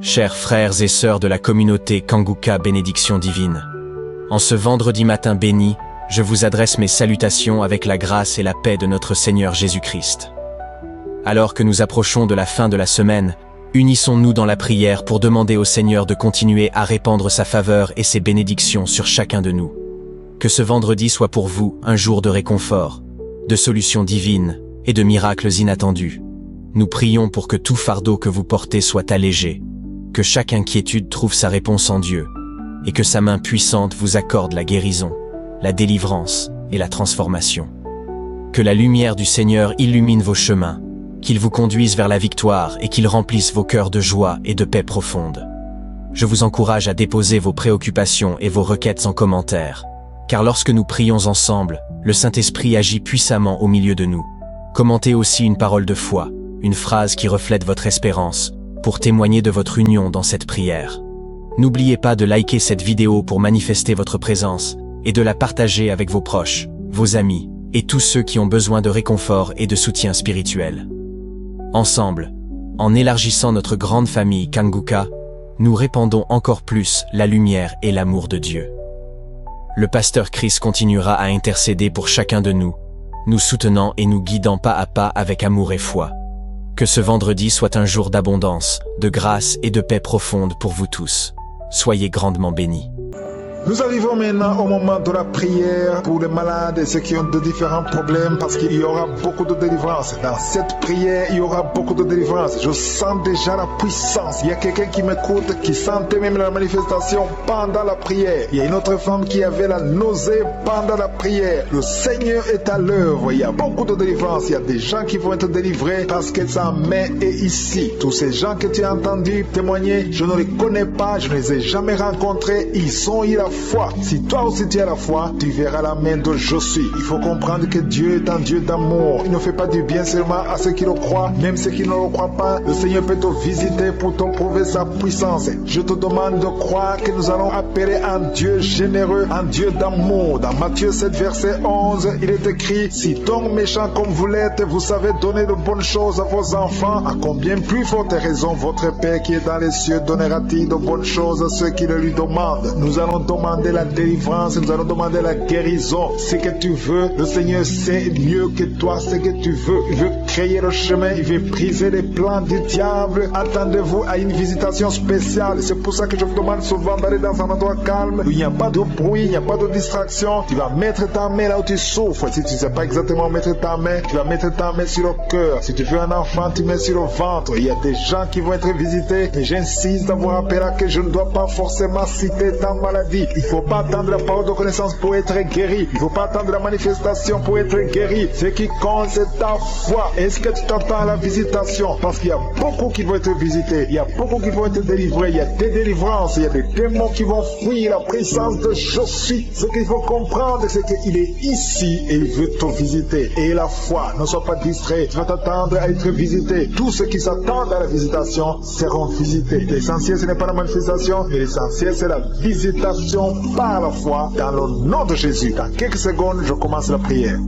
Chers frères et sœurs de la communauté Kanguka Bénédiction Divine, en ce vendredi matin béni, je vous adresse mes salutations avec la grâce et la paix de notre Seigneur Jésus-Christ. Alors que nous approchons de la fin de la semaine, unissons-nous dans la prière pour demander au Seigneur de continuer à répandre sa faveur et ses bénédictions sur chacun de nous. Que ce vendredi soit pour vous un jour de réconfort, de solutions divines et de miracles inattendus. Nous prions pour que tout fardeau que vous portez soit allégé, que chaque inquiétude trouve sa réponse en Dieu, et que sa main puissante vous accorde la guérison, la délivrance et la transformation. Que la lumière du Seigneur illumine vos chemins, qu'il vous conduise vers la victoire et qu'il remplisse vos cœurs de joie et de paix profonde. Je vous encourage à déposer vos préoccupations et vos requêtes en commentaire, car lorsque nous prions ensemble, le Saint-Esprit agit puissamment au milieu de nous. Commentez aussi une parole de foi, une phrase qui reflète votre espérance, pour témoigner de votre union dans cette prière. N'oubliez pas de liker cette vidéo pour manifester votre présence et de la partager avec vos proches, vos amis et tous ceux qui ont besoin de réconfort et de soutien spirituel. Ensemble, en élargissant notre grande famille Kanguka, nous répandons encore plus la lumière et l'amour de Dieu. Le pasteur Chris continuera à intercéder pour chacun de nous, nous soutenant et nous guidant pas à pas avec amour et foi. Que ce vendredi soit un jour d'abondance, de grâce et de paix profonde pour vous tous. Soyez grandement bénis. Nous arrivons maintenant au moment de la prière pour les malades et ceux qui ont de différents problèmes, parce qu'il y aura beaucoup de délivrance. Dans cette prière, il y aura beaucoup de délivrance. Je sens déjà la puissance. Il y a quelqu'un qui m'écoute, qui sentait même la manifestation pendant la prière. Il y a une autre femme qui avait la nausée pendant la prière. Le Seigneur est à l'œuvre. Il y a beaucoup de délivrance. Il y a des gens qui vont être délivrés parce que sa main est ici. Tous ces gens que tu as entendus témoigner, je ne les connais pas, je ne les ai jamais rencontrés. Ils ont eu la foi. Si toi aussi tu as la foi, tu verras la main de je suis. Il faut comprendre que Dieu est un Dieu d'amour. Il ne fait pas du bien seulement à ceux qui le croient, même ceux qui ne le croient pas. Le Seigneur peut te visiter pour te prouver sa puissance. Je te demande de croire que nous allons appeler un Dieu généreux, un Dieu d'amour. Dans Matthieu 7 verset 11, il est écrit: si donc méchant comme vous l'êtes, vous savez donner de bonnes choses à vos enfants, à combien plus forte raison votre Père qui est dans les cieux donnera-t-il de bonnes choses à ceux qui le lui demandent. Nous allons demander la délivrance, nous allons demander la guérison. Ce que tu veux, le Seigneur sait mieux que toi ce que tu veux. Il veut créer le chemin, il veut briser les plans du diable. Attendez-vous à une visitation spéciale. C'est pour ça que je vous demande souvent d'aller dans un endroit calme, où il n'y a pas de bruit, il n'y a pas de distraction. Tu vas mettre ta main là où tu souffres. Si tu ne sais pas exactement mettre ta main, tu vas mettre ta main sur le cœur. Si tu veux un enfant, tu mets sur le ventre. Il y a des gens qui vont être visités, et j'insiste à vous rappeler que je ne dois pas forcément citer ta maladie. Il ne faut pas attendre la parole de connaissance pour être guéri. Il ne faut pas attendre la manifestation pour être guéri. Ce qui compte, c'est ta foi. Est-ce que tu t'attends à la visitation? Parce qu'il y a beaucoup qui vont être visités. Il y a beaucoup qui vont être délivrés. Il y a des délivrances. Il y a des démons qui vont fuir la présence de je suis. Ce qu'il faut comprendre, c'est qu'il est ici et il veut te visiter. Et la foi, ne sois pas distrait. Tu vas t'attendre à être visité. Tous ceux qui s'attendent à la visitation seront visités. L'essentiel, ce n'est pas la manifestation, mais l'essentiel, c'est la visitation par la foi, dans le nom de Jésus. Dans quelques secondes, je commence la prière.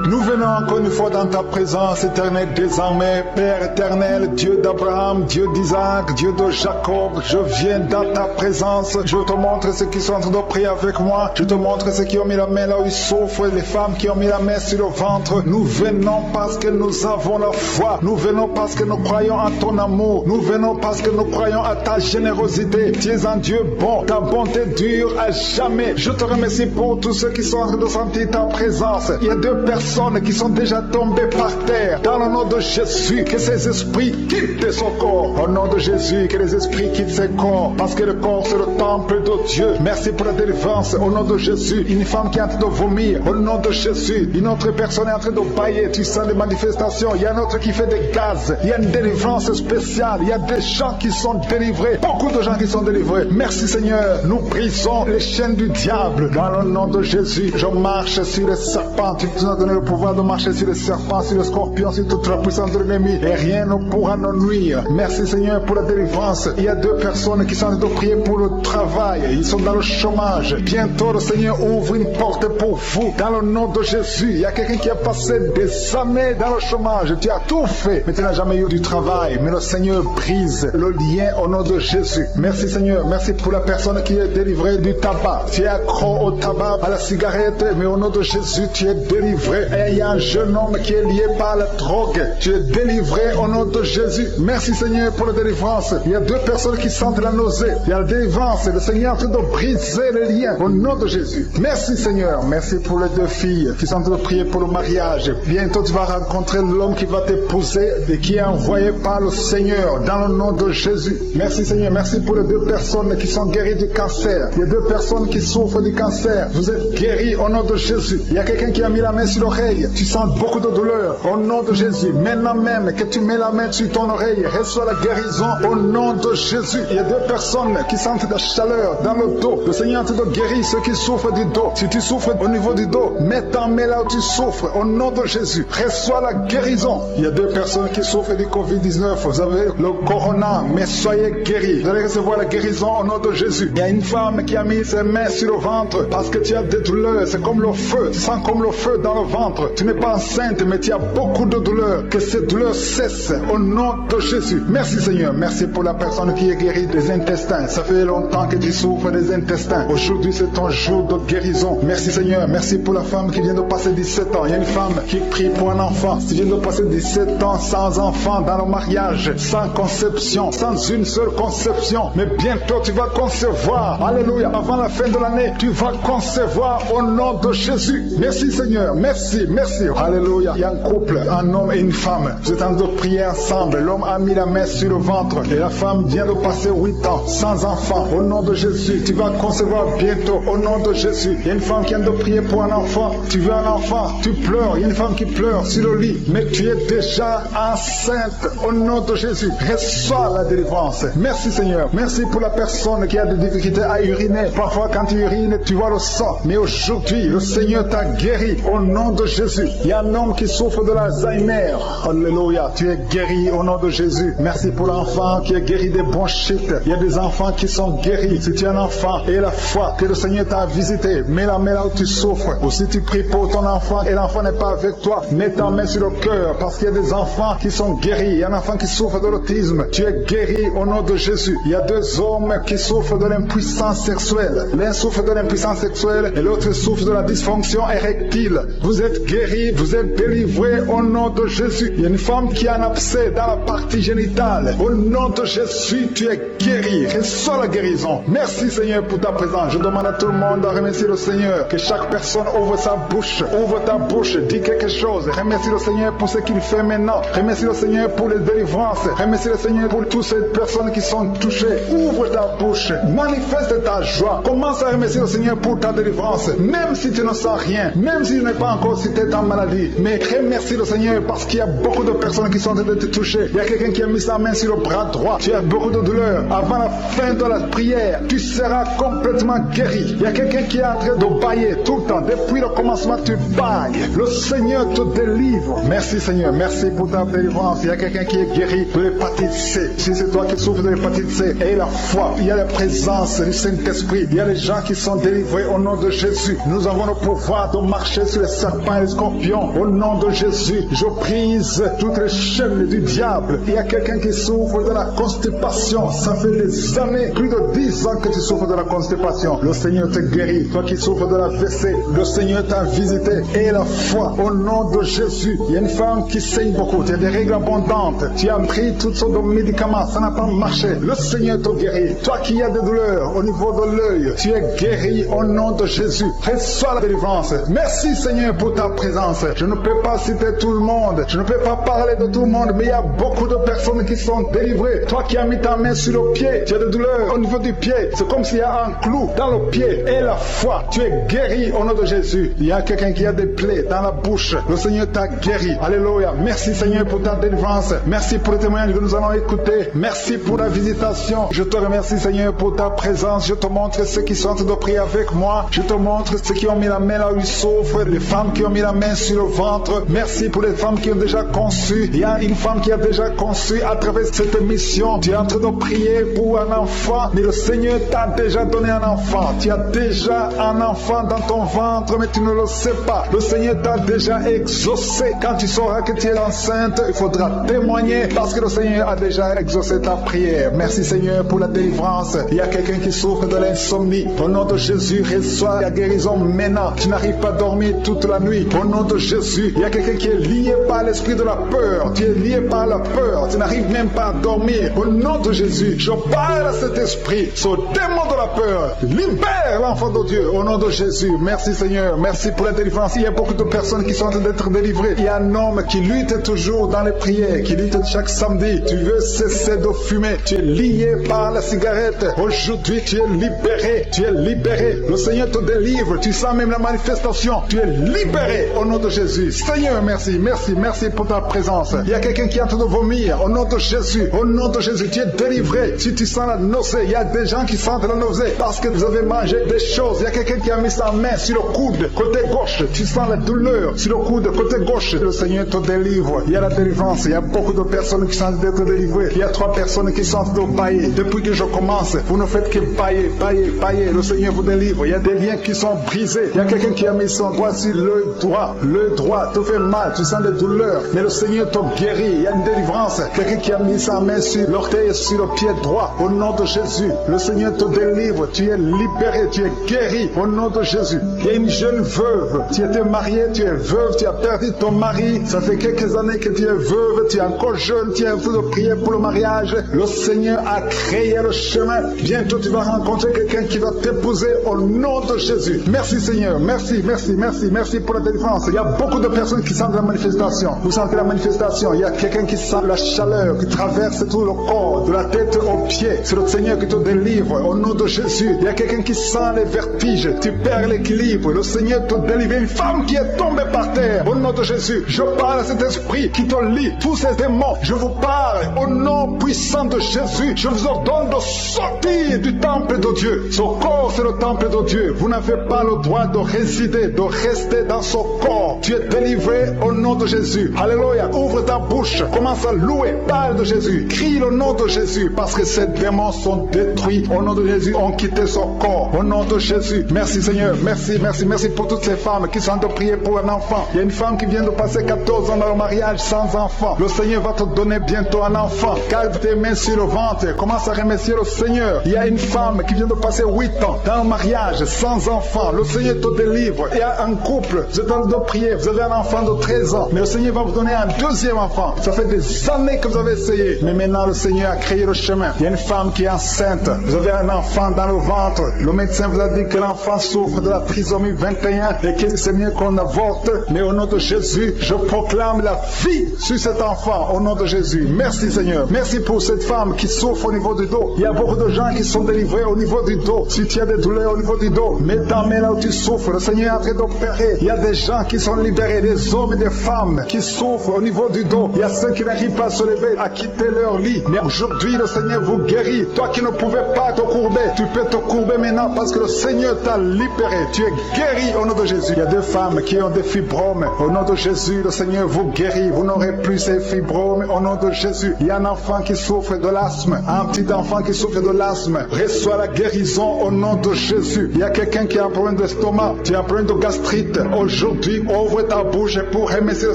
Nous venons encore une fois dans ta présence éternelle désormais, Père éternel, Dieu d'Abraham, Dieu d'Isaac, Dieu de Jacob. Je viens dans ta présence, je te montre ceux qui sont en train de prier avec moi, je te montre ceux qui ont mis la main là où ils souffrent, les femmes qui ont mis la main sur le ventre. Nous venons parce que nous avons la foi, nous venons parce que nous croyons en ton amour, nous venons parce que nous croyons à ta générosité. Tu es un Dieu bon, ta bonté dure à jamais. Je te remercie pour tous ceux qui sont en train de sentir ta présence. Il y a deux personnes qui sont déjà tombés par terre. Dans le nom de Jésus, que ces esprits quittent son corps. Au nom de Jésus, que les esprits quittent ses corps. Parce que le corps, c'est le temple de Dieu. Merci pour la délivrance. Au nom de Jésus, une femme qui est en train de vomir. Au nom de Jésus, une autre personne est en train de bailler. Tu sens des manifestations. Il y a un autre qui fait des gaz. Il y a une délivrance spéciale. Il y a des gens qui sont délivrés. Beaucoup de gens qui sont délivrés. Merci Seigneur. Nous brisons les chaînes du diable. Dans le nom de Jésus, je marche sur les serpents. Tu nous as donné le le pouvoir de marcher sur les serpents, sur les scorpions, sur toute la puissance de l'ennemi, et rien ne pourra nous nuire. Merci Seigneur pour la délivrance. Il y a 2 personnes qui sont en train de prier pour le travail. Ils sont dans le chômage. Bientôt le Seigneur ouvre une porte pour vous. Dans le nom de Jésus, il y a quelqu'un qui a passé des années dans le chômage. Tu as tout fait, mais tu n'as jamais eu du travail. Mais le Seigneur brise le lien au nom de Jésus. Merci Seigneur. Merci pour la personne qui est délivrée du tabac. Tu es accro au tabac, à la cigarette, mais au nom de Jésus, tu es délivré. Et il y a un jeune homme qui est lié par la drogue. Tu es délivré au nom de Jésus. Merci Seigneur pour la délivrance. Il y a 2 personnes qui sentent la nausée. Il y a la délivrance. Le Seigneur est en train de briser les liens au nom de Jésus. Merci Seigneur. Merci pour les 2 filles qui sont en train de prier pour le mariage. Bientôt tu vas rencontrer l'homme qui va t'épouser et qui est envoyé par le Seigneur dans le nom de Jésus. Merci Seigneur. Merci pour les 2 personnes qui sont guéries du cancer. Il y a 2 personnes qui souffrent du cancer. Vous êtes guéris au nom de Jésus. Il y a quelqu'un qui a mis la main sur l'oreille. Tu sens beaucoup de douleur au nom de Jésus. Maintenant même que tu mets la main sur ton oreille, reçois la guérison au nom de Jésus. Il y a 2 personnes qui sentent la chaleur dans le dos. Le Seigneur te guérit ceux qui souffrent du dos. Si tu souffres au niveau du dos, mets ta main là où tu souffres au nom de Jésus. Reçois la guérison. Il y a 2 personnes qui souffrent du Covid-19. Vous avez le corona, mais soyez guéris. Vous allez recevoir la guérison au nom de Jésus. Il y a une femme qui a mis ses mains sur le ventre parce que tu as des douleurs. C'est comme le feu. Tu sens comme le feu dans le ventre. Tu n'es pas enceinte, mais tu as beaucoup de douleurs. Que ces douleurs cessent au nom de Jésus. Merci Seigneur. Merci pour la personne qui est guérie des intestins. Ça fait longtemps que tu souffres des intestins. Aujourd'hui, c'est ton jour de guérison. Merci Seigneur. Merci pour la femme qui vient de passer 17 ans. Il y a une femme qui prie pour un enfant. Tu viens de passer 17 ans sans enfant dans le mariage, sans conception, sans une seule conception. Mais bientôt, tu vas concevoir. Alléluia. Avant la fin de l'année, tu vas concevoir au nom de Jésus. Merci Seigneur. Merci. Merci. Alléluia. Il y a un couple, un homme et une femme. Vous êtes en train de prier ensemble. L'homme a mis la main sur le ventre et la femme vient de passer 8 ans sans enfant. Au nom de Jésus, tu vas concevoir bientôt. Au nom de Jésus. Il y a une femme qui vient de prier pour un enfant. Tu veux un enfant, tu pleures. Il y a une femme qui pleure sur le lit, mais tu es déjà enceinte. Au nom de Jésus, reçois la délivrance. Merci Seigneur. Merci pour la personne qui a des difficultés à uriner. Parfois quand tu urines, tu vois le sang. Mais aujourd'hui, le Seigneur t'a guéri. Au nom de Jésus. Il y a un homme qui souffre de l'Alzheimer. Alléluia. Tu es guéri au nom de Jésus. Merci pour l'enfant qui est guéri des bronchites. Il y a des enfants qui sont guéris. Si tu es un enfant et la foi que le Seigneur t'a visité, mets la main là où tu souffres. Ou si tu pries pour ton enfant et l'enfant n'est pas avec toi, mets ta main sur le cœur parce qu'il y a des enfants qui sont guéris. Il y a un enfant qui souffre de l'autisme. Tu es guéri au nom de Jésus. Il y a 2 hommes qui souffrent de l'impuissance sexuelle. L'un souffre de l'impuissance sexuelle et l'autre souffre de la dysfonction érectile. Vous êtes guéris, vous êtes délivrés au nom de Jésus. Il y a une femme qui a un abcès dans la partie génitale. Au nom de Jésus, tu es guéri. Reçois la guérison. Merci Seigneur pour ta présence. Je demande à tout le monde de remercier le Seigneur. Que chaque personne ouvre sa bouche. Ouvre ta bouche. Dis quelque chose. Remercie le Seigneur pour ce qu'il fait maintenant. Remercie le Seigneur pour les délivrances. Remercie le Seigneur pour toutes ces personnes qui sont touchées. Ouvre ta bouche. Manifeste ta joie. Commence à remercier le Seigneur pour ta délivrance. Même si tu ne sens rien. Même si tu n'es pas encore cité ta maladie. Mais remercie le Seigneur parce qu'il y a beaucoup de personnes qui sont en train de te toucher. Il y a quelqu'un qui a mis sa main sur le bras droit. Tu as beaucoup de douleur. Avant la fin de la prière, tu seras complètement guéri. Il y a quelqu'un qui est en train de bailler tout le temps. Depuis le commencement, tu bailles. Le Seigneur te délivre. Merci Seigneur. Merci pour ta délivrance. Il y a quelqu'un qui est guéri de l'hépatite C. Si c'est toi qui souffres de l'hépatite C, et la foi, il y a la présence du Saint-Esprit. Il y a les gens qui sont délivrés au nom de Jésus. Nous avons le pouvoir de marcher sur les serpents et les scorpions. Au nom de Jésus, je brise toutes les chaînes du diable. Il y a quelqu'un qui souffre de la constipation. Ça fait des années, plus de 10 ans que tu souffres de la constipation. Le Seigneur te guérit. Toi qui souffres de la WC, le Seigneur t'a visité. Et la foi, au nom de Jésus. Il y a une femme qui saigne beaucoup. Tu as des règles abondantes. Tu as pris toutes sortes de médicaments. Ça n'a pas marché. Le Seigneur te guérit. Toi qui as des douleurs au niveau de l'œil, tu es guéri au nom de Jésus. Reçois la délivrance. Merci Seigneur pour ta présence. Je ne peux pas citer tout le monde. Je ne peux pas parler de tout le monde, mais il y a beaucoup de personnes qui sont délivrées. Toi qui as mis ta main sur le pied, tu as des douleurs au niveau du pied. C'est comme s'il y a un clou dans le pied. Et la foi, tu es guéri au nom de Jésus. Il y a quelqu'un qui a des plaies dans la bouche. Le Seigneur t'a guéri. Alléluia. Merci Seigneur pour ta délivrance. Merci pour le témoignage que nous allons écouter. Merci pour la visitation. Je te remercie Seigneur pour ta présence. Je te montre ceux qui sont en train de prier avec moi. Je te montre ceux qui ont mis la main là où ils souffrent. Les femmes qui ont mis la main sur le ventre. Merci pour les femmes qui ont déjà conçu. Il y a une femme qui a déjà conçu à travers cette mission. Tu es en train de prier pour un enfant, mais le Seigneur t'a déjà donné un enfant. Tu as déjà un enfant dans ton ventre, mais tu ne le sais pas. Le Seigneur t'a déjà exaucé. Quand tu sauras que tu es enceinte, il faudra témoigner parce que le Seigneur a déjà exaucé ta prière. Merci Seigneur pour la délivrance. Il y a quelqu'un qui souffre de l'insomnie. Au nom de Jésus, reçois la guérison maintenant. Tu n'arrives pas à dormir toute la nuit. Au nom de Jésus, il y a quelqu'un qui est lié par l'esprit de la peur. Tu es lié par la peur. Tu n'arrives même pas à dormir. Au nom de Jésus, je parle à cet esprit, ce démon de la peur. Libère l'enfant de Dieu au nom de Jésus. Merci Seigneur. Merci pour la délivrance. Il y a beaucoup de personnes qui sont en train d'être délivrées. Il y a un homme qui lutte toujours dans les prières, qui lutte chaque samedi. Tu veux cesser de fumer. Tu es lié par la cigarette. Aujourd'hui, tu es libéré. Tu es libéré. Le Seigneur te délivre. Tu sens même la manifestation. Tu es libéré au nom de Jésus. Seigneur, merci. Merci. Merci pour ta présence. Il y a quelqu'un qui est en train de vomir au nom de Jésus. Au nom de Jésus, tu es délivré. Si tu sens la nausée, il y a des gens qui sentent la nausée parce que vous avez mangé des choses. Il y a quelqu'un qui a mis sa main sur le coude, côté gauche. Tu sens la douleur sur le coude, côté gauche. Le Seigneur te délivre. Il y a la délivrance. Il y a beaucoup de personnes qui sont d'être délivrées. Il y a 3 personnes qui sont de bailler. Depuis que je commence, vous ne faites que bailler, bailler, bailler. Le Seigneur vous délivre. Il y a des liens qui sont brisés. Il y a quelqu'un qui a mis son doigt sur le droit. Le droit te fait mal. Tu sens des douleurs. Mais le Seigneur te guérit. Il y a une délivrance. Quelqu'un qui a mis sa main sur l'orteil et sur le pied droit. Au nom de Jésus, le Seigneur te délivre. Tu es libéré. Tu es guéri. Au nom de Jésus. Il y a une jeune veuve. Tu étais mariée. Tu es veuve. Tu as perdu ton mari. Ça fait quelques années que tu es veuve. Tu es encore jeune. Tu es en train de prier pour le mariage. Le Seigneur a créé le chemin. Bientôt, tu vas rencontrer quelqu'un qui va t'épouser au nom de Jésus. Merci Seigneur. Merci, merci, merci, merci pour la délivrance. Il y a beaucoup de personnes qui sentent la manifestation. Vous sentez la manifestation. Il y a quelqu'un qui sent la chaleur qui traverse tout le corps, de la tête aux pieds. C'est le Seigneur qui te délivre au nom de Jésus. Il y a quelqu'un qui sent les vertiges. Tu perds l'équilibre. Le Seigneur te délivre. Une femme qui est tombée par terre. Au nom de Jésus, je parle à cet esprit qui te lie. Tous ces démons, je vous parle au nom puissant de Jésus. Je vous ordonne de sortir du temple de Dieu. Ce corps, c'est le temple de Dieu. Vous n'avez pas le droit de résider, de rester dans ce corps. Tu es délivré au nom de Jésus. Alléluia. Ouvre ta bouche. Commence à louer. Parle de Jésus. Crie le nom de Jésus parce que ces démons sont détruits. Au nom de Jésus, ont quitté son corps. Au nom de Jésus. Merci Seigneur. Merci, merci, merci pour toutes ces femmes qui sont en train de prier pour un enfant. Il y a une femme qui vient de passer 14 ans dans le mariage sans enfant. Le Seigneur va te donner bientôt un enfant. Calme tes mains sur le ventre. Commence à remercier le Seigneur. Il y a une femme qui vient de passer 8 ans dans le mariage sans enfant. Le Seigneur te délivre. Il y a un couple. Vous êtes en train de prier. Vous avez un enfant de 13 ans. Mais le Seigneur va vous donner un deuxième enfant. Ça fait des années que vous avez essayé. Mais maintenant le Seigneur a créé le chemin. Il y a une femme qui est enceinte. Vous avez un enfant dans le ventre. Le médecin vous a dit que l'enfant souffre de la trisomie 21 et que c'est mieux qu'on avorte. Mais au nom de Jésus, je proclame la vie sur cet enfant. Au nom de Jésus. Merci Seigneur. Merci pour cette femme qui souffre au niveau du dos. Il y a beaucoup de gens qui sont délivrés au niveau du dos. Si tu as des douleurs au niveau du dos, mets ta main là où tu souffres. Le Seigneur est en train d'opérer. Il y a des gens qui sont libérés, des hommes et des femmes qui souffrent au niveau du dos. Il y a ceux qui n'arrivent pas à se lever, à quitter leur lit. Mais aujourd'hui, le Seigneur vous guérit. Toi qui ne pouvais pas te courber, tu peux te courber maintenant parce que le Seigneur t'a libéré. Tu es guéri au nom de Jésus. Il y a des femmes qui ont des fibromes. Au nom de Jésus, le Seigneur vous guérit. Vous n'aurez plus ces fibromes au nom de Jésus. Il y a un enfant qui souffre de l'asthme. Un petit enfant qui souffre de l'asthme. Reçois la guérison au nom de Jésus. Il y a quelqu'un qui a un problème d'estomac. Tu as un problème de gastrite. Aujourd'hui, ouvre ta bouche pour remercier le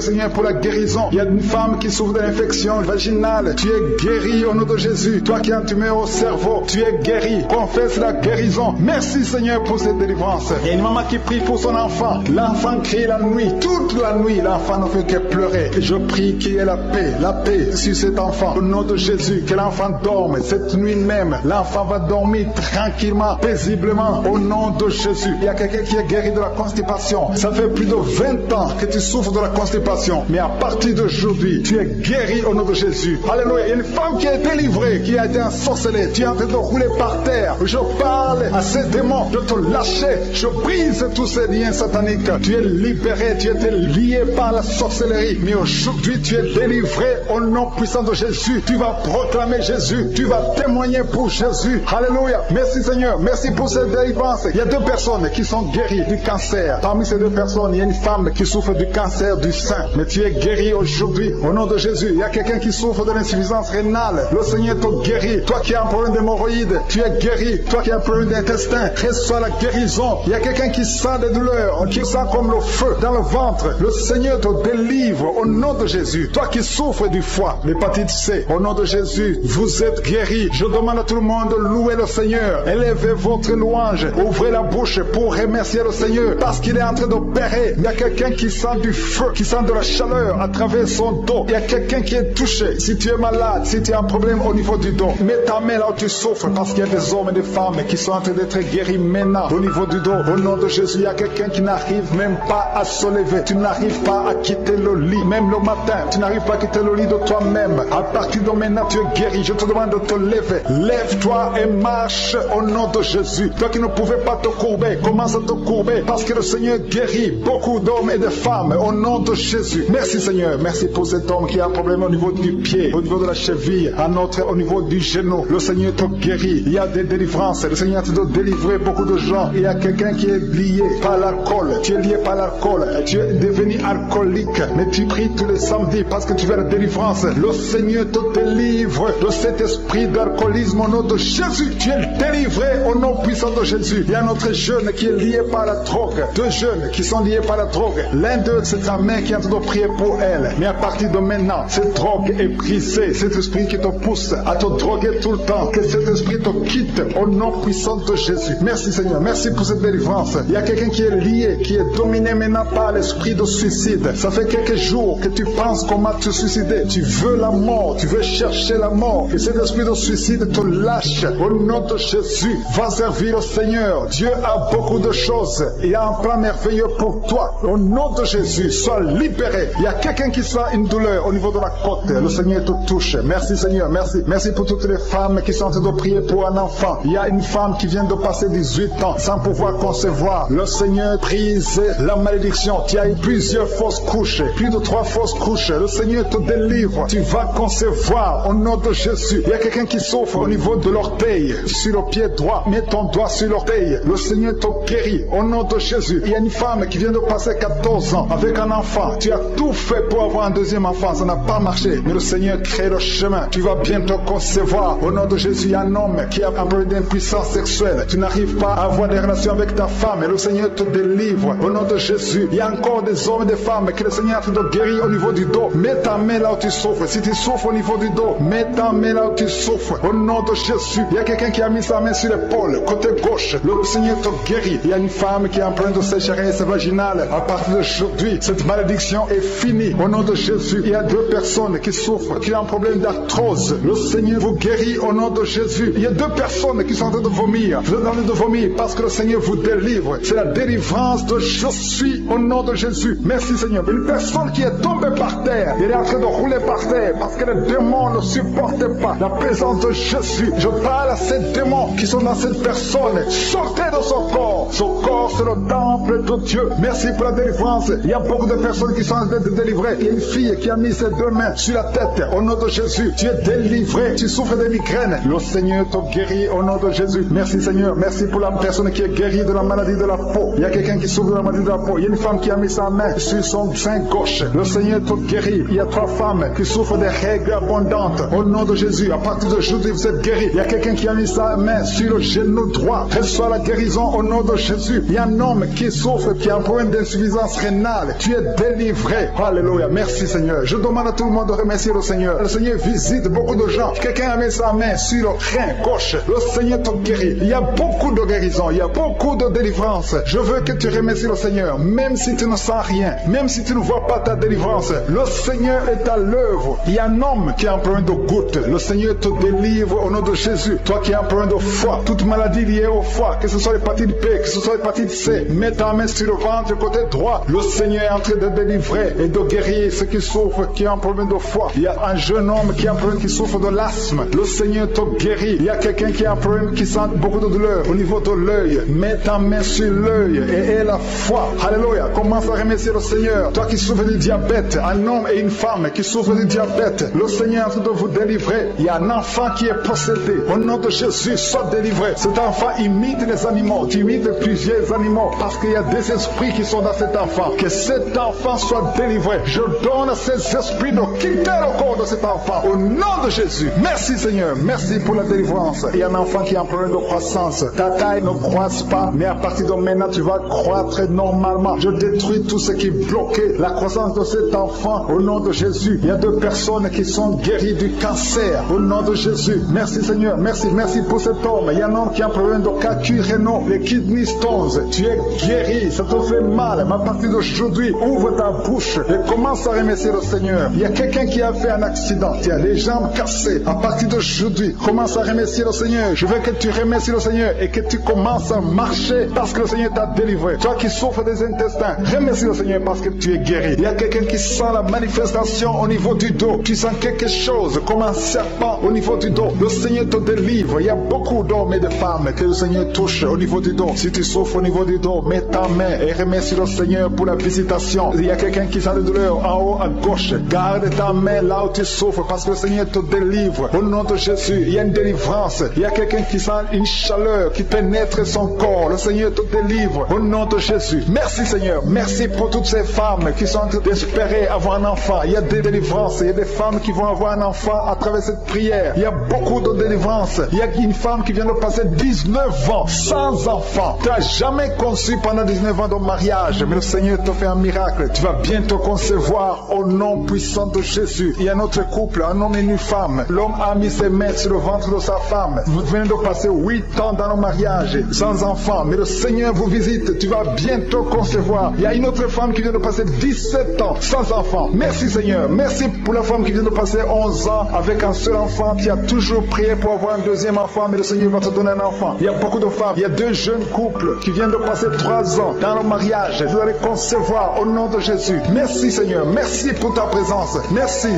Seigneur pour la guérison. Il y a une femme qui souffre de l'infection vaginale. Tu es guéri au nom de Jésus. Toi qui as un tumeur au cerveau, tu es guéri. Confesse la guérison. Merci Seigneur pour cette délivrance. Il y a une maman qui prie pour son enfant. L'enfant crie la nuit. Toute la nuit, l'enfant ne fait que pleurer. Et je prie qu'il y ait la paix sur cet enfant. Au nom de Jésus, que l'enfant dorme. Cette nuit même, l'enfant va dormir tranquillement, paisiblement. Au nom de Jésus. Il y a quelqu'un qui est guéri de la constipation. Ça fait plus de 20 ans que tu souffres de la constipation. Mais à partir d'aujourd'hui, aujourd'hui, tu es guéri au nom de Jésus. Alléluia. Il y a une femme qui est délivrée, qui a été ensorcelée. Tu es en train de rouler par terre. Je parle à ces démons de te lâcher. Je brise tous ces liens sataniques. Tu es libéré, tu étais lié par la sorcellerie. Mais aujourd'hui, tu es délivré au nom puissant de Jésus. Tu vas proclamer Jésus. Tu vas témoigner pour Jésus. Alléluia. Merci Seigneur. Merci pour cette délivrance. Il y a 2 personnes qui sont guéries du cancer. Parmi ces 2 personnes, il y a une femme qui souffre du cancer du sein. Mais tu es guéri aujourd'hui au nom de Jésus. Il y a quelqu'un qui souffre de l'insuffisance rénale. Le Seigneur te guérit. Toi qui as un problème d'hémorroïdes, tu es guéri. Toi qui as un problème d'intestin, reçois la guérison. Il y a quelqu'un qui sent des douleurs, qui sent comme le feu dans le ventre. Le Seigneur te délivre au nom de Jésus. Toi qui souffres du foie, l'hépatite C, au nom de Jésus, vous êtes guéri. Je demande à tout le monde de louer le Seigneur. Élevez votre louange. Ouvrez la bouche pour remercier le Seigneur parce qu'il est en train d'opérer. Il y a quelqu'un qui sent du feu, qui sent de la chaleur à travers son dos. Il y a quelqu'un qui est touché. Si tu es malade, si tu as un problème au niveau du dos, mets ta main là où tu souffres parce qu'il y a des hommes et des femmes qui sont en train d'être guéris maintenant au niveau du dos. Au nom de Jésus, il y a quelqu'un qui n'arrive même pas à se lever. Tu n'arrives pas à quitter le lit. Même le matin, tu n'arrives pas à quitter le lit de toi-même. À partir de maintenant, tu es guéri. Je te demande de te lever. Lève-toi et marche au nom de Jésus. Toi qui ne pouvais pas te courber, commence à te courber parce que le Seigneur guérit beaucoup d'hommes et de femmes au nom de Jésus. Merci Seigneur. Merci pour cet homme qui a un problème au niveau du pied, au niveau de la cheville, un autre au niveau du genou. Le Seigneur te guérit. Il y a des délivrances. Le Seigneur te doit délivrer beaucoup de gens. Il y a quelqu'un qui est lié par l'alcool. Tu es lié par l'alcool. Tu es devenu alcoolique. Mais tu pries tous les samedis parce que tu veux la délivrance. Le Seigneur te délivre de cet esprit d'alcoolisme au nom de Jésus. Tu es délivré au nom puissant de Jésus. Il y a un autre jeune qui est lié par la drogue. 2 jeunes qui sont liés par la drogue. L'un d'eux, c'est sa mère qui est en train de prier pour elle. Mais à partir de maintenant, cette drogue est brisée. Cet esprit qui te pousse à te droguer tout le temps. Que cet esprit te quitte au nom puissant de Jésus. Merci Seigneur. Merci pour cette délivrance. Il y a quelqu'un qui est lié, qui est dominé maintenant par l'esprit de suicide. Ça fait quelques jours que tu penses comment te suicider. Tu veux la mort. Tu veux chercher la mort. Et cet esprit de suicide te lâche au nom de Jésus. Va servir le Seigneur. Dieu a beaucoup de choses. Il a un plan merveilleux pour toi. Au nom de Jésus, sois libéré. Il y a quelqu'un qui sent une douleur au niveau de la côte. Le Seigneur te touche. Merci Seigneur. Merci. Merci pour toutes les femmes qui sont en train de prier pour un enfant. Il y a une femme qui vient de passer 18 ans sans pouvoir concevoir. Le Seigneur brise la malédiction. Tu as eu plusieurs fausses couches. Plus de 3 fausses couches. Le Seigneur te délivre. Tu vas concevoir au nom de Jésus. Il y a quelqu'un qui souffre au niveau de l'orteil. Sur le pied droit. Mets ton doigt sur l'orteil. Le Seigneur te guérit au nom de Jésus. Il y a une femme qui vient de passer 14 ans avec un enfant. Tu as tout fait pour avoir un deuxième enfant. Ça n'a pas marché. Mais le Seigneur crée le chemin. Tu vas bientôt concevoir. Au nom de Jésus, il y a un homme qui a un problème d'impuissance sexuelle. Tu n'arrives pas à avoir des relations avec ta femme. Et le Seigneur te délivre. Au nom de Jésus, il y a encore des hommes et des femmes que le Seigneur te guérit au niveau du dos. Mets ta main là où tu souffres. Si tu souffres au niveau du dos, mets ta main là où tu souffres. Au nom de Jésus, il y a quelqu'un qui a mis sa main sur l'épaule, côté gauche. Le Seigneur te guérit. Il y a une femme qui a un problème de sécheresse vaginale. À partir d'aujourd'hui, cette malédiction est finie. Au nom de Jésus, il y a 2 personnes qui souffrent, qui ont un problème d'arthrose. Le Seigneur vous guérit au nom de Jésus. Il y a 2 personnes qui sont en train de vomir. Vous êtes en train de vomir parce que le Seigneur vous délivre. C'est la délivrance de je suis au nom de Jésus. Merci Seigneur. Une personne qui est tombée par terre, elle est en train de rouler par terre parce que les démons ne supportent pas la présence de Jésus. Je parle à ces démons qui sont dans cette personne. Sortez de son corps. Son corps, c'est le temple de Dieu. Merci pour la délivrance. Il y a beaucoup de personnes qui sont en train de délivrer. Il y a une fille qui a mis ses 2 mains sur la tête. Au nom de Jésus, tu es délivré. Tu souffres de migraines. Le Seigneur te guérit au nom de Jésus. Merci Seigneur. Merci pour la personne qui est guérie de la maladie de la peau. Il y a quelqu'un qui souffre de la maladie de la peau. Il y a une femme qui a mis sa main sur son sein gauche. Le Seigneur te guérit. Il y a 3 femmes qui souffrent des règles abondantes. Au nom de Jésus, à partir d'aujourd'hui, vous êtes guéris. Il y a quelqu'un qui a mis sa main sur le genou droit. Reçois la guérison au nom de Jésus. Il y a un homme qui souffre, qui a un problème d'insuffisance rénale. Tu es délivré. Alléluia. Merci Seigneur. Je demande à tout le monde de remercier le Seigneur. Le Seigneur visite beaucoup de gens. Quelqu'un a mis sa main sur le rein gauche. Le Seigneur te guérit. Il y a beaucoup de guérison. Il y a beaucoup de délivrance. Je veux que tu remercies le Seigneur. Même si tu ne sens rien. Même si tu ne vois pas ta délivrance. Le Seigneur est à l'œuvre. Il y a un homme qui a un problème de goutte. Le Seigneur te délivre au nom de Jésus. Toi qui as un problème de foie. Toute maladie liée au foie. Que ce soit l'hépatite B, que ce soit l'hépatite C. Mets ta main sur le ventre côté droit. Le Seigneur est en train de délivrer et de guérir ceux qui qui souffre, qui a un problème de foie. Il y a un jeune homme qui a un problème, qui souffre de l'asthme. Le Seigneur te guérit. Il y a quelqu'un qui a un problème, qui sent beaucoup de douleur au niveau de l'œil. Mets ta main sur l'œil et aie la foi. Alléluia. Commence à remercier le Seigneur. Toi qui souffres du diabète, un homme et une femme qui souffrent du diabète, le Seigneur est en train de vous délivrer. Il y a un enfant qui est possédé. Au nom de Jésus, sois délivré. Cet enfant imite les animaux. Tu imites plusieurs animaux parce qu'il y a des esprits qui sont dans cet enfant. Que cet enfant soit délivré. Je donne à ces esprits de quitter le corps de cet enfant. Au nom de Jésus. Merci Seigneur. Merci pour la délivrance. Il y a un enfant qui a un problème de croissance. Ta taille ne croisse pas, mais à partir de maintenant, tu vas croître normalement. Je détruis tout ce qui bloquait la croissance de cet enfant. Au nom de Jésus. Il y a 2 personnes qui sont guéries du cancer. Au nom de Jésus. Merci Seigneur. Merci pour cet homme. Il y a un homme qui a un problème de calcul rénal, les kidney stones. Tu es guéri. Ça te fait mal. Mais à partir d'aujourd'hui, ouvre ta bouche et commence à remercier le Seigneur. Il y a quelqu'un qui a fait un accident. Tu as les jambes cassées. À partir d'aujourd'hui, commence à remercier le Seigneur. Je veux que tu remercies le Seigneur et que tu commences à marcher parce que le Seigneur t'a délivré. Toi qui souffres des intestins, remercie le Seigneur parce que tu es guéri. Il y a quelqu'un qui sent la manifestation au niveau du dos. Tu sens quelque chose comme un serpent au niveau du dos. Le Seigneur te délivre. Il y a beaucoup d'hommes et de femmes que le Seigneur touche au niveau du dos. Si tu souffres au niveau du dos, mets ta main et remercie le Seigneur pour la visitation. Il y a quelqu'un qui sent la douleur en haut à gauche. Garde ta main là où tu souffres parce que le Seigneur te délivre. Au nom de Jésus, il y a une délivrance. Il y a quelqu'un qui sent une chaleur qui pénètre son corps. Le Seigneur te délivre. Au nom de Jésus. Merci Seigneur. Merci pour toutes ces femmes qui sont en train d'espérer avoir un enfant. Il y a des délivrances. Il y a des femmes qui vont avoir un enfant à travers cette prière. Il y a beaucoup de délivrances. Il y a une femme qui vient de passer 19 ans sans enfant. Tu n'as jamais conçu pendant 19 ans de mariage. Mais le Seigneur te fait un miracle. Tu vas bientôt concevoir au nom puissant de Jésus. Il y a un autre couple, un homme et une femme. L'homme a mis ses mains sur le ventre de sa femme. Vous venez de passer 8 ans dans le mariage sans enfant. Mais le Seigneur vous visite. Tu vas bientôt concevoir. Il y a une autre femme qui vient de passer 17 ans sans enfant. Merci Seigneur. Merci pour la femme qui vient de passer 11 ans avec un seul enfant. Tu as toujours prié pour avoir un deuxième enfant. Mais le Seigneur va te donner un enfant. Il y a beaucoup de femmes. Il y a 2 jeunes couples qui viennent de passer 3 ans dans le mariage. Vous allez concevoir au nom de Jésus. Merci Seigneur. Merci pour ta présence. Merci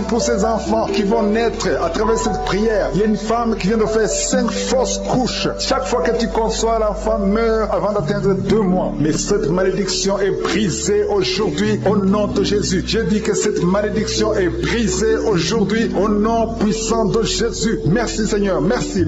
pour ces enfants qui vont naître à travers cette prière. Il y a une femme qui vient de faire 5 fausses couches. Chaque fois que tu conçois, l'enfant meurt avant d'atteindre 2 mois. Mais cette malédiction est brisée aujourd'hui au nom de Jésus. Je dis que cette malédiction est brisée aujourd'hui au nom puissant de Jésus. Merci Seigneur. Merci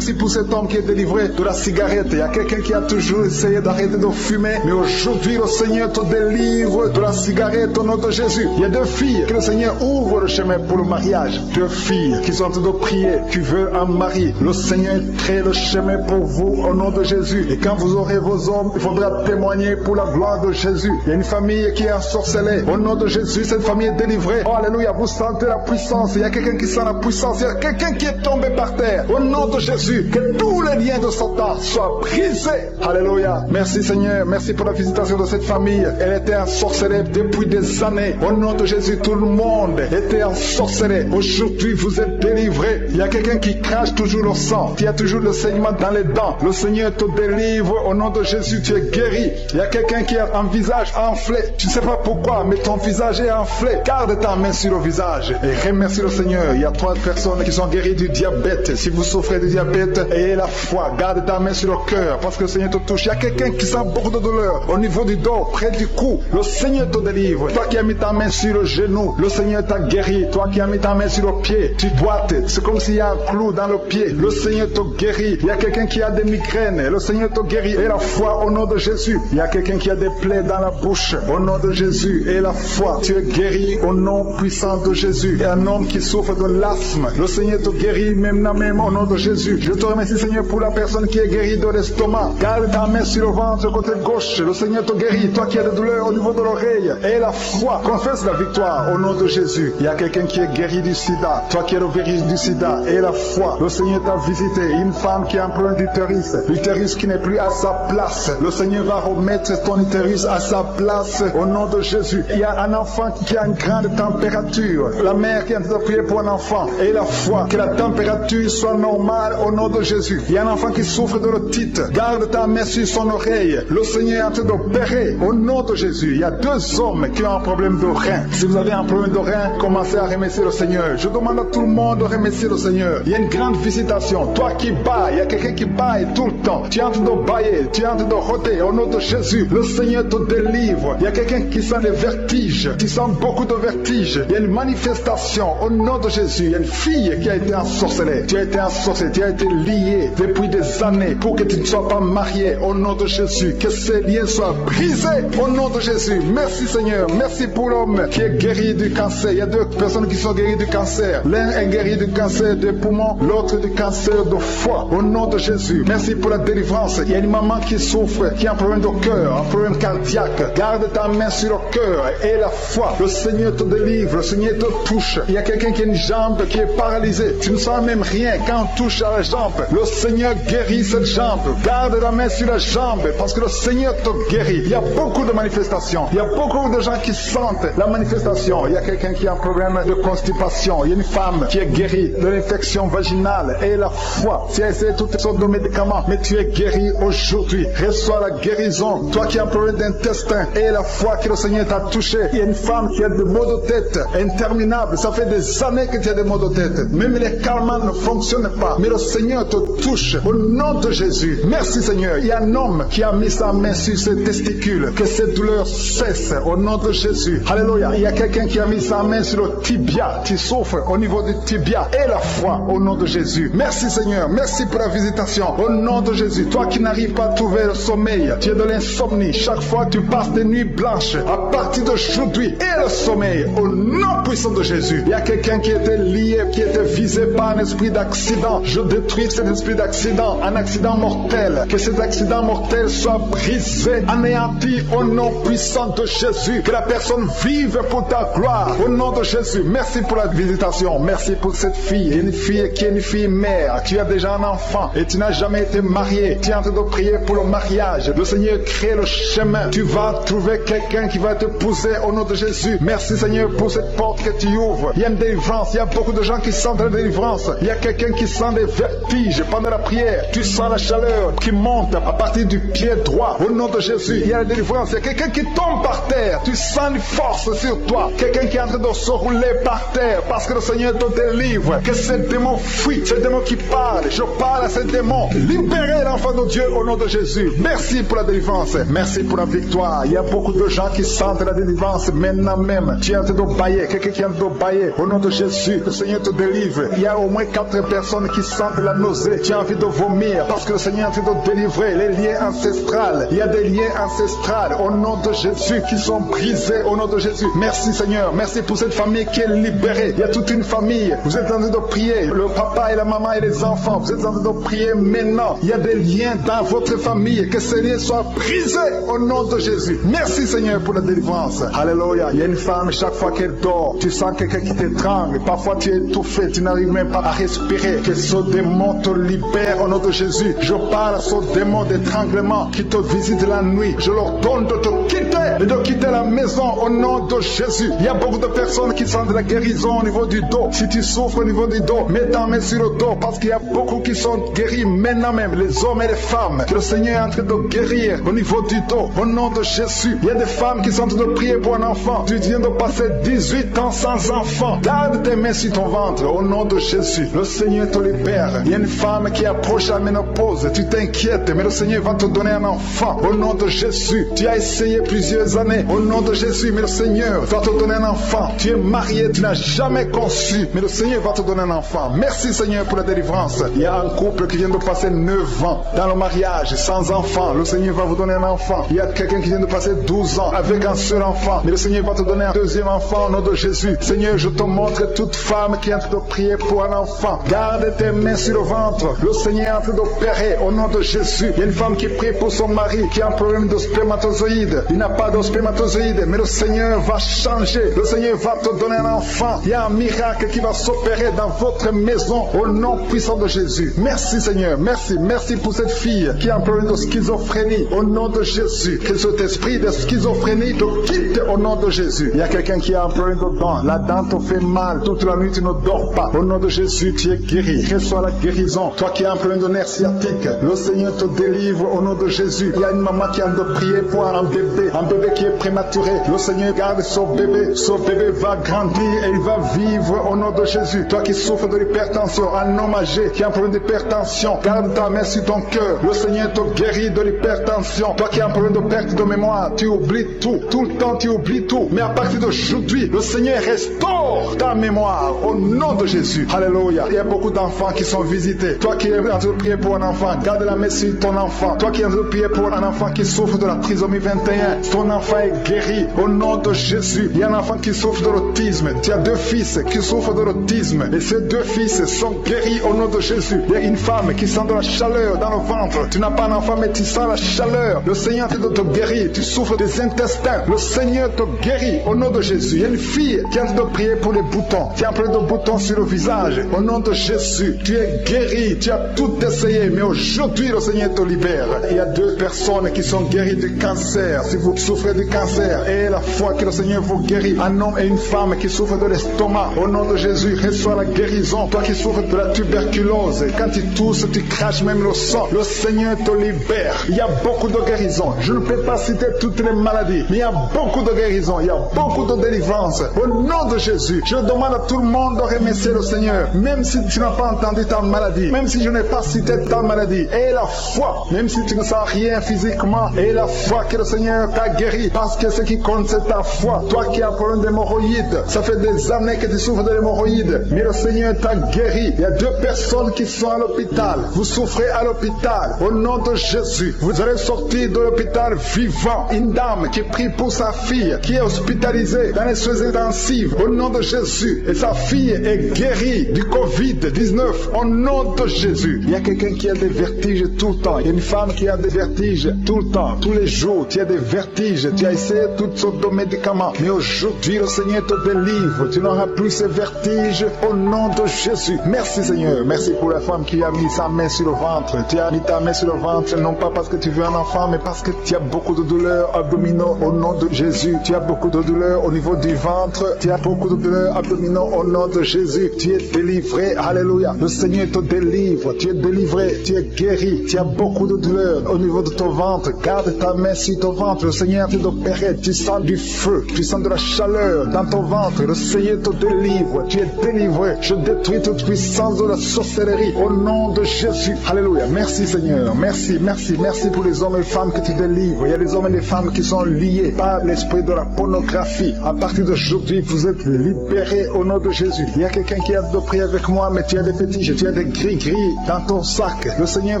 pour cet homme qui est délivré de la cigarette. Il y a quelqu'un qui a toujours essayé d'arrêter de fumer. Mais aujourd'hui, le Seigneur te délivre de la cigarette au nom de Jésus. Il y a 2 filles que le Seigneur ouvre le chemin pour le mariage. 2 filles qui sont en train de prier, qui veulent un mari. Le Seigneur crée le chemin pour vous au nom de Jésus. Et quand vous aurez vos hommes, il faudra témoigner pour la gloire de Jésus. Il y a une famille qui est ensorcelée. Au nom de Jésus, cette famille est délivrée. Oh, alléluia, vous sentez la puissance. Il y a quelqu'un qui sent la puissance. Il y a quelqu'un qui est tombé par terre. Au nom de Jésus, que tous les liens de Satan soient brisés. Alléluia. Merci Seigneur. Merci pour la visitation de cette famille. Elle était ensorcelée depuis des années. Au nom de Jésus, tout le monde était ensorcelé. Aujourd'hui, vous êtes délivrés. Il y a quelqu'un qui crache toujours le sang. Il y a toujours le saignement dans les dents. Le Seigneur te délivre. Au nom de Jésus, tu es guéri. Il y a quelqu'un qui a un visage enflé. Tu ne sais pas pourquoi, mais ton visage est enflé. Garde ta main sur le visage et remercie le Seigneur. Il y a 3 personnes qui sont guéries du diabète. Si vous souffrez du diabète, ayez la foi. Garde ta main sur le cœur parce que le Seigneur te touche. Il y a quelqu'un qui sent beaucoup de douleur au niveau du dos, près du cou. Le Seigneur te délivre. Toi qui as mis ta main sur le genou, le Seigneur t'a guéri. Toi qui as mis ta main sur le pied, tu boites. C'est comme s'il y a un clou dans le pied. Le Seigneur te guérit. Il y a quelqu'un qui a des migraines. Le Seigneur te guérit. Et la foi au nom de Jésus. Il y a quelqu'un qui a des plaies dans la bouche. Au nom de Jésus. Et la foi. Tu es guéri au nom puissant de Jésus. Et un homme qui souffre de l'asthme. Le Seigneur te guérit même au nom de Jésus. Je te remercie Seigneur pour la personne qui est guérie de l'estomac. Garde ta main sur le ventre côté gauche. Le Seigneur te guérit. Toi qui as des douleurs au niveau de l'oreille. Et la foi. Confesse la victoire au nom de Jésus. Il y a quelqu'un qui est guéri du sida. Toi qui es le virus du sida. Et la foi. Le Seigneur t'a visité. Une femme qui a un problème d'utérus. L'utérus qui n'est plus à sa place. Le Seigneur va remettre ton utérus à sa place au nom de Jésus. Il y a un enfant qui a une grande température. La mère qui est en train de prier pour un enfant. Et la foi. Que la température soit normale au nom de Jésus. Il y a un enfant qui souffre de l'otite. Garde ta main sur son oreille. Le Seigneur est en train d'opérer au nom de Jésus. Il y a 2 hommes qui ont un problème d'oreille. reins. Si vous avez un problème de reins, commencez à remercier le Seigneur. Je demande à tout le monde de remercier le Seigneur. Il y a une grande visitation. Toi qui bailles, il y a quelqu'un qui baille tout le temps. Tu es en train de bailler, tu es en train de rôder. Au nom de Jésus, le Seigneur te délivre. Il y a quelqu'un qui sent les vertiges. Tu sens beaucoup de vertiges. Il y a une manifestation au nom de Jésus. Il y a une fille qui a été ensorcelée. Tu as été ensorcelée, tu as été liée depuis des années pour que tu ne sois pas marié. Au nom de Jésus, que ces liens soient brisés. Au nom de Jésus, merci Seigneur. Merci pour l'homme qui est guéri du cancer. Il y a deux personnes qui sont guéries du cancer. L'un est guéri du cancer des poumons, l'autre du cancer de foie. Au nom de Jésus, merci pour la délivrance. Il y a une maman qui souffre, qui a un problème de cœur, un problème cardiaque. Garde ta main sur le cœur et la foi. Le Seigneur te délivre, le Seigneur te touche. Il y a quelqu'un qui a une jambe qui est paralysée. Tu ne sens même rien quand on touche à la jambe. Le Seigneur guérit cette jambe. Garde la main sur la jambe parce que le Seigneur te guérit. Il y a beaucoup de manifestations. Il y a beaucoup de gens qui sentent la manifestation. Il y a quelqu'un qui a un problème de constipation. Il y a une femme qui est guérie de l'infection vaginale et la foi. Tu as essayé toutes sortes de médicaments, mais tu es guéri aujourd'hui. Reçois la guérison. Toi qui as un problème d'intestin et la foi que le Seigneur t'a touché. Il y a une femme qui a des maux de tête interminables. Ça fait des années que tu as des maux de tête. Même les calmants ne fonctionnent pas. Mais le Seigneur te touche au nom de Jésus. Merci Seigneur. Il y a un homme qui a mis sa main sur ses testicules. Que cette douleur cesse au nom de Jésus. Alléluia. Il y a quelqu'un qui a mis sa main sur le tibia. Tu souffres au niveau du tibia et la foi au nom de Jésus. Merci Seigneur. Merci pour la visitation au nom de Jésus. Toi qui n'arrives pas à trouver le sommeil, tu as de l'insomnie. Chaque fois que tu passes des nuits blanches, à partir d'aujourd'hui, et le sommeil au nom puissant de Jésus. Il y a quelqu'un qui était lié, qui était visé par un esprit d'accident. Je détruis cet esprit d'accident, un accident mortel. Que cet accident mortel soit brisé, anéanti au nom puissant de Jésus. Que la personne vive pour ta gloire au nom de Jésus. Merci pour la visitation. Merci pour cette fille. Une fille qui est une fille mère. Tu as déjà un enfant et tu n'as jamais été marié. Tu es en train de prier pour le mariage. Le Seigneur crée le chemin. Tu vas trouver quelqu'un qui va te pousser au nom de Jésus. Merci Seigneur pour cette porte que tu ouvres. Il y a une délivrance. Il y a beaucoup de gens qui sentent la délivrance. Il y a quelqu'un qui sent des vertiges pendant la prière. Tu sens la chaleur qui monte à partir du pied droit. Au nom de Jésus, il y a la délivrance. Il y a quelqu'un qui tombe par terre. Tu sens une force sur toi. Quelqu'un qui est en train de se rouler par terre parce que le Seigneur te délivre. Que ces démons fuient. Ces démons qui parlent. Je parle à ces démons. Libérez l'enfant de Dieu au nom de Jésus. Merci pour la délivrance. Merci pour la victoire. Il y a beaucoup de gens qui sentent la délivrance maintenant même. Tu es en train de bailler. Quelqu'un qui est en train de bailler. Au nom de Jésus, le Seigneur te délivre. Il y a au moins 4 personnes qui sentent la nausée. Tu as envie de vomir parce que le Seigneur est en train de délivrer les liens ancestrales. Il y a des liens ancestrales au nom de Jésus qui sont brisés au nom de Jésus. Merci Seigneur. Merci pour cette famille qui est libérée. Il y a toute une famille. Vous êtes en train de prier. Le papa et la maman et les enfants. Vous êtes en train de prier maintenant. Il y a des liens dans votre famille. Que ces liens soient brisés au nom de Jésus. Merci Seigneur pour la délivrance. Alléluia. Il y a une femme, chaque fois qu'elle dort, tu sens quelqu'un qui t'étrangle. Parfois tu es étouffé. Tu n'arrives même pas à respirer. Que ce démon te libère au nom de Jésus. Je parle à ce démon d'étranglement qui te visite la nuit. Je leur donne de te quitter et de quitter la maison au nom de Jésus. Il y a beaucoup de personnes qui sentent la guérison au niveau du dos. Si tu souffres au niveau du dos, mets ta main sur le dos parce qu'il y a beaucoup qui sont guéris maintenant même, les hommes et les femmes. Que le Seigneur est en train de guérir au niveau du dos au nom de Jésus. Il y a des femmes qui sont en train de prier pour un enfant. Tu viens de passer 18 ans sans enfant. Garde tes mains sur ton ventre au nom de Jésus. Le Seigneur te libère. Il y a une femme qui approche la ménopause. Tu t'inquiètes, mais le Seigneur va te donner un enfant au nom de Jésus. Tu as essayé plusieurs années au nom de Jésus, mais le Seigneur va te donner un enfant. Tu es marié, tu n'as jamais conçu, mais le Seigneur va te donner un enfant. Merci Seigneur pour la délivrance. Il y a un couple qui vient de passer 9 ans dans le mariage sans enfant. Le Seigneur va vous donner un enfant. Il y a quelqu'un qui vient de passer 12 ans avec un seul enfant, mais le Seigneur va te donner un deuxième enfant au nom de Jésus. Seigneur, je te montre toute femme qui est en train de prier pour un enfant. Garde tes mains sur le ventre. Le Seigneur est en train d'opérer au nom de Jésus. Il y a une femme qui prie pour son mari qui a un problème de spermatozoïde. Il n'a pas de spermatozoïde, mais le Seigneur va changer. Le Seigneur va te donner un enfant. Il y a un miracle qui va s'opérer dans votre maison au nom puissant de Jésus. Merci Seigneur. Merci. Merci pour cette fille qui a un problème de schizophrénie au nom de Jésus. Que cet esprit de schizophrénie te quitte au nom de Jésus. Il y a quelqu'un qui a un problème de dent. La dent te fait mal. Toute la nuit tu ne dors pas. Au nom de Jésus, tu es guéri. Reçois la guérison. Toi qui as un problème de nerf sciatique, le Seigneur te délivre au nom de Jésus. Il y a une maman qui a de prier pour un bébé bébé qui est prématuré, le Seigneur garde son bébé va grandir et il va vivre au nom de Jésus. Toi qui souffres de l'hypertension, un homme âgé qui a un problème d'hypertension, garde ta main sur ton cœur, le Seigneur te guérit de l'hypertension. Toi qui as un problème de perte de mémoire, tu oublies tout le temps tu oublies tout, mais à partir d'aujourd'hui, le Seigneur restaure ta mémoire au nom de Jésus. Alléluia. Il y a beaucoup d'enfants qui sont visités. Toi qui es en train de prier pour un enfant, garde la main sur ton enfant. Toi qui es en train de prier pour un enfant qui souffre de la trisomie 21, ton enfant est guéri au nom de Jésus. Il y a un enfant qui souffre de l'autisme. Tu as 2 fils qui souffrent de l'autisme et ces 2 fils sont guéris au nom de Jésus. Il y a une femme qui sent de la chaleur dans le ventre. Tu n'as pas un enfant mais tu sens la chaleur. Le Seigneur te guérit. Tu souffres des intestins. Le Seigneur te guérit au nom de Jésus. Il y a une fille qui est en train de prier pour les boutons. Tu as un problème de boutons sur le visage. Au nom de Jésus, tu es guéri. Tu as tout essayé, mais aujourd'hui le Seigneur te libère. Il y a 2 personnes qui sont guéries du cancer. Si vous souffrez du cancer, et la foi que le Seigneur vous guérit. Un homme et une femme qui souffrent de l'estomac. Au nom de Jésus, reçois la guérison. Toi qui souffres de la tuberculose, quand tu tousses, tu craches même le sang. Le Seigneur te libère. Il y a beaucoup de guérisons. Je ne peux pas citer toutes les maladies, mais il y a beaucoup de guérisons. Il y a beaucoup de délivrance. Au nom de Jésus, je demande à tout le monde de remercier le Seigneur. Même si tu n'as pas entendu ta maladie, même si je n'ai pas cité ta maladie, et la foi, même si tu ne sens rien physiquement, et la foi que le Seigneur t'a guéri, parce que ce qui compte c'est ta foi. Toi qui as un problème d'hémorroïdes, ça fait des années que tu souffres de l'hémorroïde, mais le Seigneur t'a guéri. Il y a 2 personnes qui sont à l'hôpital. Vous souffrez à l'hôpital. Au nom de Jésus, vous allez sortir de l'hôpital vivant. Une dame qui prie pour sa fille, qui est hospitalisée dans les soins intensifs. Au nom de Jésus, et sa fille est guérie du Covid-19. Au nom de Jésus. Il y a quelqu'un qui a des vertiges tout le temps. Il y a une femme qui a des vertiges tout le temps, tous les jours. Tu as des vertiges. Tu as essayé toutes sortes de médicaments. Mais aujourd'hui, le Seigneur te délivre. Tu n'auras plus ces vertiges au nom de Jésus. Merci Seigneur. Merci pour la femme qui a mis sa main sur le ventre. Tu as mis ta main sur le ventre, non pas parce que tu veux un enfant, mais parce que tu as beaucoup de douleurs abdominaux au nom de Jésus. Tu as beaucoup de douleurs au niveau du ventre. Tu as beaucoup de douleurs abdominaux au nom de Jésus. Tu es délivré. Alléluia. Le Seigneur te délivre. Tu es délivré. Tu es guéri. Tu as beaucoup de douleurs au niveau de ton ventre. Garde ta main sur ton ventre. Le Seigneur te opéré. Tu sens du feu. Tu sens de la chaleur dans ton ventre. Le Seigneur te délivre. Tu es délivré. Je détruis toute puissance de la sorcellerie au nom de Jésus. Alléluia. Merci Seigneur. Merci, merci, merci pour les hommes et femmes que tu délivres. Il y a des hommes et des femmes qui sont liés par l'esprit de la pornographie. À partir d'aujourd'hui, vous êtes libérés au nom de Jésus. Il y a quelqu'un qui a de prier avec moi, mais tu as des fétiches, tu as des gris-gris dans ton sac. Le Seigneur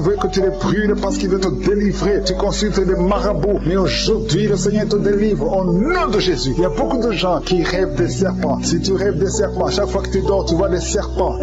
veut que tu les brûles parce qu'il veut te délivrer. Tu consultes des marabouts, mais aujourd'hui, le Seigneur te délivre au nom de Jésus. Il y a beaucoup de gens qui rêvent des serpents. Si tu rêves des serpents, chaque fois que tu dors, tu vois des serpents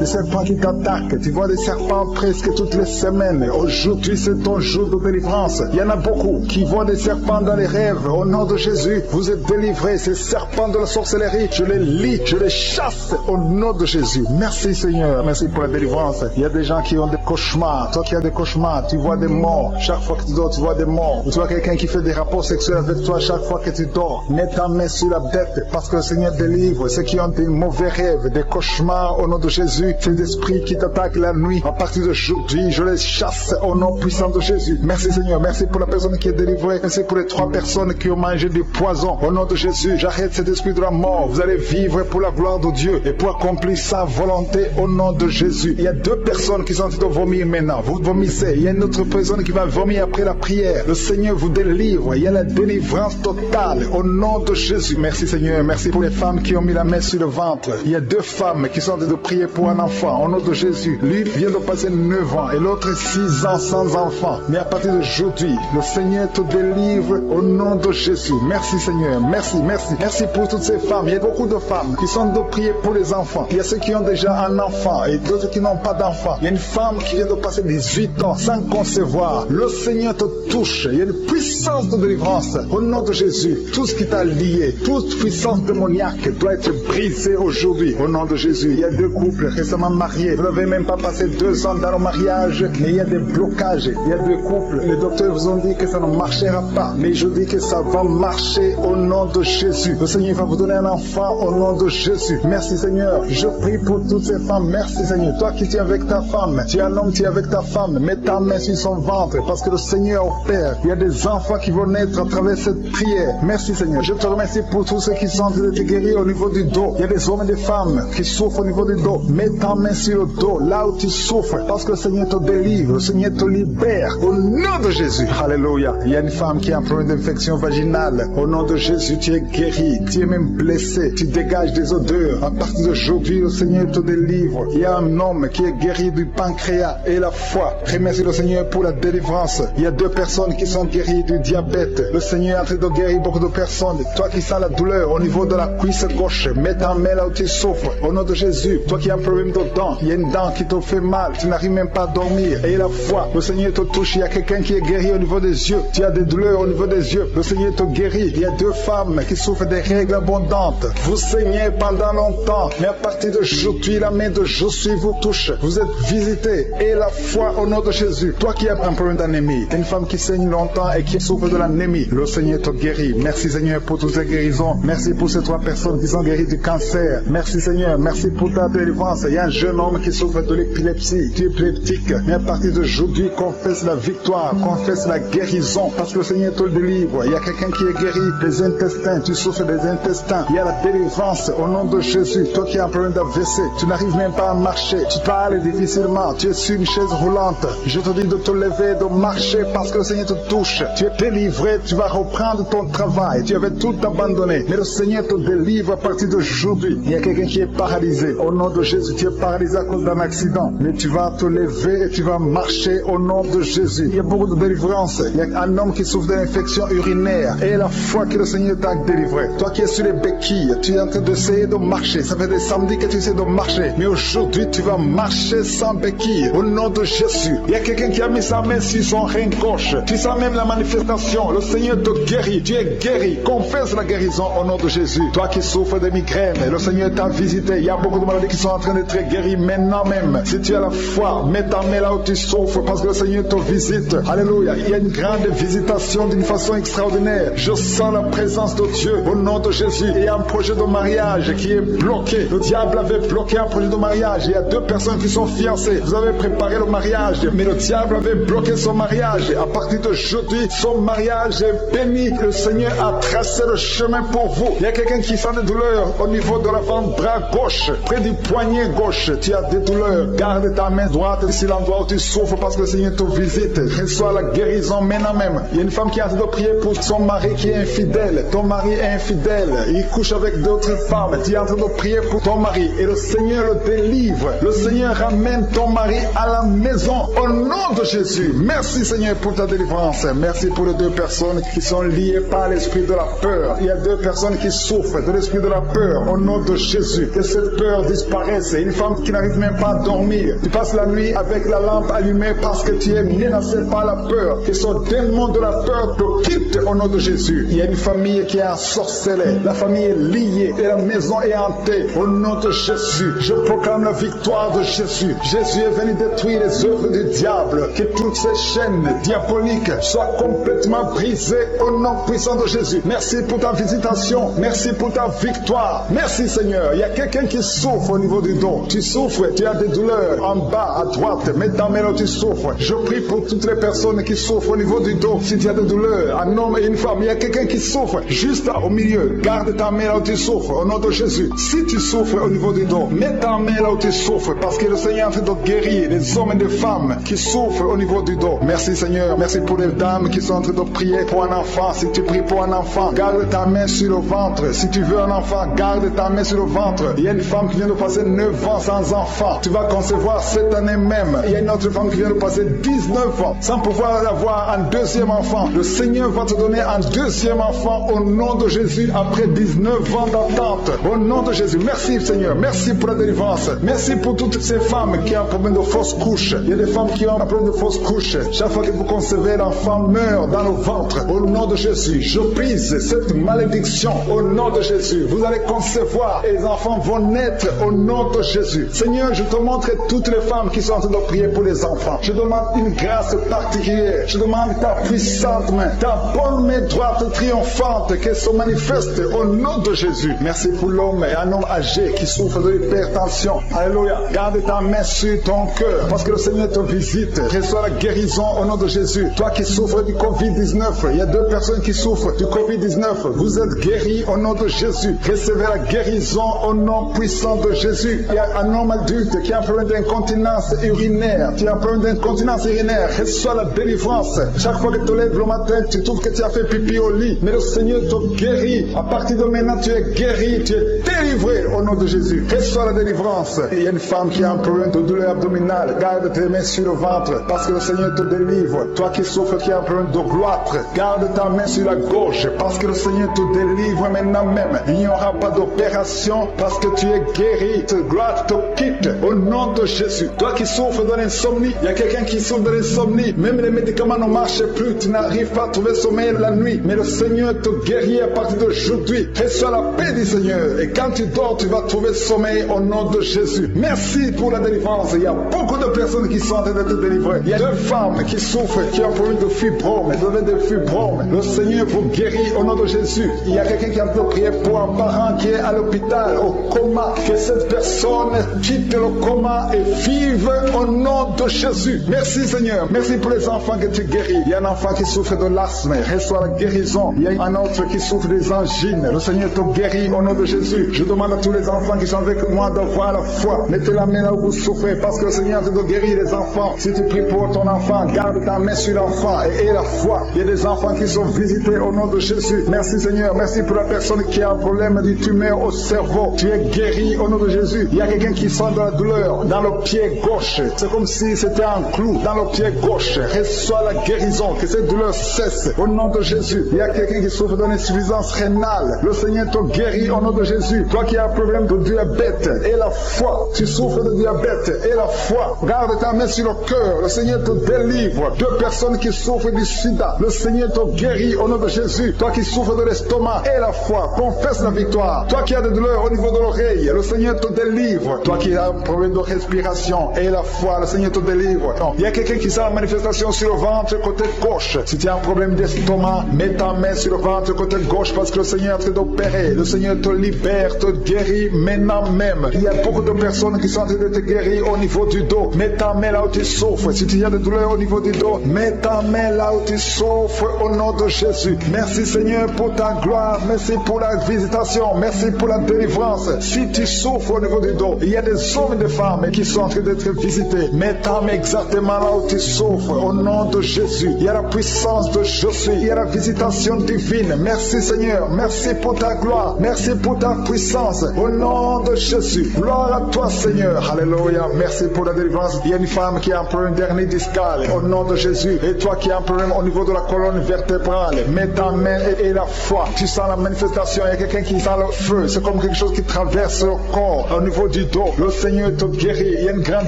qui t'attaquent. Tu vois des serpents presque toutes les semaines. Aujourd'hui, c'est ton jour de délivrance. Il y en a beaucoup qui voient des serpents dans les rêves. Au nom de Jésus, vous êtes délivrés. Ces serpents de la sorcellerie, je les lis, je les chasse au nom de Jésus. Merci Seigneur, merci pour la délivrance. Il y a des gens qui ont des cauchemars. Toi qui as des cauchemars, tu vois des morts. Chaque fois que tu dors, tu vois des morts. Ou tu vois quelqu'un qui fait des rapports sexuels avec toi chaque fois que tu dors. Mets ta main sur la bête parce que le Seigneur délivre ceux qui ont des mauvais rêves, des cauchemars au nom de Jésus. Ces esprits qui t'attaquent la nuit, à partir d'aujourd'hui, je les chasse au nom puissant de Jésus. Merci Seigneur, merci pour la personne qui est délivrée. Merci pour les 3 personnes qui ont mangé du poison. Au nom de Jésus, j'arrête cet esprit de la mort. Vous allez vivre pour la gloire de Dieu et pour accomplir sa volonté au nom de Jésus. Il y a 2 personnes qui sont en train de vomir maintenant. Vous vomissez. Il y a une autre personne qui va vomir après la prière. Le Seigneur vous délivre. Il y a la délivrance totale au nom de Jésus. Merci Seigneur. Merci pour les femmes qui ont mis la main sur le ventre. Il y a 2 femmes qui sont en train de prier pour un enfant au nom de Jésus. Lui vient de passer 9 ans et l'autre 6 ans sans enfant. Mais à partir d'aujourd'hui, le Seigneur te délivre au nom de Jésus. Merci Seigneur. Merci, merci. Merci pour toutes ces femmes. Il y a beaucoup de femmes qui sont de prier pour les enfants. Il y a ceux qui ont déjà un enfant et d'autres qui n'ont pas d'enfant. Il y a une femme qui vient de passer 18 ans sans concevoir. Le Seigneur te touche. Il y a une puissance de délivrance au nom de Jésus. Tout ce qui t'a lié, toute puissance démoniaque doit être brisée aujourd'hui au nom de Jésus. Il y a 2 couples récemment mariés. Vous n'avez même pas passé 2 ans dans le mariage, mais il y a des blocages. Il y a 2 couples. Les docteurs vous ont dit que ça ne marchera pas, mais je dis que ça va marcher au nom de Jésus. Le Seigneur va vous donner un enfant au nom de Jésus. Merci Seigneur. Je prie pour toutes ces femmes. Merci Seigneur. Toi qui es avec ta femme, tu es un homme, tu es avec ta femme. Mets ta main sur son ventre parce que le Seigneur opère. Il y a des enfants qui vont naître à travers cette prière. Merci Seigneur. Je te remercie pour tous ceux qui sont en train de te guérir au niveau du dos. Il y a des hommes et des femmes qui souffrent au niveau du dos. Mets ta main sur le dos, là où tu souffres, parce que le Seigneur te délivre, le Seigneur te libère. Au nom de Jésus. Alléluia. Il y a une femme qui a un problème d'infection vaginale. Au nom de Jésus, tu es guéri. Tu es même blessé. Tu dégages des odeurs. À partir d'aujourd'hui, le Seigneur te délivre. Il y a un homme qui est guéri du pancréas et la foi. Remercie le Seigneur pour la délivrance. Il y a 2 personnes qui sont guéries du diabète. Le Seigneur est en train de guérir beaucoup de personnes. Toi qui sens la douleur au niveau de la cuisse gauche, mets ta main là où tu souffres. Au nom de Jésus, toi qui as un problème de dents, il y a une dent qui te fait mal, tu n'arrives même pas à dormir. Et la foi, le Seigneur te touche. Il y a quelqu'un qui est guéri au niveau des yeux. Tu as des douleurs au niveau des yeux. Le Seigneur te guérit. Il y a 2 femmes qui souffrent des règles abondantes. Vous saignez pendant longtemps, mais à partir d'aujourd'hui, la main de Jésus vous touche. Vous êtes visité. Et la foi au nom de Jésus. Toi qui as un problème d'anémie, une femme qui saigne longtemps et qui souffre de l'anémie, le Seigneur te guérit. Merci Seigneur pour toutes ces guérisons. Merci pour ces 3 personnes qui sont guéries du cancer. Merci Seigneur. Merci pour ta délivrance. Il y a un jeune homme qui souffre de l'épilepsie. Tu es épileptique. Mais à partir d'aujourd'hui, confesse la victoire. Confesse la guérison. Parce que le Seigneur te délivre. Il y a quelqu'un qui est guéri des intestins. Tu souffres des intestins. Il y a la délivrance au nom de Jésus. Toi qui as un problème d'AVC, tu n'arrives même pas à marcher. Tu parles difficilement. Tu es sur une chaise roulante. Je te dis de te lever, de marcher parce que le Seigneur te touche. Tu es délivré. Tu vas reprendre ton travail. Tu avais tout abandonné. Mais le Seigneur te délivre à partir d'aujourd'hui. Il y a quelqu'un qui est paralysé. Au nom de Jésus, tu es paralysé à cause d'un accident. Mais tu vas te lever et tu vas marcher au nom de Jésus. Il y a beaucoup de délivrance. Il y a un homme qui souffre d'une infection urinaire. Et la foi que le Seigneur t'a délivré. Toi qui es sur les béquilles, tu es en train d'essayer de marcher. Ça fait des samedis que tu essaies de marcher. Mais aujourd'hui, tu vas marcher sans béquille. Au nom de Jésus. Il y a quelqu'un qui a mis sa main sur son rein gauche. Tu sens même la manifestation. Le Seigneur te guérit. Tu es guéri. Confesse la guérison au nom de Jésus. Toi qui souffres de migraines, le Seigneur t'a visité. Il y a beaucoup de maladies qui sont en train d'être guéries maintenant même. Si tu as la foi, mets ta main là où tu souffres parce que le Seigneur te visite. Alléluia. Il y a une grande visitation d'une façon extraordinaire. Je sens la présence de Dieu au nom de Jésus. Il y a un projet de mariage qui est bloqué. Le diable avait bloqué un projet de mariage. Il y a 2 personnes qui sont fiancées. Vous avez préparé le mariage, mais le diable avait bloqué son mariage. À partir d'aujourd'hui, son mariage est béni. Le Seigneur a tracé le chemin pour vous. Il y a quelqu'un qui sent des douleurs au niveau de l'avant-bras gauche, près du poignet gauche. Tu as des douleurs. Garde ta main droite sur l'endroit où tu souffres parce que le Seigneur te visite. Reçois la guérison maintenant même. Il y a une femme qui est en train de prier pour son mari qui est infidèle. Ton mari est infidèle. Il couche avec d'autres femmes. Tu es en train de prier pour ton mari et le Seigneur le délivre. Le Seigneur ramène ton mari à la maison au nom de Jésus. Merci Seigneur pour ta délivrance. Merci pour les 2 personnes qui sont liées par l'esprit de la peur. Il y a 2 personnes qui souffrent de l'esprit de la peur au nom de Jésus. Que cette peur disparaisse. Une femme qui n'arrive même pas à dormir. Tu passes la nuit avec la lampe allumée parce que tu es menacé par la peur. Que ce démon de la peur te quitte au nom de Jésus. Il y a une famille qui est ensorcelée. La famille est liée et la maison est hantée au nom de Jésus. Je proclame la victoire de Jésus. Jésus est venu détruire les œuvres du diable. Que toutes ces chaînes diaboliques soient complètement brisées au nom puissant de Jésus. Merci pour ta visitation. Merci pour ta victoire. Merci Seigneur. Il y a quelqu'un qui souffre au niveau du dos. Tu souffres, tu as des douleurs en bas à droite. Mets ta main là où tu souffres. Je prie pour toutes les personnes qui souffrent au niveau du dos. Si tu as des douleurs, un homme et une femme, il y a quelqu'un qui souffre juste au milieu. Garde ta main là où tu souffres au nom de Jésus. Si tu souffres au niveau du dos, mets ta main là où tu souffres parce que le Seigneur est en train de guérir les hommes et les femmes qui souffrent au niveau du dos. Merci Seigneur. Merci pour les dames qui sont en train de prier pour un enfant. Si tu pries pour un enfant, garde ta main sur le ventre. Si tu veux un enfant, garde ta main sur le ventre. Il y a une femme qui vient de passer 9 ans sans enfant. Tu vas concevoir cette année même. Il y a une autre femme qui vient de passer 19 ans sans pouvoir avoir un 2e enfant. Le Seigneur va te donner un 2e enfant au nom de Jésus après 19 ans d'attente. Au nom de Jésus. Merci Seigneur. Merci pour la délivrance. Merci pour toutes ces femmes qui ont un problème de fausse couche. Il y a des femmes qui ont un problème de fausse couche. Chaque fois que vous concevez, l'enfant meurt dans le ventre. Au nom de Jésus, je brise cette malédiction. Au nom de Jésus, vous allez concevoir et les enfants vont naître au nom de Jésus. Seigneur, je te montre toutes les femmes qui sont en train de prier pour les enfants. Je demande une grâce particulière. Je demande ta puissante main, ta bonne main droite triomphante qui se manifeste au nom de Jésus. Merci pour l'homme et un homme âgé qui souffre de l'hypertension. Alléluia. Garde ta main sur ton cœur parce que le Seigneur te visite. Reçois la guérison au nom de Jésus. Toi qui souffres du Covid-19, il y a 2 personnes qui souffrent du Covid-19, vous êtes guéris au nom de Jésus. Recevez la guérison au nom puissant de Jésus. Il y a un homme adulte qui a un problème d'incontinence urinaire. Tu as un problème d'incontinence urinaire. Reçois la délivrance. Chaque fois que tu te lèves le matin, tu trouves que tu as fait pipi au lit. Mais le Seigneur te guérit. À partir de maintenant, tu es guéri. Tu es délivré au nom de Jésus. Reçois la délivrance. Il y a une femme qui a un problème de douleur abdominale. Garde tes mains sur le ventre parce que le Seigneur te délivre. Toi qui souffres, qui as un problème de gloître, garde ta main sur la gauche parce que le Seigneur te délivre maintenant même. Il n'y aura pas d'opération parce que tu es guéri. Ta gloire te quitte au nom de Jésus. Toi qui souffres de l'insomnie, il y a quelqu'un qui souffre de l'insomnie. Même les médicaments ne marchent plus. Tu n'arrives pas à trouver sommeil la nuit. Mais le Seigneur te guérit à partir d'aujourd'hui. Reçois la paix du Seigneur. Et quand tu dors, tu vas trouver sommeil au nom de Jésus. Merci pour la délivrance. Il y a beaucoup de personnes qui sont en train d'être délivrées. Il y a 2 femmes qui souffrent, qui ont un problème de fibrome, de fibrome. Le Seigneur vous guérit au nom de Jésus. Il y a quelqu'un qui a besoin de prier pour un parent qui est à l'hôpital, au coma. Que cette personne quitte le coma et vive au nom de Jésus. Merci Seigneur. Merci pour les enfants que tu guéris. Il y a un enfant qui souffre de l'asthme. Reçois la guérison. Il y a un autre qui souffre des angines. Le Seigneur te guérit au nom de Jésus. Je demande à tous les enfants qui sont avec moi d'avoir la foi. Mettez la main là où vous souffrez parce que le Seigneur te guérit les enfants. Si tu pries pour ton enfant, garde ta main sur l'enfant et aie la foi. Il y a des enfants qui sont visités au nom de Jésus. Merci Seigneur. Merci pour la personne qui a un problème de tumeur au cerveau. Tu es guéri au nom de Jésus. Il y a quelqu'un qui sent de la douleur dans le pied gauche. C'est comme si c'était un clou dans le pied gauche. Reçois la guérison. Que cette douleur cesse au nom de Jésus. Il y a quelqu'un qui souffre d'une insuffisance rénale. Le Seigneur te guérit au nom de Jésus. Toi qui as un problème de diabète et la foi. Tu souffres de diabète et la foi. Garde ta main sur le cœur. Le Seigneur te délivre. 2 personnes qui souffrent du sida. Le Seigneur te guérit au nom de Jésus. Toi qui souffres de l'estomac et la foi. Confesse la victoire. Toi qui as des douleurs au niveau de l'oreille. Le Seigneur te délivre. Toi qui as un problème de respiration et la foi. Le Seigneur te délivre. Non. Il y a quelqu'un qui sent la manifestation sur le ventre côté gauche. Si tu as un problème d'estomac, mets ta main sur le ventre côté gauche parce que le Seigneur est en train d'opérer. Le Seigneur te libère, te guérit maintenant même. Il y a beaucoup de personnes qui sont en train de te guérir au niveau du dos. Mets ta main là où tu souffres. Si tu as des douleurs au niveau du dos, mets ta main là où tu souffres au nom de Jésus. Merci Seigneur pour ta gloire. Merci pour la visitation. Merci pour la délivrance. Si tu souffres au niveau du dos, il y a des hommes et des femmes qui sont en train d'être visités. Mets ta main exactement là où tu souffres au nom de Jésus. Il y a la puissance de Jésus. Il y a la visitation divine. Merci Seigneur. Merci pour ta gloire. Merci pour ta puissance au nom de Jésus. Gloire à toi Seigneur. Alléluia. Merci pour la délivrance. Il y a une femme qui a un problème d'hernie discale au nom de Jésus. Et toi qui as un problème au niveau de la colonne vertébrale, mets ta main et la foi. Tu sens la manifestation. Il y a quelqu'un qui sent le feu. C'est comme quelque chose qui traverse le corps au niveau du dos. Le Seigneur te guérit. Il y a une grande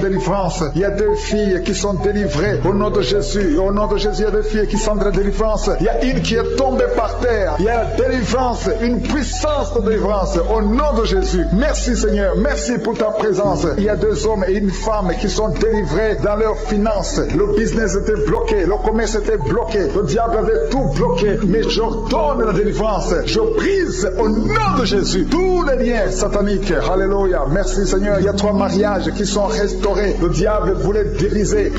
délivrance. Il y a 2 filles qui sont délivrées au nom de Jésus. Au nom de Jésus, il y a 2 filles qui sont de la délivrance. Il y a une qui est tombée par terre. Il y a la délivrance, une puissance de délivrance au nom de Jésus. Merci Seigneur. Merci pour ta présence. Il y a 2 hommes et une femme qui sont délivrés dans leurs finances. Le business était bloqué. Le commerce était bloqué. Le diable avait tout bloqué. Mais j'ordonne la délivrance. Je brise au nom de Jésus tous les liens sataniques. Alléluia. Merci Seigneur. Il y a 3 mariages qui sont restaurés. Le diable voulait briser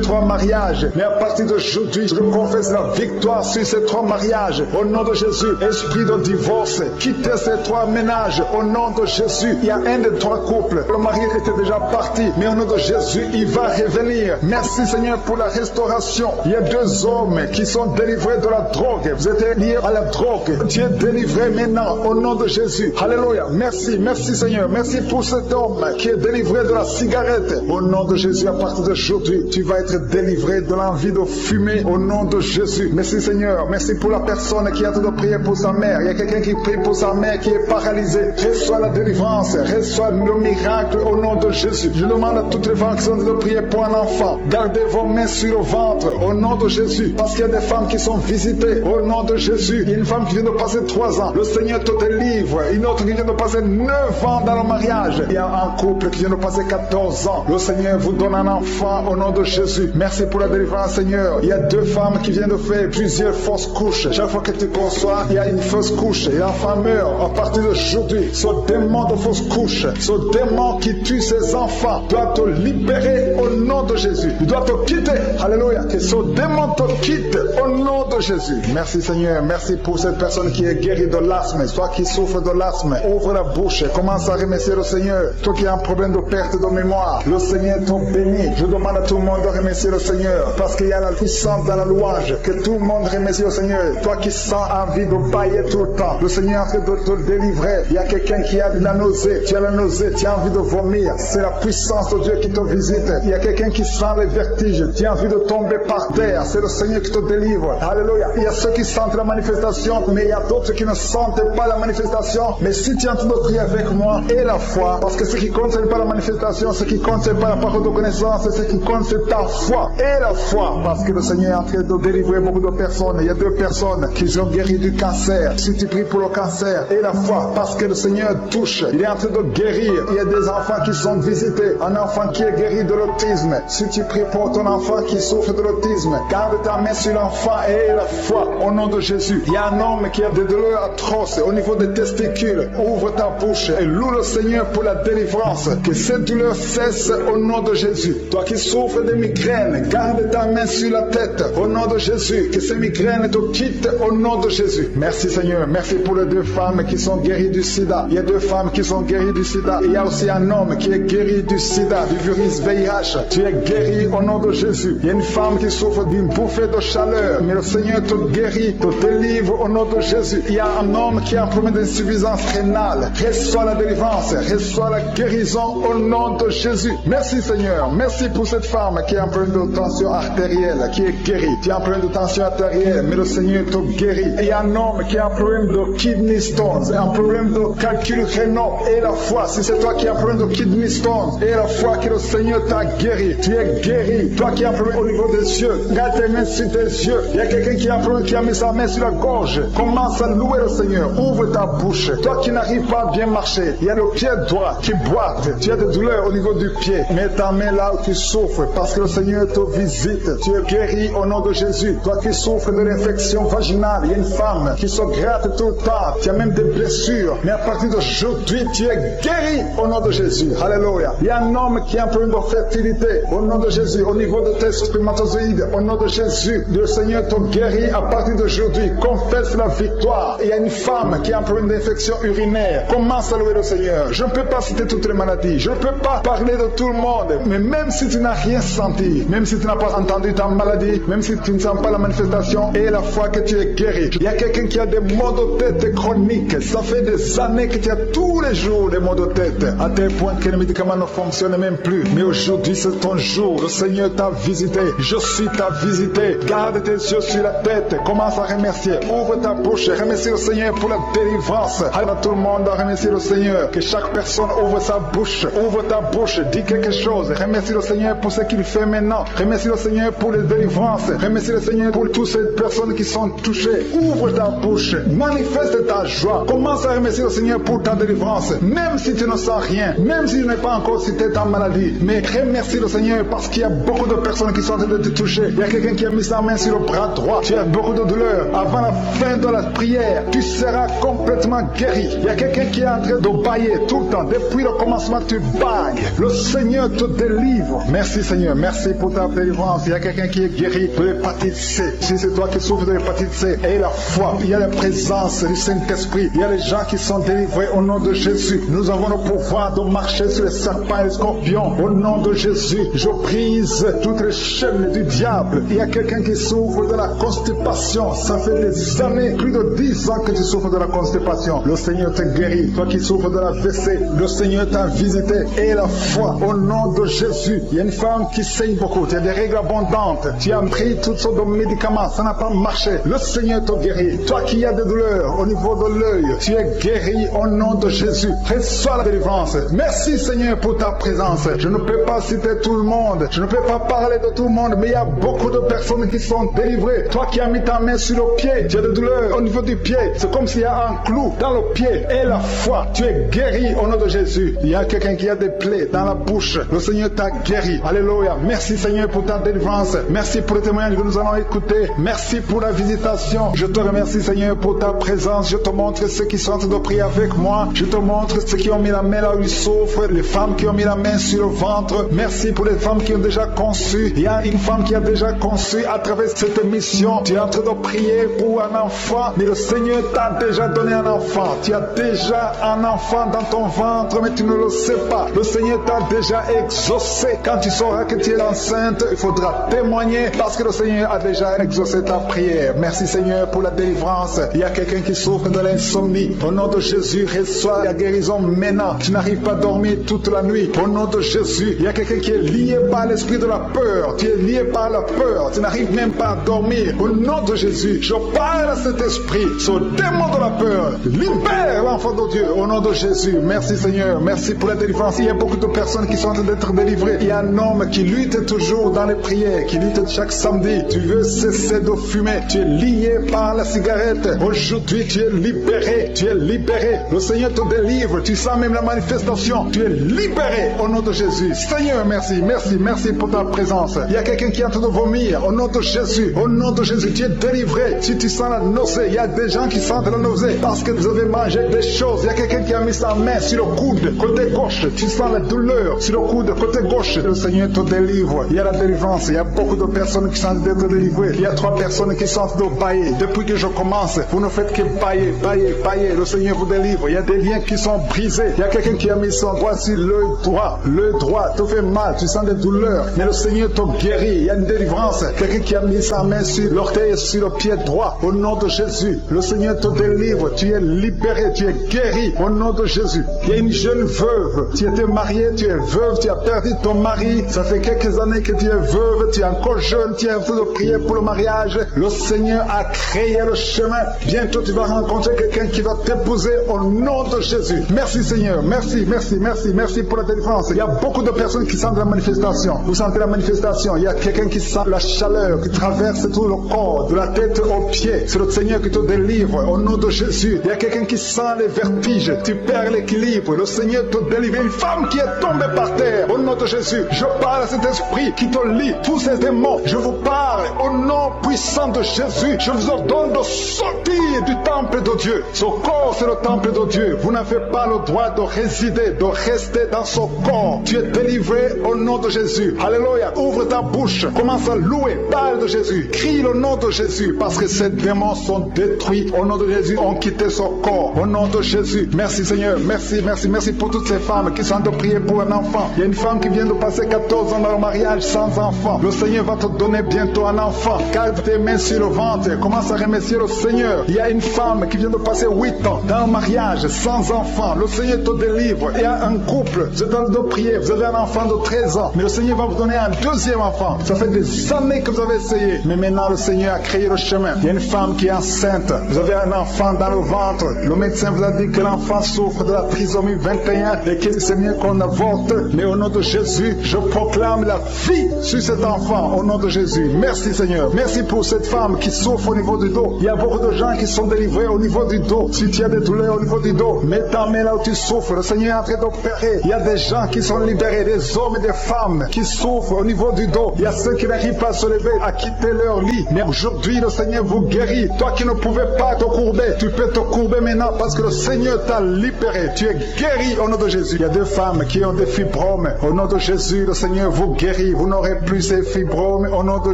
3 mariages. Mais à partir d'aujourd'hui, je confesse la victoire sur ces 3 mariages. Au nom de Jésus, esprit de divorce, quittez ces 3 ménages. Au nom de Jésus, il y a un des 3 couples. Le mari était déjà parti. Mais au nom de Jésus, il va revenir. Merci Seigneur pour la restauration. Il y a 2 hommes qui sont délivrés de la drogue. Vous êtes liés à la drogue. Tu es délivré maintenant au nom de Jésus. Alléluia. Merci, merci Seigneur. Merci pour cet homme qui est délivré de la cigarette. Au nom de Jésus, à partir d'aujourd'hui, tu vas être délivré de l'envie de fumer au nom de Jésus. Merci Seigneur. Merci pour la personne qui a de prier pour sa mère. Il y a quelqu'un qui prie pour sa mère qui est paralysée. Reçois la délivrance. Reçois le miracle au nom de Jésus. Je demande à toutes les femmes qui sont de prier pour un enfant. Gardez vos mains sur le ventre au nom de Jésus. Parce qu'il y a des femmes qui sont visitées au nom de Jésus. Il y a une femme qui vient de passer 3 ans. Le Seigneur te délivre. Une autre qui vient de passer 9 ans dans le mariage. Il y a un couple qui vient de passer 14 ans. Le Seigneur vous donne un enfant au nom de Jésus. Merci pour la délivrance Seigneur. Il y a 2 femmes qui viennent de faire plusieurs fausses couches. Chaque fois que tu conçois, il y a une fausse couche et l'enfant meurt. À partir d'aujourd'hui, ce démon de fausse couche, ce démon qui tue ses enfants doit te libérer au nom de de Jésus. Il doit te quitter. Alléluia. Que ce démon te quitte au nom de Jésus. Merci Seigneur. Merci pour cette personne qui est guérie de l'asthme. Toi qui souffres de l'asthme, ouvre la bouche. Commence à remercier le Seigneur. Toi qui as un problème de perte de mémoire, le Seigneur te bénit. Je demande à tout le monde de remercier le Seigneur parce qu'il y a la puissance dans la louange. Que tout le monde remercie le Seigneur. Toi qui sens envie de bailler tout le temps, le Seigneur est en train de te délivrer. Il y a quelqu'un qui a de la nausée. Tu as la nausée, tu as envie de vomir. C'est la puissance de Dieu qui te visite. Il y a quelqu'un qui sent les vertiges. Tu as envie de tomber par terre. C'est le Seigneur qui te délivre. Alléluia. Il y a ceux qui sentent la manifestation, mais il y a d'autres qui ne sentent pas la manifestation. Mais si tu es en train de prier avec moi, et la foi, parce que ce qui compte, ce n'est pas la manifestation, ce qui compte, ce n'est pas la parole de connaissance, ce qui compte, c'est ta foi. Et la foi, parce que le Seigneur est en train de délivrer beaucoup de personnes. Il y a 2 personnes qui ont guéri du cancer. Si tu pries pour le cancer, et la foi, parce que le Seigneur touche, il est en train de guérir. Il y a des enfants qui sont visités, un enfant qui est guéri de l'autisme. Si tu pries pour ton enfant qui souffre de l'autisme, garde ta main sur l'enfant et la foi au nom de Jésus. Il y a un homme qui a des douleurs atroces au niveau des testicules. Ouvre ta bouche et loue le Seigneur pour la délivrance. Que cette douleur cesse au nom de Jésus. Toi qui souffres de migraines, garde ta main sur la tête au nom de Jésus. Que ces migraines te quittent au nom de Jésus. Merci Seigneur. Merci pour les 2 femmes qui sont guéries du sida. Il y a 2 femmes qui sont guéries du sida. Et il y a aussi un homme qui est guéri du sida, du virus VIH. Tu es guéri au nom de Jésus. Il y a une femme qui souffre d'une bouffée de chaleur. Mais le Seigneur te guérit, te délivre au nom de Jésus. Il y a un homme qui a un problème d'insuffisance rénale. Reçois la délivrance, reçois la guérison au nom de Jésus. Merci Seigneur. Merci pour cette femme qui a un problème de tension artérielle, qui est guérie. Tu as un problème de tension artérielle, mais le Seigneur te guérit. Et il y a un homme qui a un problème de kidney stones, un problème de calcul rénal. Et la foi, si c'est toi qui as un problème de kidney stones, et la foi que le Seigneur t'a guéri. Tu es guéri. Toi qui as un problème au niveau des yeux, garde tes mains sur tes yeux. Il y a quelqu'un qui a un problème, qui a mis sa main sur la gorge. Commence à louer le Seigneur. Ouvre ta bouche. Toi qui n'arrives pas à bien marcher, il y a le pied droit qui boite. Tu as des douleurs au niveau du pied. Mets ta main là où tu souffres parce que le Seigneur te visite. Tu es guéri au nom de Jésus. Toi qui souffres de l'infection vaginale, il y a une femme qui se gratte tout le temps. Tu as même des blessures. Mais à partir d'aujourd'hui, tu es guéri au nom de Jésus. Alléluia. Il y a un homme qui a un problème de fertilité. Au nom de Jésus, au niveau de tes spermatozoïdes, au nom de Jésus, le Seigneur te guérit à partir d'aujourd'hui. Confesse la victoire. Il y a une femme qui a un problème d'infection urinaire. Commence à louer le Seigneur. Je ne peux pas citer toutes les maladies. Je ne peux pas parler de tout le monde. Mais même si tu n'as rien senti, même si tu n'as pas entendu ta maladie, même si tu ne sens pas la manifestation et la foi que tu es guéri. Il y a quelqu'un qui a des maux de tête chroniques. Ça fait des années que tu as tous les jours des maux de tête. À tel point que les médicaments ne fonctionnent même plus. Mais aujourd'hui, c'est ton jour. Le Seigneur t'a visité. Je suis ta visité. Garde tes yeux sur la tête. Commence à remercier. Ouvre ta bouche. Remercie le Seigneur pour la délivrance. Alors tout le monde a remercié le Seigneur. Que chaque personne ouvre sa bouche. Ouvre ta bouche. Dis quelque chose. Remercie le Seigneur pour ce qu'il fait maintenant. Remercie le Seigneur pour les délivrances. Remercie le Seigneur pour toutes ces personnes qui sont touchées. Ouvre ta bouche. Manifeste ta joie. Commence à remercier le Seigneur pour ta délivrance. Même si tu ne sens rien. Même si tu n'es pas encore cité ta maladie. Mais remercie le Seigneur parce qu'il y a beaucoup de personnes qui sont en train de te toucher. Il y a quelqu'un qui a mis sa main sur le bras droit. Tu as beaucoup de douleur. Avant la fin de la prière, tu seras complètement guéri. Il y a quelqu'un qui est en train de bailler tout le temps. Depuis le commencement, tu bailles. Le Seigneur te délivre. Merci Seigneur. Merci pour ta délivrance. Il y a quelqu'un qui est guéri de l'hépatite C. Si c'est toi qui souffres de l'hépatite C, et la foi, il y a la présence du Saint-Esprit. Il y a les gens qui sont délivrés au nom de Jésus. Nous avons le pouvoir de marcher sur les serpents et les scorpions. Au nom de Jésus, je brise toutes les chaînes du diable. Il y a quelqu'un qui souffre de la constipation. Ça fait des années, plus de 10 ans que tu souffres de la constipation. Le Seigneur te guérit. Toi qui souffres de la WC, le Seigneur t'a visité. Et la foi, au nom de Jésus. Il y a une femme qui saigne beaucoup. Tu as des règles abondantes. Tu as pris toutes sortes de médicaments. Ça n'a pas marché. Le Seigneur te guérit. Toi qui as des douleurs au niveau de l'œil, tu es guéri au nom de Jésus. Reçois la délivrance. Merci Seigneur pour ta présence. Je ne peux pas citer tout le monde. Je ne peux pas parler de tout le monde. Mais il y a beaucoup de personnes qui sont délivrées. Toi qui as mis ta main sur le pied, tu as des douleurs au niveau du pied. C'est comme s'il y a un clou dans le pied. Et la foi, tu es guéri au nom de Jésus. Il y a quelqu'un qui a des plaies dans la bouche. Le Seigneur t'a guéri. Alléluia. Merci Seigneur pour ta délivrance. Merci pour le témoignage que nous allons écouter. Merci pour la visitation. Je te remercie Seigneur pour ta présence. Je te montre ceux qui sont en train de prier avec moi. Je te montre ceux qui ont mis la main là où ils souffrent. Les femmes qui ont mis la main sur le ventre. Merci pour les femmes qui ont déjà conçu. Il y a une femme qui a déjà conçu à travers cette mission. Tu es en train de prier pour un enfant, mais le Seigneur t'a déjà donné un enfant. Tu as déjà un enfant dans ton ventre, mais tu ne le sais pas. Le Seigneur t'a déjà exaucé. Quand tu sauras que tu es enceinte, il faudra témoigner parce que le Seigneur a déjà exaucé ta prière. Merci Seigneur pour la délivrance. Il y a quelqu'un qui souffre de l'insomnie. Au nom de Jésus, reçois la guérison maintenant. Tu n'arrives pas à dormir toute la nuit. Au nom de Jésus, il y a quelqu'un qui est lié par l'esprit de la peur. Tu es lié par la peur. Tu n'arrives même pas à dormir. Au nom de Jésus, je parle à cet esprit, ce démon de la peur. Libère l'enfant de Dieu au nom de Jésus. Merci Seigneur. Merci pour la délivrance. Il y a beaucoup de personnes qui sont en train d'être délivrées. Il y a un homme qui lutte toujours dans les prières, qui lutte chaque samedi. Tu veux cesser de fumer. Tu es lié par la cigarette. Aujourd'hui, tu es libéré. Tu es libéré. Le Seigneur te délivre. Tu sens même la manifestation. Tu es libéré au nom de Jésus. Seigneur, merci. Merci. Merci pour ta présence. Il y a quelqu'un qui est en train de vomir au nom de Jésus. Au nom de Jésus, tu es délivré. Si tu sens la nausée, il y a des gens qui sentent la nausée parce que vous avez mangé des choses. Il y a quelqu'un qui a mis sa main sur le coude, côté gauche. Tu sens la douleur sur le coude, côté gauche. Le Seigneur te délivre. Il y a la délivrance. Il y a beaucoup de personnes qui sentent d'être délivrées. Il y a 3 personnes qui sentent de bailler. Depuis que je commence, vous ne faites que bailler, bailler, bailler. Le Seigneur vous délivre. Il y a des liens qui sont brisés. Il y a quelqu'un qui a mis son doigt sur l'œil droit. L'œil droit te fait mal. Tu sens des douleurs. Mais le Seigneur te guérit. Il y a une délivrance. Quelqu'un qui a mis sa main sur l'orteil, sur le pied droit. Au nom de Jésus, le Seigneur te délivre. Tu es libéré. Tu es guéri. Au nom de Jésus. Il y a une jeune veuve. Tu étais mariée. Tu es veuve. Tu as perdu ton mari. Ça fait quelques années que tu es veuve. Tu es encore jeune. Tu es en train de prier pour le mariage. Le Seigneur a créé le chemin. Bientôt, tu vas rencontrer quelqu'un qui va t'épouser au nom de Jésus. Merci Seigneur. Merci, merci, merci, merci pour la délivrance. Il y a beaucoup de personnes qui sentent la manifestation. Vous sentez la manifestation. Il y a quelqu'un qui sent la chaleur qui traverse tout le corps, de la tête aux pieds. C'est le Seigneur qui te délivre au nom de Jésus. Il y a quelqu'un qui sent les vertiges. Tu perds l'équilibre. Le Seigneur te délivre. Une femme qui est tombée par terre. Au nom de Jésus, je parle à cet esprit qui te lie. Tous ces démons, je vous parle au nom puissant de Jésus. Je vous ordonne de sortir du temple de Dieu. Ce corps, c'est le temple de Dieu. Vous n'avez pas le droit de résider, de rester dans ce corps. Tu es délivré au nom de Jésus. Alléluia. Ouvre ta bouche. Commence à louer. Parle de Jésus. Crie le nom de Jésus. Parce que ces démons sont détruits. Au nom de Jésus, ont quitté ce corps. Au nom de Jésus. Merci Seigneur. Merci, merci, merci pour toutes ces femmes qui sont en train de prier pour un enfant. Il y a une femme qui vient de passer 14 ans dans le mariage sans enfant. Le Seigneur va te donner bientôt un enfant. Garde tes mains sur le ventre. Commence à remercier le Seigneur. Il y a une femme qui vient de passer 8 ans dans le mariage sans enfant. Le Seigneur te délivre. Il y a un couple. Vous êtes en train de prier. Vous avez un enfant de 13 ans. Mais le Seigneur va vous donner un deuxième enfant. Ça fait des années que vous avez essayé. Mais maintenant, le Seigneur a créé le chemin. Il y a une femme qui est enceinte. Vous avez un enfant dans le ventre. Le médecin vous a dit que l'enfant souffre de la trisomie 21 et que c'est mieux qu'on avorte. Mais au nom de Jésus, je proclame la vie sur cet enfant. Au nom de Jésus. Merci Seigneur. Merci pour cette femme qui souffre au niveau du dos. Il y a beaucoup de gens qui sont délivrés au niveau du dos. Si tu as des douleurs au niveau du dos, mets ta main là où tu souffres. Le Seigneur est en train d'opérer. Il y a des gens qui sont libérés, des hommes et des femmes qui souffrent au niveau du dos. Il y a ceux qui n'arrivent pas à se lever, à quitter leur lit. Mais aujourd'hui, le Seigneur vous guérit. Toi qui ne pouvais pas te courber, tu peux te courber maintenant parce que le Seigneur t'a libéré. Tu es guéri au nom de Jésus. Il y a des femmes qui ont des fibromes. Au nom de Jésus, le Seigneur vous guérit. Vous n'aurez plus ces fibromes au nom de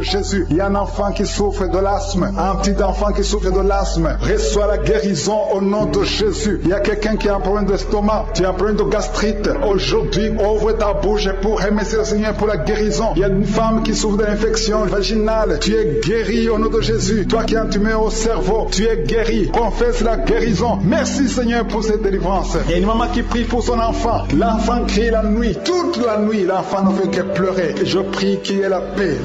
Jésus. Il y a un enfant qui souffre de l'asthme. Un petit enfant qui souffre de l'asthme. Reçois la guérison au nom de Jésus. Il y a quelqu'un qui a un problème d'estomac. Tu as un problème de gastrite. Aujourd'hui, ouvre ta bouche pour remercier le Seigneur pour la guérison. Il y a une femme qui souffre de l'infection vaginale. Tu es guéri au nom de Jésus. Toi qui as un tumeur au cerveau, tu es guéri. Confesse la guérison. Merci Seigneur pour cette délivrance. Il y a une maman qui prie pour son enfant. L'enfant crie la nuit. Toute la nuit, l'enfant ne fait que pleurer. Et je prie qu'il y ait la paix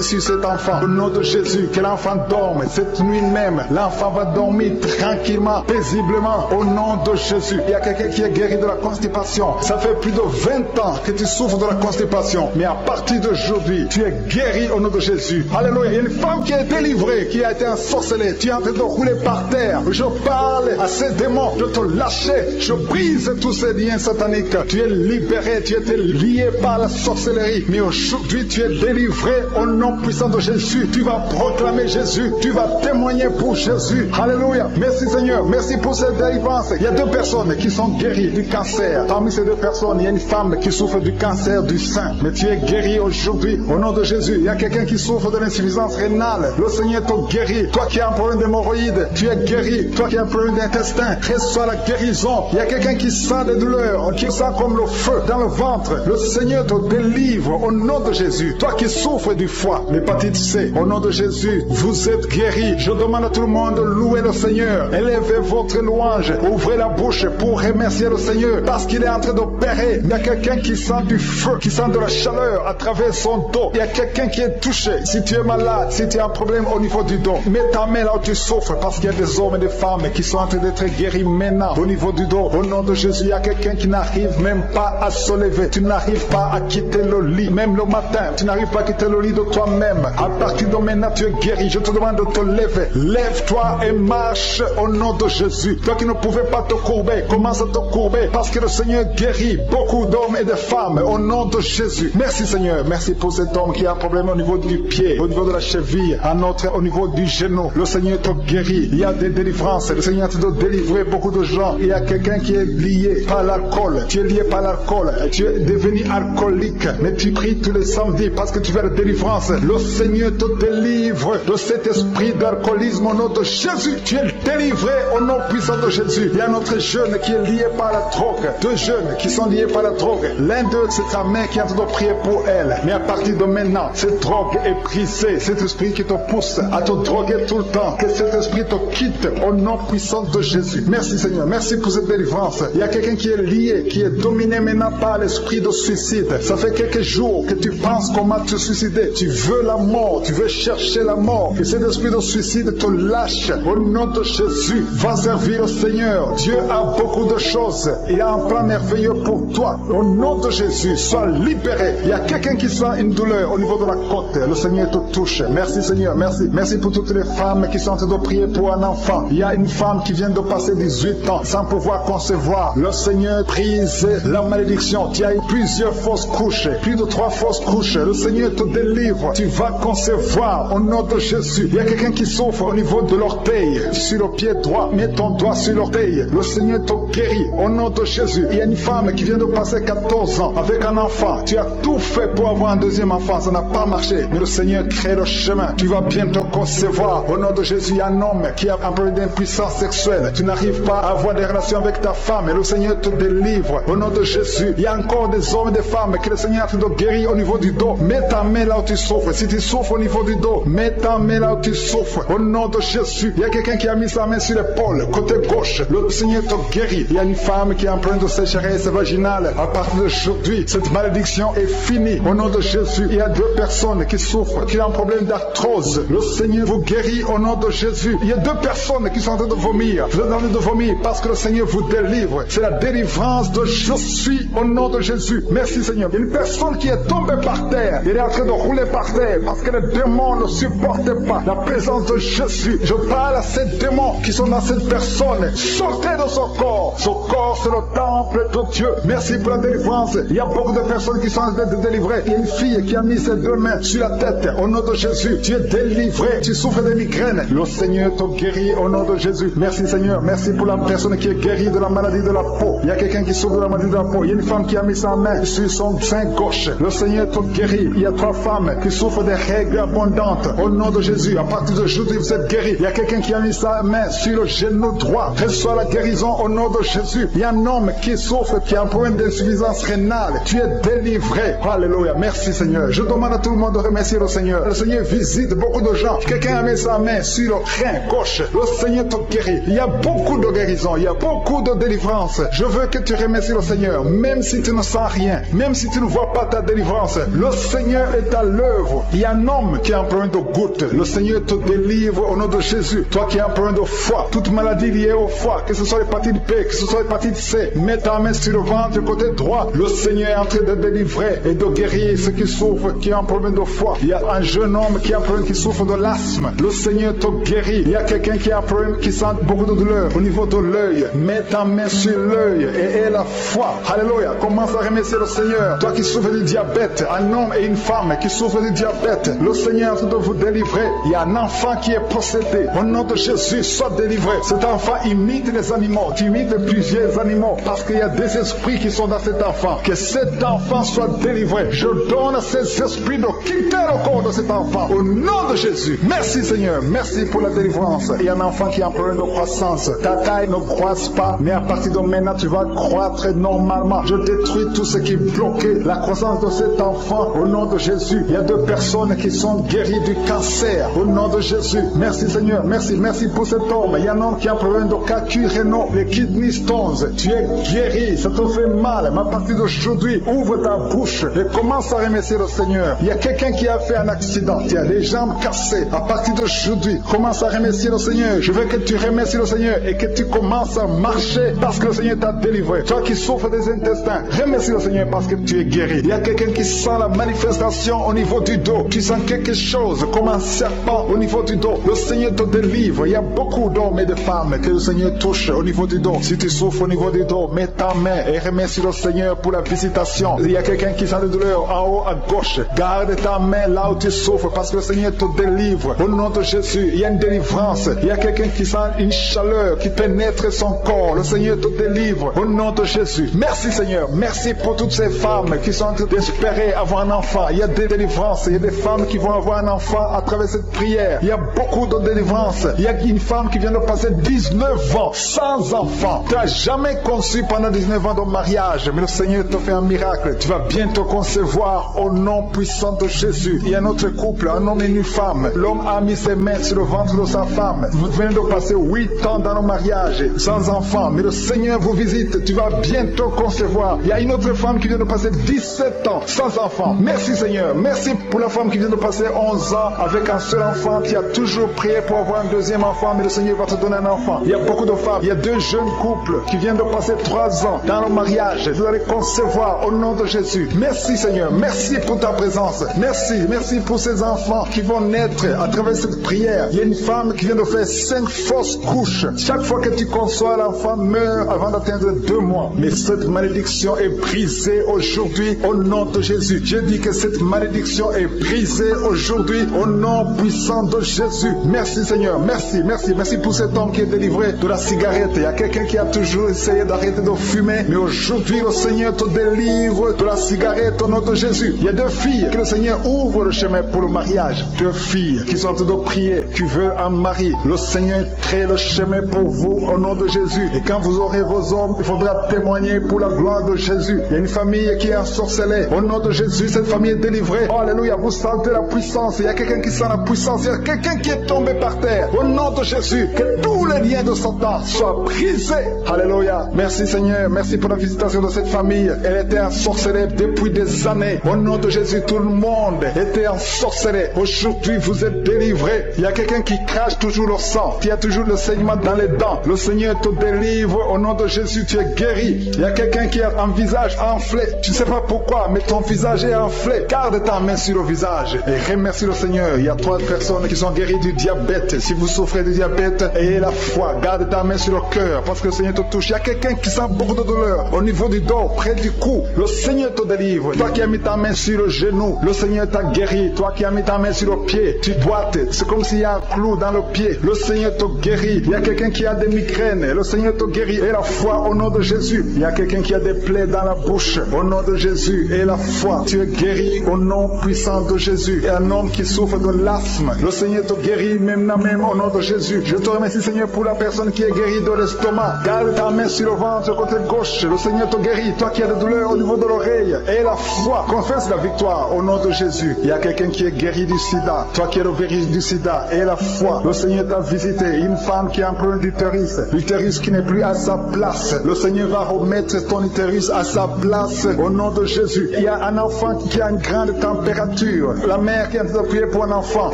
sur cet enfant. Au nom de Jésus, que l'enfant dorme. Cette nuit même, l'enfant va dormir tranquillement, paisiblement. Au nom de Jésus. Il y a quelqu'un qui est guéri de la constipation. Ça fait plus de 20 ans que tu souffres de la constipation. Mais à partir d'aujourd'hui, tu es guéri au nom de Jésus. Alléluia. Il y a une femme qui est délivrée, qui a été ensorcelée. Tu es en train de rouler par terre. Je parle à ces démons de te lâcher. Je brise tous ces liens sataniques. Tu es libéré. Tu étais lié par la sorcellerie. Mais aujourd'hui, tu es délivré au nom puissant de Jésus. Tu vas proclamer Jésus. Tu vas témoigner pour Jésus. Alléluia. Merci Seigneur. Merci pour cette délivrance. Il y a 2 personnes qui sont guéries du cancer. Parmi ces 2 personnes, il y a une femme qui souffre du cancer du sein. matin, mais tu es guéri aujourd'hui au nom de Jésus. Il y a quelqu'un qui souffre de l'insuffisance rénale. Le Seigneur te guérit. Toi qui as un problème d'hémorroïdes, tu es guéri. Toi qui as un problème d'intestin, reçois la guérison. Il y a quelqu'un qui sent des douleurs, qui sent comme le feu dans le ventre. Le Seigneur te délivre au nom de Jésus. Toi qui souffres du foie, l'hépatite C, au nom de Jésus, vous êtes guéri. Je demande à tout le monde de louer le Seigneur. Élevez votre louange. Ouvrez la bouche pour remercier le Seigneur parce qu'il est en train d'opérer. Il y a quelqu'un qui sent du feu, qui sent de la chaleur à travers son dos. Il y a quelqu'un qui est touché. Si tu es malade, si tu as un problème au niveau du dos, mets ta main là où tu souffres parce qu'il y a des hommes et des femmes qui sont en train d'être guéris maintenant au niveau du dos. Au nom de Jésus, il y a quelqu'un qui n'arrive même pas à se lever. Tu n'arrives pas à quitter le lit. Même le matin, tu n'arrives pas à quitter le lit de toi-même. À partir de maintenant, tu es guéri. Je te demande de te lever. Lève-toi et marche au nom de Jésus. Toi qui ne pouvais pas te courber, commence à te courber parce que le Seigneur guérit beaucoup d'hommes et de femmes au nom de Jésus. Merci Seigneur. Merci pour cet homme qui a un problème au niveau du pied, au niveau de la cheville, un autre au niveau du genou. Le Seigneur te guérit. Il y a des délivrances. Le Seigneur te doit délivrer beaucoup de gens. Il y a quelqu'un qui est lié par l'alcool. Tu es lié par l'alcool. Tu es devenu alcoolique. Mais tu pries tous les samedis parce que tu veux la délivrance. Le Seigneur te délivre de cet esprit d'alcoolisme au nom de Jésus. Tu es délivré au nom puissant de Jésus. Il y a un autre jeune qui est lié par la drogue. Deux jeunes qui sont liés par la drogue. L'un d'eux, c'est sa mère qui est en train de prier pour elle. Mais à partir de maintenant, cette drogue est brisée. Cet esprit qui te pousse à te droguer tout le temps. Que cet esprit te quitte au nom puissant de Jésus. Merci Seigneur. Merci pour cette délivrance. Il y a quelqu'un qui est lié, qui est dominé maintenant par l'esprit de suicide. Ça fait quelques jours que tu penses comment te suicider. Tu veux la mort. Tu veux chercher la mort. Que cet esprit de suicide te lâche au nom de Jésus. Va servir le Seigneur. Dieu a beaucoup de choses. Il a un plan merveilleux pour toi. Au nom de Jésus, sois libéré. Il y a quelqu'un qui sent une douleur au niveau de la côte. Le Seigneur te touche. Merci Seigneur. Merci. Merci pour toutes les femmes qui sont en train de prier pour un enfant. Il y a une femme qui vient de passer 18 ans sans pouvoir concevoir. Le Seigneur brise la malédiction. Tu as eu plusieurs fausses couches. Plus de 3 fausses couches. Le Seigneur te délivre. Tu vas concevoir au nom de Jésus. Il y a quelqu'un qui souffre au niveau de l'orteil. Sur le pied droit. Mets ton doigt sur l'orteil. Le Seigneur te guérit au nom de Jésus. Il y a une femme qui vient de passer 14 ans avec un enfant. Tu as tout fait pour avoir un deuxième enfant. Ça n'a pas marché. Mais le Seigneur crée le chemin. Tu vas bientôt concevoir. Au nom de Jésus, il y a un homme qui a un problème d'impuissance sexuelle. Tu n'arrives pas à avoir des relations avec ta femme. Et le Seigneur te délivre. Au nom de Jésus, il y a encore des hommes et des femmes que le Seigneur te guérit au niveau du dos. Mets ta main là où tu souffres. Si tu souffres au niveau du dos, mets ta main là où tu souffres. Au nom de Jésus, il y a quelqu'un qui a mis sa main sur l'épaule, côté gauche. Le Seigneur te guérit. Il y a une femme qui a un problème de sécheresse vaginale. À partir d'aujourd'hui, cette malédiction est finie. Au nom de Jésus, il y a 2 personnes qui souffrent, qui ont un problème d'arthrose. Le Seigneur vous guérit au nom de Jésus. Il y a 2 personnes qui sont en train de vomir. Vous êtes en train de vomir parce que le Seigneur vous délivre. C'est la délivrance de je suis au nom de Jésus. Merci Seigneur. Il y a une personne qui est tombée par terre. Elle est en train de rouler par terre parce que les démons ne supportent pas la présence de Jésus. Je parle à ces démons qui sont dans cette personne. Sortez de son corps. Son corps, c'est le temple de Dieu. Merci pour la délivrance. Il y a beaucoup de personnes qui sont en train de délivrer. Il y a une fille qui a mis ses 2 mains sur la tête. Au nom de Jésus, tu es délivré. Tu souffres de migraines. Le Seigneur te guérit au nom de Jésus. Merci Seigneur. Merci pour la personne qui est guérie de la maladie de la peau. Il y a quelqu'un qui souffre de la maladie de la peau. Il y a une femme qui a mis sa main sur son sein gauche. Le Seigneur te guérit. Il y a 3 femmes qui souffrent des règles abondantes. Au nom de Jésus, à partir d'aujourd'hui, vous êtes guéris. Il y a quelqu'un qui a mis sa main sur le genou droit. Reçois la guérison au nom de Jésus. Il y a un homme qui souffre, qui a un problème d'insuffisance rénale. Tu es délivré. Alléluia. Merci Seigneur. Je demande à tout le monde de remercier le Seigneur. Le Seigneur visite beaucoup de gens. Quelqu'un a mis sa main sur le rein gauche. Le Seigneur te guérit. Il y a beaucoup de guérison. Il y a beaucoup de délivrance. Je veux que tu remercies le Seigneur. Même si tu ne sens rien. Même si tu ne vois pas ta délivrance. Le Seigneur est à l'œuvre. Il y a un homme qui a un problème de goutte. Le Seigneur te délivre au nom de Jésus. Toi qui as un problème de foie. Toute maladie liée au foie. Que ce soit l'hépatite B. Que ce soit l'hépatite C. Mets ta main sur le ventre côté droit. Le Seigneur est en train de délivrer et de guérir ceux qui souffrent, qui ont un problème de foie. Il y a un jeune homme qui a un problème, qui souffre de l'asthme. Le Seigneur te guérit. Il y a quelqu'un qui a un problème, qui sent beaucoup de douleur au niveau de l'œil. Mets ta main sur l'œil et aie la foi. Alléluia. Commence à remercier le Seigneur. Toi qui souffres du diabète, un homme et une femme qui souffrent du diabète, le Seigneur est en train de vous délivrer. Il y a un enfant qui est possédé. Au nom de Jésus, sois délivré. Cet enfant imite les animaux. Tu imites plusieurs animaux parce qu'il y a des esprits qui sont dans cet enfant. Que cet enfant soit délivré. Je donne à ces esprits de quitter le corps de cet enfant. Au nom de Jésus. Merci Seigneur. Merci pour la délivrance. Il y a un enfant qui est en problème de croissance. Ta taille ne croisse pas, mais à partir de maintenant, tu vas croître normalement. Je détruis tout ce qui bloquait la croissance de cet enfant. Au nom de Jésus. Il y a 2 personnes qui sont guéries du cancer. Au nom de Jésus. Merci Seigneur. Merci pour cet homme. Il y a un homme qui a un problème de calcul rénal, les kidney stones. Tu es guéri. Ça te fait mal. Mais à partir d'aujourd'hui, ouvre ta bouche et commence à remercier le Seigneur. Il y a quelqu'un qui a fait un accident. Tu as les jambes cassées. À partir d'aujourd'hui, commence à remercier le Seigneur. Je veux que tu remercies le Seigneur et que tu commences à marcher parce que le Seigneur t'a délivré. Toi qui souffres des intestins, remercie le Seigneur parce que tu es guéri. Il y a quelqu'un qui sent la manifestation au niveau du dos. Tu sens quelque chose comme un serpent au niveau du dos. Le Seigneur te délivre. Il y a beaucoup d'hommes et de femmes que le Seigneur touche au niveau du dos. Si tu souffres au niveau du dos, mets ta main et remercie le Seigneur pour la visitation. Il y a quelqu'un qui sent des douleurs en haut à gauche. Garde ta main là où tu souffres parce que le Seigneur te délivre. Au nom de Jésus, il y a une délivrance. Il y a quelqu'un qui sent une chaleur qui pénètre son corps. Le Seigneur te délivre. Au nom de Jésus. Merci Seigneur. Merci pour toutes ces femmes qui sont en train d'espérer avoir un enfant. Il y a des délivrances. Il y a des femmes qui vont avoir un enfant à travers cette prière. Il y a beaucoup de délivrances. Il y a une femme qui vient de passer 19 ans sans enfant. Tu n'as jamais conçu pendant 19 ans de mariage. Mais le Seigneur te fait un miracle. Tu vas bientôt concevoir au nom puissant de Jésus. Il y a un autre couple, un homme et une femme. L'homme a mis ses mains sur le ventre de sa femme. Vous venez de passer 8 ans dans le mariage sans enfant. Mais le Seigneur vous visite. Tu vas bientôt concevoir. Il y a une autre femme qui vient de passer 17 ans sans enfant. Merci Seigneur. Merci pour la femme qui vient de passer 11 ans avec un seul enfant qui a toujours prié pour avoir un deuxième enfant. Mais le Seigneur va te donner un enfant. Il y a beaucoup de femmes. Il y a 2 jeunes couples qui viennent de passer 3 ans dans le mariage. Vous allez concevoir au nom de Jésus. Merci Seigneur. Merci pour ta présence. Merci pour ces enfants qui vont naître à travers cette prière. Il y a une femme qui vient de faire 5 fausses couches. Chaque fois que tu conçois, l'enfant meurt avant d'atteindre 2 mois. Mais cette malédiction est brisée aujourd'hui au nom de Jésus. Je dis que cette malédiction est brisée aujourd'hui au nom puissant de Jésus. Merci Seigneur. Merci pour cet homme qui est délivré de la cigarette. Il y a quelqu'un qui a toujours essayé d'arrêter de fumer. Mais aujourd'hui, le Seigneur te délivre de la cigarette au nom de Jésus. Il y a 2 filles que le Seigneur ouvre le chemin pour le mariage. 2 filles qui sont en train de prier, qui veulent un mari. Le Seigneur crée le chemin pour vous au nom de Jésus. Et quand vous aurez vos hommes, il faudra témoigner pour la gloire de Jésus. Il y a une famille qui est ensorcelée. Au nom de Jésus, cette famille est délivrée. Oh, alléluia, vous sentez la puissance. Il y a quelqu'un qui sent la puissance. Il y a quelqu'un qui est tombé par terre. Au nom de Jésus, que tous les liens de Satan soient brisés. Alléluia. Merci Seigneur. Merci pour la visitation de cette famille. Elle était ensorcelée depuis des années. Au nom de Jésus, tout le monde était ensorcelé. Aujourd'hui, vous êtes délivrés. Il y a quelqu'un qui crache toujours le sang, qui a toujours le saignement dans les dents. Le Seigneur te délivre. Au nom de Jésus, tu es guéri. Il y a quelqu'un qui a un visage enflé. Tu ne sais pas pourquoi, mais ton visage est enflé. Garde ta main sur le visage et remercie le Seigneur. Il y a 3 personnes qui sont guéries du diabète. Si vous souffrez du diabète, ayez la foi. Garde ta main sur le cœur parce que le Seigneur te touche. Il y a quelqu'un qui sent beaucoup de douleur au niveau du dos, près du cou. Le Seigneur te délivre. Toi qui as mis ta main sur le genou, le Seigneur t'a guéri. Toi qui as mis ta main sur le pied, tu boites. C'est comme s'il y a un clou dans le pied. Le Seigneur te guérit. Il y a quelqu'un qui a des migraines. Le Seigneur te guérit. Et la foi au nom de Jésus. Il y a quelqu'un qui a des plaies dans la bouche. Au nom de Jésus. Et la foi. Tu es guéri au nom puissant de Jésus. Et un homme qui souffre de l'asthme. Le Seigneur te guérit même au nom de Jésus. Je te remercie Seigneur pour la personne qui est guérie de l'estomac. Garde ta main sur le ventre côté gauche. Le Seigneur te guérit. Toi qui as des douleurs au niveau de l'oreille. Et la foi. Confesse la victoire au nom de Jésus. Il y a quelqu'un qui est guéri du sida. Toi qui es le virus du sida. Et la foi. Le Seigneur t'a visité. Une femme qui a un problème d'utérus. L'utérus qui n'est plus à sa place. Le Seigneur va remettre ton utérus à sa place au nom de Jésus. Il y a un enfant qui a une grande température. La mère qui est en train de prier pour un enfant.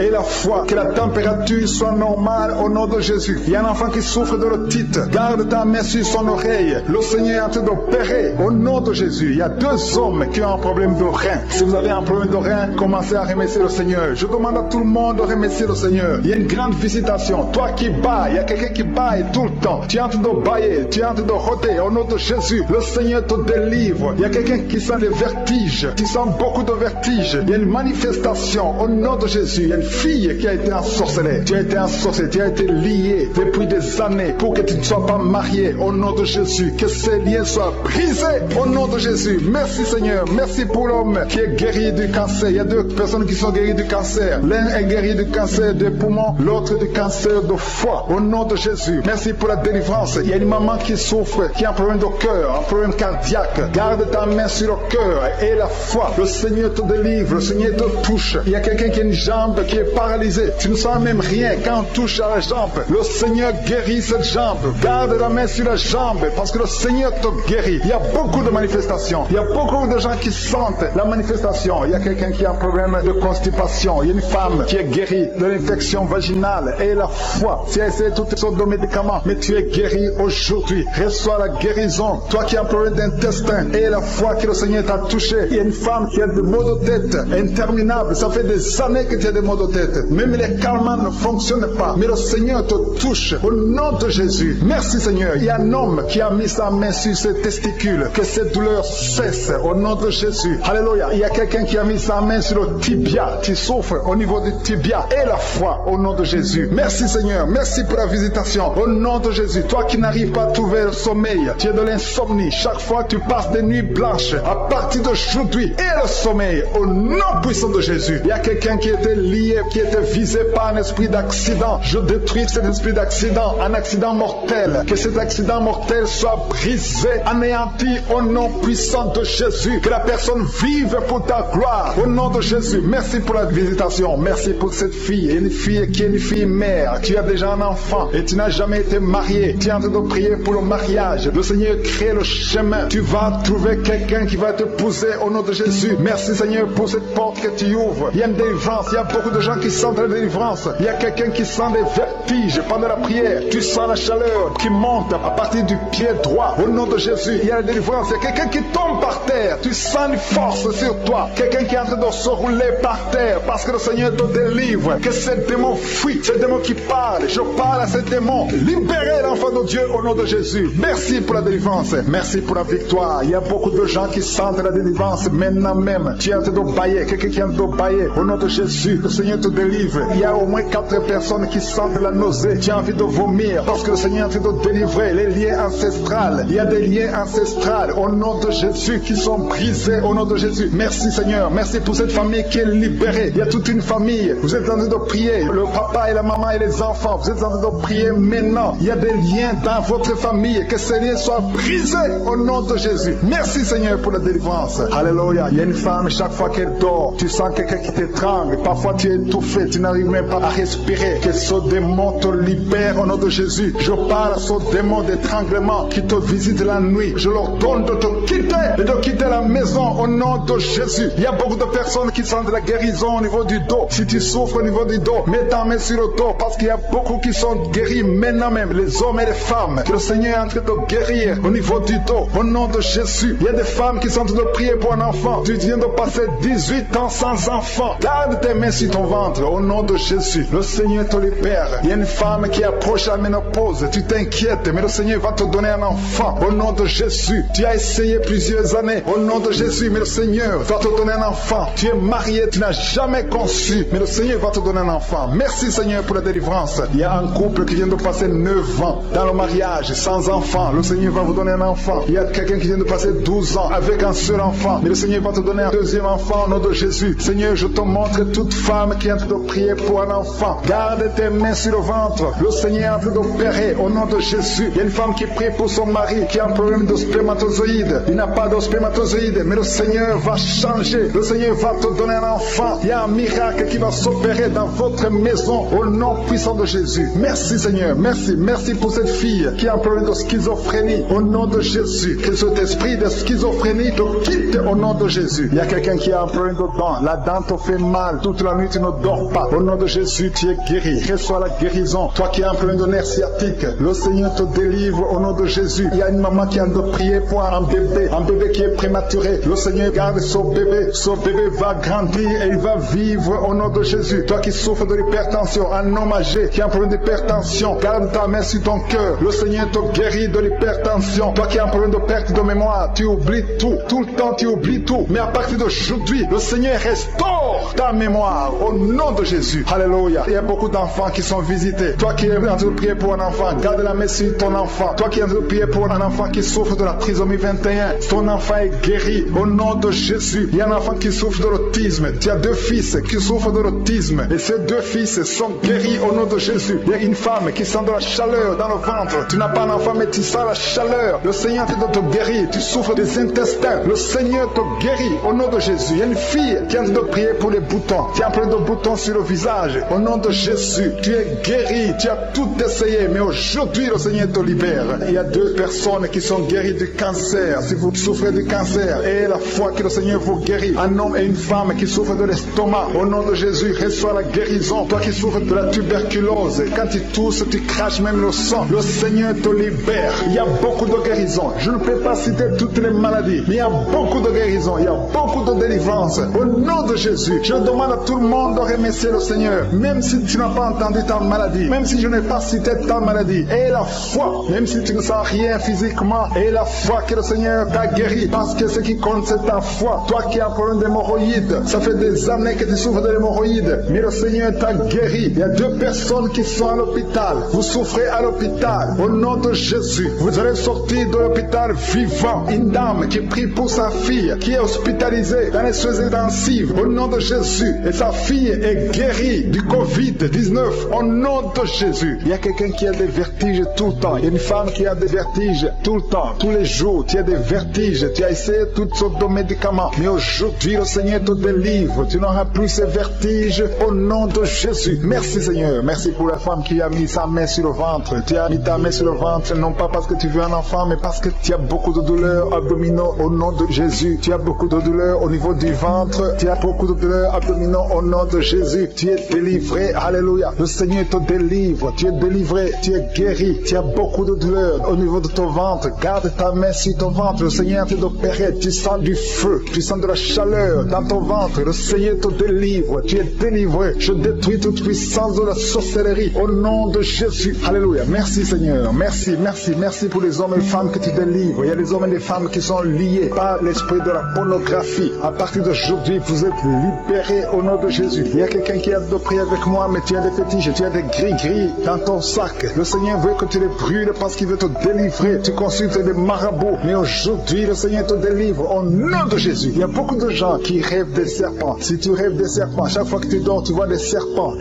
Et la foi. Que la température soit normale au nom de Jésus. Il y a un enfant qui souffre de l'otite. Garde ta main sur son oreille. Le Seigneur est en train d'opérer au nom de Jésus. Il y a 2 hommes qui ont un problème de rein. Si vous avez un problème de rein, commencez à remercier le Seigneur. Je demande à tout le monde de remercier le Seigneur. Il y a une grande visitation. Toi qui bats, il y a quelqu'un qui baille tout le temps. Tu es en train de bailler, tu es en train de rôder au nom de Jésus. Le Seigneur te délivre. Il y a quelqu'un qui sent des vertiges. Tu sens beaucoup de vertiges. Il y a une manifestation au nom de Jésus. Il y a une fille qui a été ensorcelée. Tu as été ensorcelée, tu as été lié depuis des années pour que tu ne sois pas marié au nom de Jésus. Que ces liens soient brisés au nom de Jésus. Merci Merci Seigneur. Merci pour l'homme qui est guéri du cancer. Il y a 2 personnes qui sont guéries du cancer. L'un est guéri du cancer des poumons, l'autre du cancer de foie. Au nom de Jésus. Merci pour la délivrance. Il y a une maman qui souffre, qui a un problème de cœur, un problème cardiaque. Garde ta main sur le cœur et la foi. Le Seigneur te délivre, le Seigneur te touche. Il y a quelqu'un qui a une jambe qui est paralysée. Tu ne sens même rien quand on touche à la jambe. Le Seigneur guérit cette jambe. Garde la main sur la jambe parce que le Seigneur te guérit. Il y a beaucoup de manifestations. Il y a beaucoup de gens qui sentent la manifestation. Il y a quelqu'un qui a un problème de constipation. Il y a une femme qui est guérie de l'infection vaginale et la foi. Tu as essayé toutes sortes de médicaments, mais tu es guéri aujourd'hui. Reçois la guérison. Toi qui as un problème d'intestin et la foi que le Seigneur t'a touché. Il y a une femme qui a des maux de tête interminables. Ça fait des années que tu as des maux de tête. Même les calmants ne fonctionnent pas. Mais le Seigneur te touche au nom de Jésus. Merci Seigneur. Il y a un homme qui a mis sa main sur ses testicules. Que cette douleur cesse au nom de Jésus. Alléluia. Il y a quelqu'un qui a mis sa main sur le tibia. Tu souffres au niveau du tibia et la foi au nom de Jésus. Merci Seigneur. Merci pour la visitation au nom de Jésus. Toi qui n'arrives pas à trouver le sommeil, tu as de l'insomnie. Chaque fois que tu passes des nuits blanches, à partir d'aujourd'hui, et le sommeil au nom puissant de Jésus. Il y a quelqu'un qui était lié, qui était visé par un esprit d'accident. Je détruis cet esprit d'accident, un accident mortel. Que cet accident mortel soit brisé, anéanti au nom puissant de Jésus. Que la personne vive pour ta gloire au nom de Jésus. Merci pour la visitation. Merci pour cette fille. Une fille qui est une fille mère. Tu as déjà un enfant et tu n'as jamais été marié. Tu es en train de prier pour le mariage. Le Seigneur crée le chemin. Tu vas trouver quelqu'un qui va t'épouser au nom de Jésus. Merci Seigneur pour cette porte que tu ouvres. Il y a une délivrance. Il y a beaucoup de gens qui sentent la délivrance. Il y a quelqu'un qui sent des vertiges pendant la prière. Tu sens la chaleur qui monte à partir du pied droit. Au nom de Jésus, il y a la délivrance. Il y a quelqu'un qui tombe par terre. Tu sens une force sur toi. Quelqu'un qui est en train de se rouler par terre parce que le Seigneur te délivre. Que ce démon fuit. Ce démon qui parle. Je parle à ce démon. Libérez l'enfant de Dieu au nom de Jésus. Merci pour la délivrance. Merci pour la victoire. Il y a beaucoup de gens qui sentent la délivrance maintenant même. Tu es en train de bailler. Quelqu'un qui est en train de bailler. Au nom de Jésus, le Seigneur te délivre. Il y a au moins 4 personnes qui sentent la nausée. Tu as envie de vomir parce que le Seigneur est en train de délivrer les liens ancestrales. Il y a des liens ancestrales au nom de Jésus qui sont brisés au nom de Jésus. Merci Seigneur. Merci pour cette famille qui est libérée. Il y a toute une famille. Vous êtes en train de prier. Le papa et la maman et les enfants. Vous êtes en train de prier maintenant. Il y a des liens dans votre famille. Que ces liens soient brisés au nom de Jésus. Merci Seigneur pour la délivrance. Alléluia. Il y a une femme, chaque fois qu'elle dort, tu sens quelqu'un qui t'étrangle. Parfois tu es étouffé. Tu n'arrives même pas à respirer. Que ce démon te libère au nom de Jésus. Je parle à ce démon d'étranglement qui te visite la nuit. Je leur donne de te quitter et de quitter la maison au nom de Jésus. Il y a beaucoup de personnes qui sentent la guérison au niveau du dos. Si tu souffres au niveau du dos, mets ta main sur le dos parce qu'il y a beaucoup qui sont guéris maintenant même, les hommes et les femmes. Que le Seigneur est en train de guérir au niveau du dos au nom de Jésus. Il y a des femmes qui sont en train de prier pour un enfant. Tu viens de passer 18 ans sans enfant. Garde tes mains sur ton ventre au nom de Jésus. Le Seigneur te libère. Il y a une femme qui approche la ménopause. Tu t'inquiètes, mais le Seigneur va te donner un enfant au nom de Jésus. Tu as essayé plusieurs années au nom de Jésus, mais le Seigneur va te donner un enfant. Tu es marié, tu n'as jamais conçu, mais le Seigneur va te donner un enfant. Merci Seigneur pour la délivrance. Il y a un couple qui vient de passer 9 ans dans le mariage sans enfant. Le Seigneur va vous donner un enfant. Il y a quelqu'un qui vient de passer 12 ans avec un seul enfant, mais le Seigneur va te donner un deuxième enfant au nom de Jésus. Seigneur, je te montre toute femme qui est en train de prier pour un enfant. Garde tes mains sur le ventre. Le Seigneur est en train d'opérer au nom de Jésus. Il y a une femme qui prie pour son mari qui a un problème de spermatozoïde. Il n'a pas de spermatozoïde, mais le Seigneur va changer. Le Seigneur va te donner un enfant. Il y a un miracle qui va s'opérer dans votre maison au nom puissant de Jésus. Merci Seigneur. Merci. Merci pour cette fille qui a un problème de schizophrénie au nom de Jésus. Que cet esprit de schizophrénie te quitte au nom de Jésus. Il y a quelqu'un qui a un problème de dent. La dent te fait mal. Toute la nuit tu ne dors pas. Au nom de Jésus, tu es guéri. Reçois la guérison. Toi qui as un problème de nerf sciatique, le Seigneur te délivre au nom de Jésus. Il y a une maman qui a de prier pour un bébé qui est prématuré. Le Seigneur garde son bébé. Son bébé va grandir et il va vivre au nom de Jésus. Toi qui souffres de l'hypertension, un homme âgé qui a un problème d'hypertension, garde ta main sur ton cœur. Le Seigneur te guérit de l'hypertension. Toi qui as un problème de perte de mémoire, tu oublies tout. Tout le temps tu oublies tout. Mais à partir d'aujourd'hui, le Seigneur restaure ta mémoire au nom de Jésus. Alléluia. Il y a beaucoup d'enfants qui sont visités. Toi qui es en train de prier pour un enfant, garde la main sur ton enfant. Toi qui es en train de prier pour un enfant qui souffre de la trisomie 21, ton enfant est guéri au nom de Jésus. Il y a un enfant qui souffre de l'autisme. Tu as 2 fils qui souffrent de l'autisme. Et ces 2 fils sont guéris au nom de Jésus. Il y a une femme qui sent de la chaleur dans le ventre. Tu n'as pas un enfant, mais tu sens la chaleur. Le Seigneur te guérit. Tu souffres des intestins. Le Seigneur te guérit au nom de Jésus. Il y a une fille qui est en train de prier pour les boutons. Tu as plein de boutons sur le visage. Au nom de Jésus, tu es guéri. Tu as tout essayé, mais aujourd'hui, le Seigneur te libère. Il y a 2 personnes qui sont guéries du cancer. Si vous souffrez du cancer, et la foi que le Seigneur vous guérit. Un homme et une femme qui souffrent de l'estomac. Au nom de Jésus, reçois la guérison. Toi qui souffres de la tuberculose, quand tu tousses, tu craches même le sang. Le Seigneur te libère. Il y a beaucoup de guérisons. Je ne peux pas citer toutes les maladies, mais il y a beaucoup de guérisons. Il y a beaucoup de délivrance. Au nom de Jésus, je demande à tout le monde de remercier le Seigneur. Même si tu n'as pas entendu ta maladie, même si je n'ai pas cité ta maladie, et la foi, même si tu ne sens rien physiquement, et la foi que le Seigneur t'a guéri. Parce que ce qui compte, c'est ta foi. Toi qui as un problème d'hémorroïdes, ça fait des années que tu souffres de l'hémorroïde, mais le Seigneur t'a guéri. Il y a 2 personnes qui sont à l'hôpital. Vous souffrez à l'hôpital. Au nom de Jésus, vous allez sortir de l'hôpital vivant. Une dame qui prie pour sa fille, qui est hospitalisée dans les soins intensifs. Au nom de Jésus. Et sa fille est guérie du Covid-19. Au nom de Jésus. Il y a quelqu'un qui a des vertiges tout le temps. Il y a une femme qui a des vertiges tout le temps. Tous les jours, tu as des vertiges. Tu as essayé toutes sortes de médicaments. Mais aujourd'hui, le Seigneur te délivre. Tu n'auras plus ces vertiges. Au nom de Jésus. Merci Seigneur. Merci pour la femme qui a mis sa main sur le ventre. Tu as mis ta main sur le ventre, non pas parce que tu veux un enfant, mais parce que tu as beaucoup de douleurs abdominaux au nom de Jésus. Tu as beaucoup de douleurs au niveau du ventre. Tu as beaucoup de douleurs abdominaux au nom de Jésus. Tu es délivré. Alléluia. Le Seigneur te délivre. Tu es délivré. Tu es guéri. Tu as beaucoup de douleurs au niveau de ton ventre. Garde ta main sur ton ventre. Le Seigneur te opéré. Tu sens du feu. Tu sens de la chaleur dans ton ventre. Le Seigneur te délivre. Tu es délivré. Je détruis toute puissance de la sorcellerie au nom de Jésus. Alléluia. Merci Seigneur. Merci, merci, merci pour les hommes et les femmes que tu délivres. Il y a des hommes et des femmes qui sont liés par l'esprit de la pornographie. À partir d'aujourd'hui, vous êtes libérés au nom de Jésus. Il y a quelqu'un qui a de prier avec moi, mais tu as des fétiches, tu as des gris-gris dans ton sac. Le Seigneur veut que tu les brûles parce qu'il veut te délivrer. Tu consultes des marabouts, mais aujourd'hui, le Seigneur te délivre au nom de Jésus. Il y a beaucoup de gens qui rêvent des serpents. Si tu rêves des serpents, chaque fois que tu dors, tu vois des serpents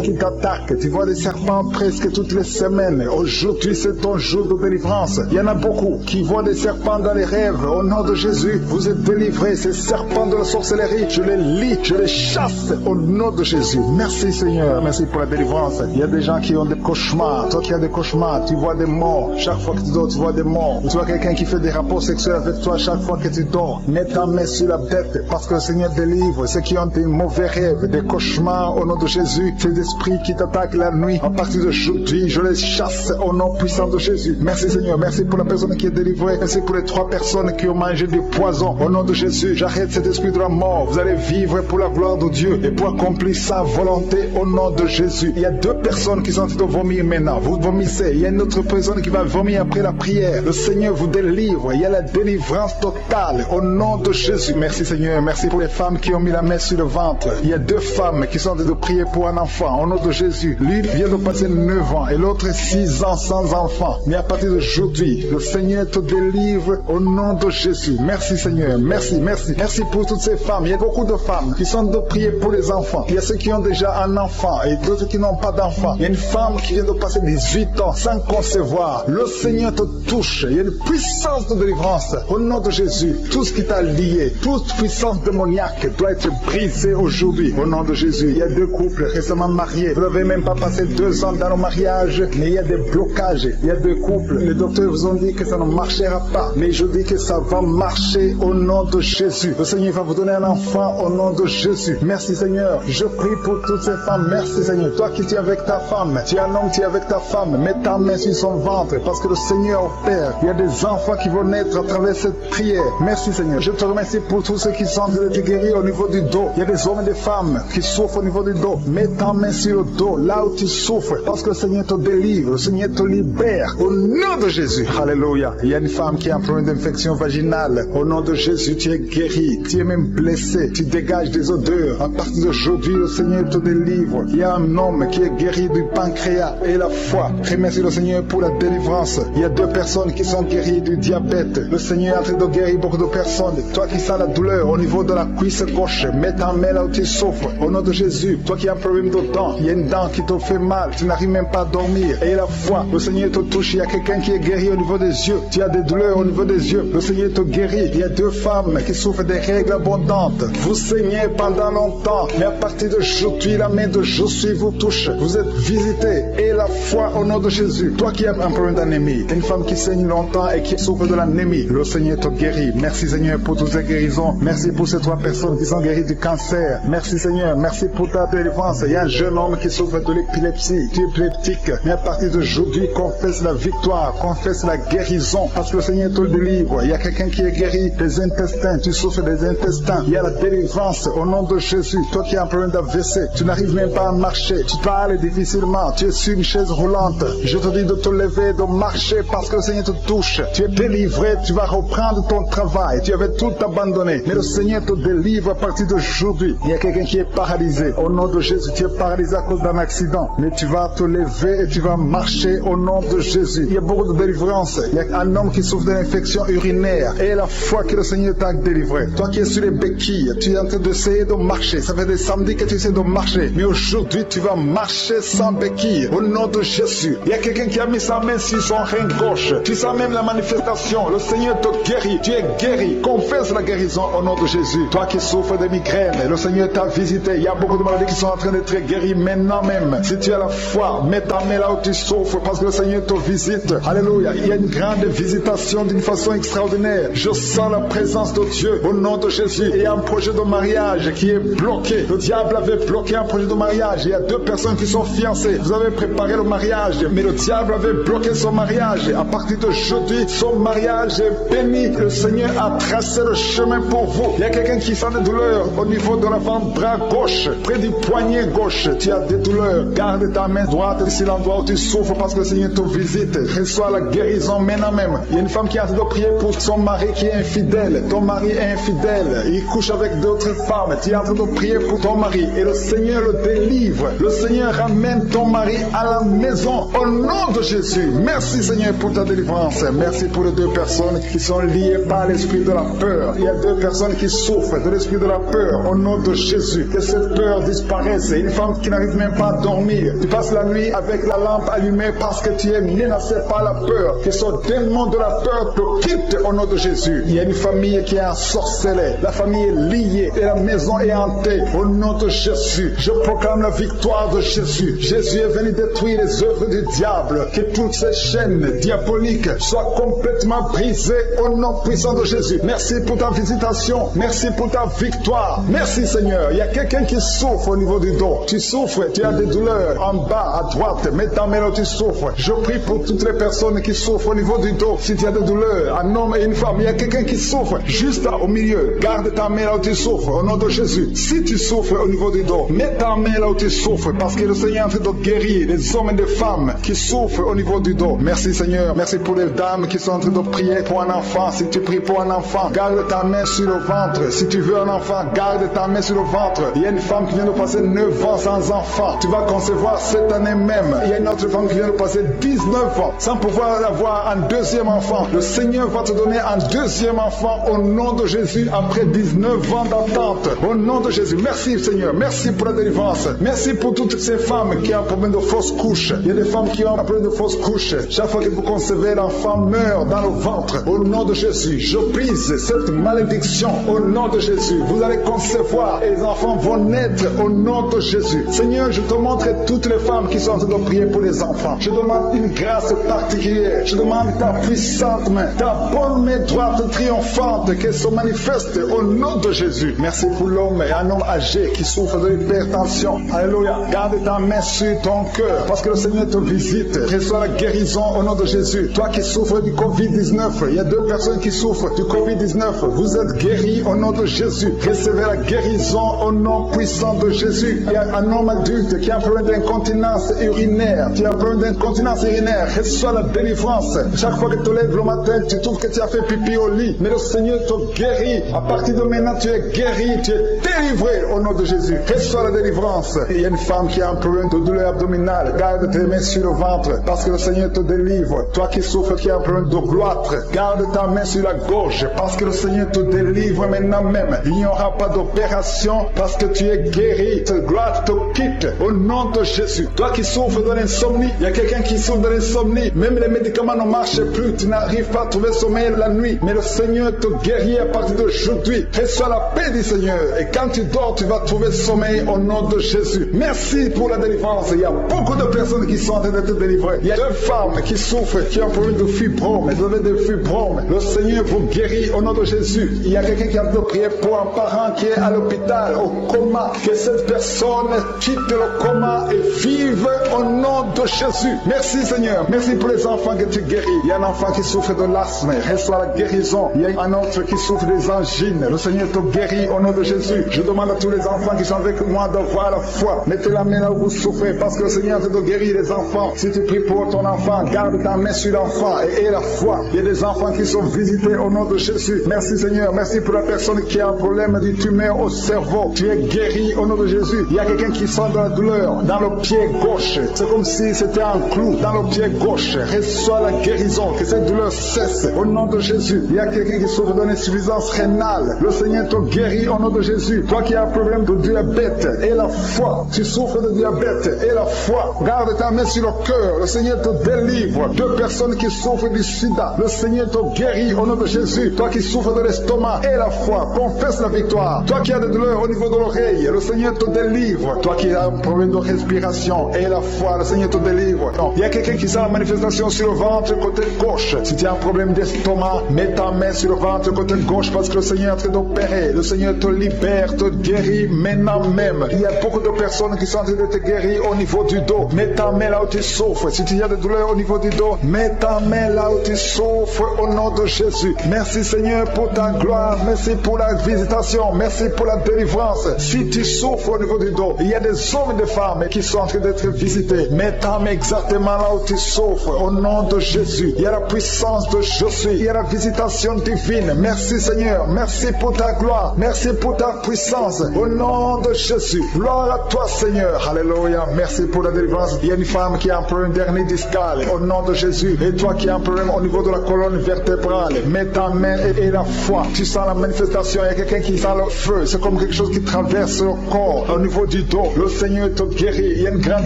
qui t'attaquent. Tu vois des serpents presque toutes les semaines. Aujourd'hui, c'est ton jour de délivrance. Il y en a beaucoup qui voient des serpents dans les rêves. Au nom de Jésus, vous êtes délivrés. Ces serpents de la sorcellerie, je les lis, je les chasse au nom de Jésus. Merci Seigneur, merci pour la délivrance. Il y a des gens qui ont des cauchemars. Toi qui as des cauchemars, tu vois des morts. Chaque fois que tu dors, tu vois des morts. Tu vois quelqu'un qui fait des rapports sexuels avec toi chaque fois que tu dors. Mets ta main sur la tête parce que le Seigneur délivre ceux qui ont des mauvais rêves, des cauchemars au nom de Jésus. Ces esprits qui t'attaquent la nuit, à partir d'aujourd'hui, je les chasse au nom puissant de Jésus. Merci Seigneur, merci pour la personne qui est délivrée. Merci pour les 3 personnes qui ont mangé du poison. Au nom de Jésus, j'arrête cet esprit de la mort. Vous allez vivre pour la gloire de Dieu et pour accomplir sa volonté au nom de Jésus. Il y a 2 personnes qui sont en train de vomir maintenant. Vous vomissez. Il y a une autre personne qui va vomir après la prière. Le Seigneur vous délivre. Il y a la délivrance totale au nom de Jésus. Merci Seigneur, merci pour les femmes qui ont mis la main sur le ventre. Il y a 2 femmes qui sont en train de prier pour un enfant au nom de Jésus. L'une vient de passer 9 ans et l'autre 6 ans sans enfant. Mais à partir d'aujourd'hui, le Seigneur te délivre au nom de Jésus. Merci Seigneur, merci, merci. Merci pour toutes ces femmes. Il y a beaucoup de femmes qui sont de prier pour les enfants. Il y a ceux qui ont déjà un enfant et d'autres qui n'ont pas d'enfant. Il y a une femme qui vient de passer 18 ans sans concevoir. Le Seigneur te touche. Il y a une puissance de délivrance au nom de Jésus. Tout ce qui t'a lié, toute puissance démoniaque doit être brisée aujourd'hui au nom de Jésus. Il y a 2 couples récemment mariés. Vous n'avez même pas passé 2 ans dans le mariage, mais il y a des blocages. Il y a 2 couples. Les docteurs vous ont dit que ça ne marchera pas, mais je dis que ça va marcher au nom de Jésus. Le Seigneur va vous donner un enfant au nom de Jésus. Merci Seigneur. Je prie pour toutes ces femmes. Merci Seigneur. Toi qui es avec ta femme, tu es un homme qui est avec ta femme, mets ta main sur son ventre parce que le Seigneur opère. Il y a des enfants qui vont naître à travers cette prière. Merci Seigneur. Je te remercie pour tous ceux qui sont en train de guérir au niveau du dos. Il y a des hommes et des femmes qui souffrent au niveau du dos. Mets ta main sur le dos, là où tu souffres, parce que le Seigneur te délivre, le Seigneur te libère au nom de Jésus. Alléluia. Il y a une femme qui a un problème d'infection vaginale. Au nom de Jésus, tu es guéri. Tu es même blessé. Tu dégages des odeurs. À partir d'aujourd'hui, le Seigneur te délivre. Il y a un homme qui est guéri du pancréas et la foi. Remercie le Seigneur pour la délivrance. Il y a 2 personnes qui sont guéries du diabète. Le Seigneur est en train de guérir beaucoup de personnes. Toi qui sens la douleur au niveau de la cuisse gauche, mets ta main là où tu souffres. Au nom de Jésus, toi qui as un problème de dents, il y a une dent qui te fait mal, tu n'arrives même pas à dormir. Et la foi, le Seigneur te touche. Il y a quelqu'un qui est guéri au niveau des yeux. Tu as des douleurs au niveau des yeux. Le Seigneur te guérit. Il y a 2 femmes qui souffrent des règles abondantes. Vous saignez pendant longtemps, mais à partir d'aujourd'hui, la main de Jésus vous touche. Vous êtes visités. Et la foi au nom de Jésus. Toi qui as un problème d'anémie, une femme qui saigne longtemps et qui souffre de l'anémie, le Seigneur te guérit. Merci Seigneur pour toutes ces guérisons. Merci pour ces 3 personnes qui sont guéries du cancer. Merci Seigneur. Merci pour ta délivrance. Il y a un jeune homme qui souffre de l'épilepsie. Tu es épileptique. Mais à partir d'aujourd'hui, confesse la victoire, confesse la guérison, parce que le Seigneur te délivre. Il y a quelqu'un qui est guéri des intestins. Tu souffres des intestins. Il y a la délivrance au nom de Jésus. Toi qui as un problème d'AVC, tu n'arrives même pas à marcher. Tu parles difficilement. Tu es sur une chaise roulante. Je te dis de te lever, de marcher parce que le Seigneur te touche. Tu es délivré, tu vas reprendre ton travail. Tu avais tout abandonné, mais le Seigneur te délivre à partir d'aujourd'hui. Il y a quelqu'un qui est paralysé. Au nom de Jésus, tu es paralysé à cause d'un accident, mais tu vas te lever et tu vas marcher au nom de Jésus. Il y a beaucoup de délivrance. Il y a un homme qui souffre d'une infection urinaire et la foi que le Seigneur t'a délivré. Toi qui es sur les béquilles, tu es en train d'essayer de marcher. Ça fait des samedis que tu essaies de marcher, mais aujourd'hui tu vas marcher sans béquille au nom de Jésus. Il y a quelqu'un qui a mis sa main sur son rein gauche. Tu sens même la manifestation. Le Seigneur te guérit. Tu es guéri. Confesse la guérison au nom de Jésus. Toi qui souffres de migraines, le Seigneur t'a visité. Il y a beaucoup de maladies qui sont en train d'être guéries maintenant même. Si tu as la foi, mets ta main là où tu souffres parce que le Seigneur te visite. Alléluia. Il y a une grande visitation d'une façon extraordinaire. Je sens la présence de Dieu au nom de Jésus. Il y a un projet de mariage qui est bloqué. Le diable avait bloqué un projet de mariage. Il y a 2 personnes qui sont fiancées. Vous avez préparé le mariage, mais le diable avait bloqué son mariage. À partir d'aujourd'hui, son mariage est béni. Le Seigneur a tracé le chemin pour vous. Il y a quelqu'un qui sent des douleurs au niveau de l'avant-bras gauche, près du poignet gauche. Tu as des douleurs. Garde ta main droite sur l'endroit où tu souffres parce que le Seigneur te visite. Reçois la guérison maintenant même. Il y a une femme qui est en train de prier pour son mari qui est infidèle. Ton mari est infidèle. Il couche avec d'autres femmes. Tu es en train de prier pour ton mari et le Seigneur le délivre. Le Seigneur ramène ton mari à la maison au nom de Jésus. Merci Seigneur pour ta délivrance. Merci pour les 2 personnes qui sont liées par l'esprit de la peur. Il y a 2 personnes qui souffrent de l'esprit de la peur au nom de Jésus. Que cette peur disparaisse. Une femme qui n'arrive même pas à dormir. Tu passes la nuit avec la lampe allumée parce que tu es menacé par la peur. Que ce démon de la peur te quitte au nom de Jésus. Il y a une famille qui est ensorcelée. La famille est liée et la maison est hantée au nom de Jésus. Je proclame la victoire de Jésus. Jésus est venu détruire les œuvres du diable. Que toutes ces chaînes diaboliques soient complètement brisées au nom puissant de Jésus. Merci pour ta visitation. Merci pour ta victoire. Merci Seigneur. Il y a quelqu'un qui souffre au niveau du dos. Tu souffres, tu as des douleurs en bas, à droite. Mets ta main là où tu souffres. Je prie pour toutes les personnes qui souffrent au niveau du dos. Si tu as des douleurs, un homme et une femme, il y a quelqu'un qui souffre juste au milieu. Garde ta main là où tu souffres au nom de Jésus. Si tu souffres au niveau du dos, mets ta main là où tu souffres parce que le Seigneur est en train de guérir les hommes et les femmes qui souffrent au niveau du dos. Merci Seigneur. Merci pour les dames qui sont en train de prier pour un enfant. Si tu pries pour un enfant, garde ta main sur le ventre. Si tu veux un enfant, garde ta main sur le ventre. Il y a une femme qui vient de passer 9 ans sans enfant. Tu vas concevoir cette année même. Il y a une autre femme qui vient de passer 19 ans sans pouvoir avoir un 2e enfant. Le Seigneur va te donner un 2e enfant au nom de Jésus après 19 ans d'attente. Au nom de Jésus. Merci Seigneur. Merci pour la délivrance. Merci pour toutes ces femmes qui ont un problème de fausse couche. Il y a des femmes qui ont un problème de fausse couche. Chaque fois que vous concevez, l'enfant meurt dans le ventre. Au nom de Jésus, je brise cette malédiction. Au nom de Jésus, vous allez concevoir et les enfants vont naître au nom de Jésus. Seigneur, je te montre toutes les femmes qui sont en train de prier pour les enfants. Je demande une grâce particulière. Je demande ta puissante main, ta bonne main droite triomphante qu'elle se manifeste au nom de Jésus. Merci pour l'homme et un homme âgé qui souffre de l'hypertension. Alléluia. Garde ta main sur ton cœur parce que le Seigneur te visite. Reçois la guérison au nom de Jésus. Toi qui souffres du Covid-19, il y a 2 personnes qui souffrent du Covid-19. Vous êtes guéris au nom de Jésus. Recevez la guérison au nom puissant de Jésus. Il y a un homme adulte qui a un problème d'incontinence urinaire. Tu as un problème d'incontinence urinaire. Reçois la délivrance. Chaque fois que tu te lèves le matin, tu trouves que tu as fait pipi au lit. Mais le Seigneur te guérit. À partir de maintenant, tu es guéri. Tu es délivré au nom de Jésus. Reçois la délivrance. Et il y a une femme qui a un problème de douleur abdominale. Garde tes mains sur le ventre parce que le Seigneur te délivre. Toi qui souffres, qui a un problème de gloître, garde ta main sur sur la gorge parce que le Seigneur te délivre maintenant même. Il n'y aura pas d'opération parce que tu es guéri. Ta gloire te quitte au nom de Jésus. Toi qui souffres de l'insomnie, il y a quelqu'un qui souffre de l'insomnie. Même les médicaments ne marchent plus. Tu n'arrives pas à trouver sommeil la nuit. Mais le Seigneur te guérit à partir d'aujourd'hui. Reçois la paix du Seigneur. Et quand tu dors, tu vas trouver sommeil au nom de Jésus. Merci pour la délivrance. Il y a beaucoup de personnes qui sont en train d'être délivrées. Il y a 2 femmes qui souffrent, qui ont un problème de fibrome. Elles avaient des fibromes. Le Seigneur vous guérit au nom de Jésus. Il y a quelqu'un qui a de prier pour un parent qui est à l'hôpital, au coma. Que cette personne quitte le coma et vive au nom de Jésus. Merci Seigneur. Merci pour les enfants que tu guéris. Il y a un enfant qui souffre de l'asthme. Reçois la guérison. Il y a un autre qui souffre des angines. Le Seigneur te guérit au nom de Jésus. Je demande à tous les enfants qui sont avec moi d'avoir la foi. Mettez la main là où vous souffrez parce que le Seigneur te guérit les enfants. Si tu pries pour ton enfant, garde ta main sur l'enfant et aie la foi. Il y a des enfants qui sont visités au nom de Jésus. Merci Seigneur. Merci pour la personne qui a un problème de tumeur au cerveau. Tu es guéri au nom de Jésus. Il y a quelqu'un qui sent de la douleur dans le pied gauche. C'est comme si c'était un clou dans le pied gauche. Reçois la guérison. Que cette douleur cesse au nom de Jésus. Il y a quelqu'un qui souffre d'une insuffisance rénale. Le Seigneur te guérit au nom de Jésus. Toi qui as un problème de diabète et la foi. Tu souffres de diabète et la foi. Garde ta main sur le cœur. Le Seigneur te délivre. 2 personnes qui souffrent du sida. Le Seigneur te guérit au nom de Jésus. Toi qui souffres de l'estomac et la foi. Confesse la victoire. Toi qui as des douleurs au niveau de l'oreille. Le Seigneur te délivre. Toi qui as un problème de respiration et la foi. Le Seigneur te délivre. Non. Il y a quelqu'un qui sent la manifestation sur le ventre côté gauche. Si tu as un problème d'estomac, mets ta main sur le ventre côté gauche parce que le Seigneur est en train d'opérer. Le Seigneur te libère, te guérit maintenant même. Il y a beaucoup de personnes qui sont en train de te guérir au niveau du dos. Mets ta main là où tu souffres. Si tu as des douleurs au niveau du dos, mets ta main là où tu souffres au nom de Jésus. Merci Seigneur pour ta gloire. Merci pour la visitation. Merci pour la délivrance. Si tu souffres au niveau du dos, il y a des hommes et des femmes qui sont en train d'être visités. Mets ta main exactement là où tu souffres au nom de Jésus. Il y a la puissance de Jésus. Il y a la visitation divine. Merci Seigneur. Merci pour ta gloire. Merci pour ta puissance. Au nom de Jésus. Gloire à toi Seigneur. Alléluia. Merci pour la délivrance. Il y a une femme qui a un problème d'hernie discale. Au nom de Jésus. Et toi qui as un problème au niveau de la colonne vertébrale. Mets ta main et la foi. Tu sens la manifestation. Il y a quelqu'un qui sent le feu. C'est comme quelque chose qui traverse le corps. Au niveau du dos. Le Seigneur te guérit. Il y a une grande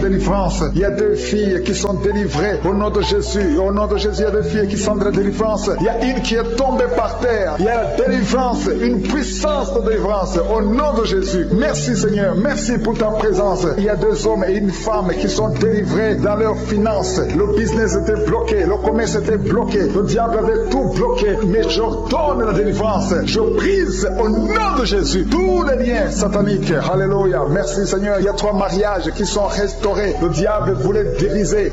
délivrance. Il y a 2 filles qui sont délivrées. Au nom de Jésus. Au nom de Jésus, il y a 2 filles qui sont de la délivrance. Il y a une qui est tombée par terre. Il y a la délivrance. Une puissance de délivrance. Au nom de Jésus. Merci Seigneur. Merci pour ta présence. Il y a 2 hommes et une femme qui sont délivrés dans leurs finances. Le business était bloqué. Le commerce était bloqué. Le diable avait tout bloqué. Mais j'ordonne la délivrance. Je brise au nom de Jésus tous les liens sataniques. Alléluia. Merci Seigneur. Il y a 3 mariages qui sont restaurés. Le diable voulait briser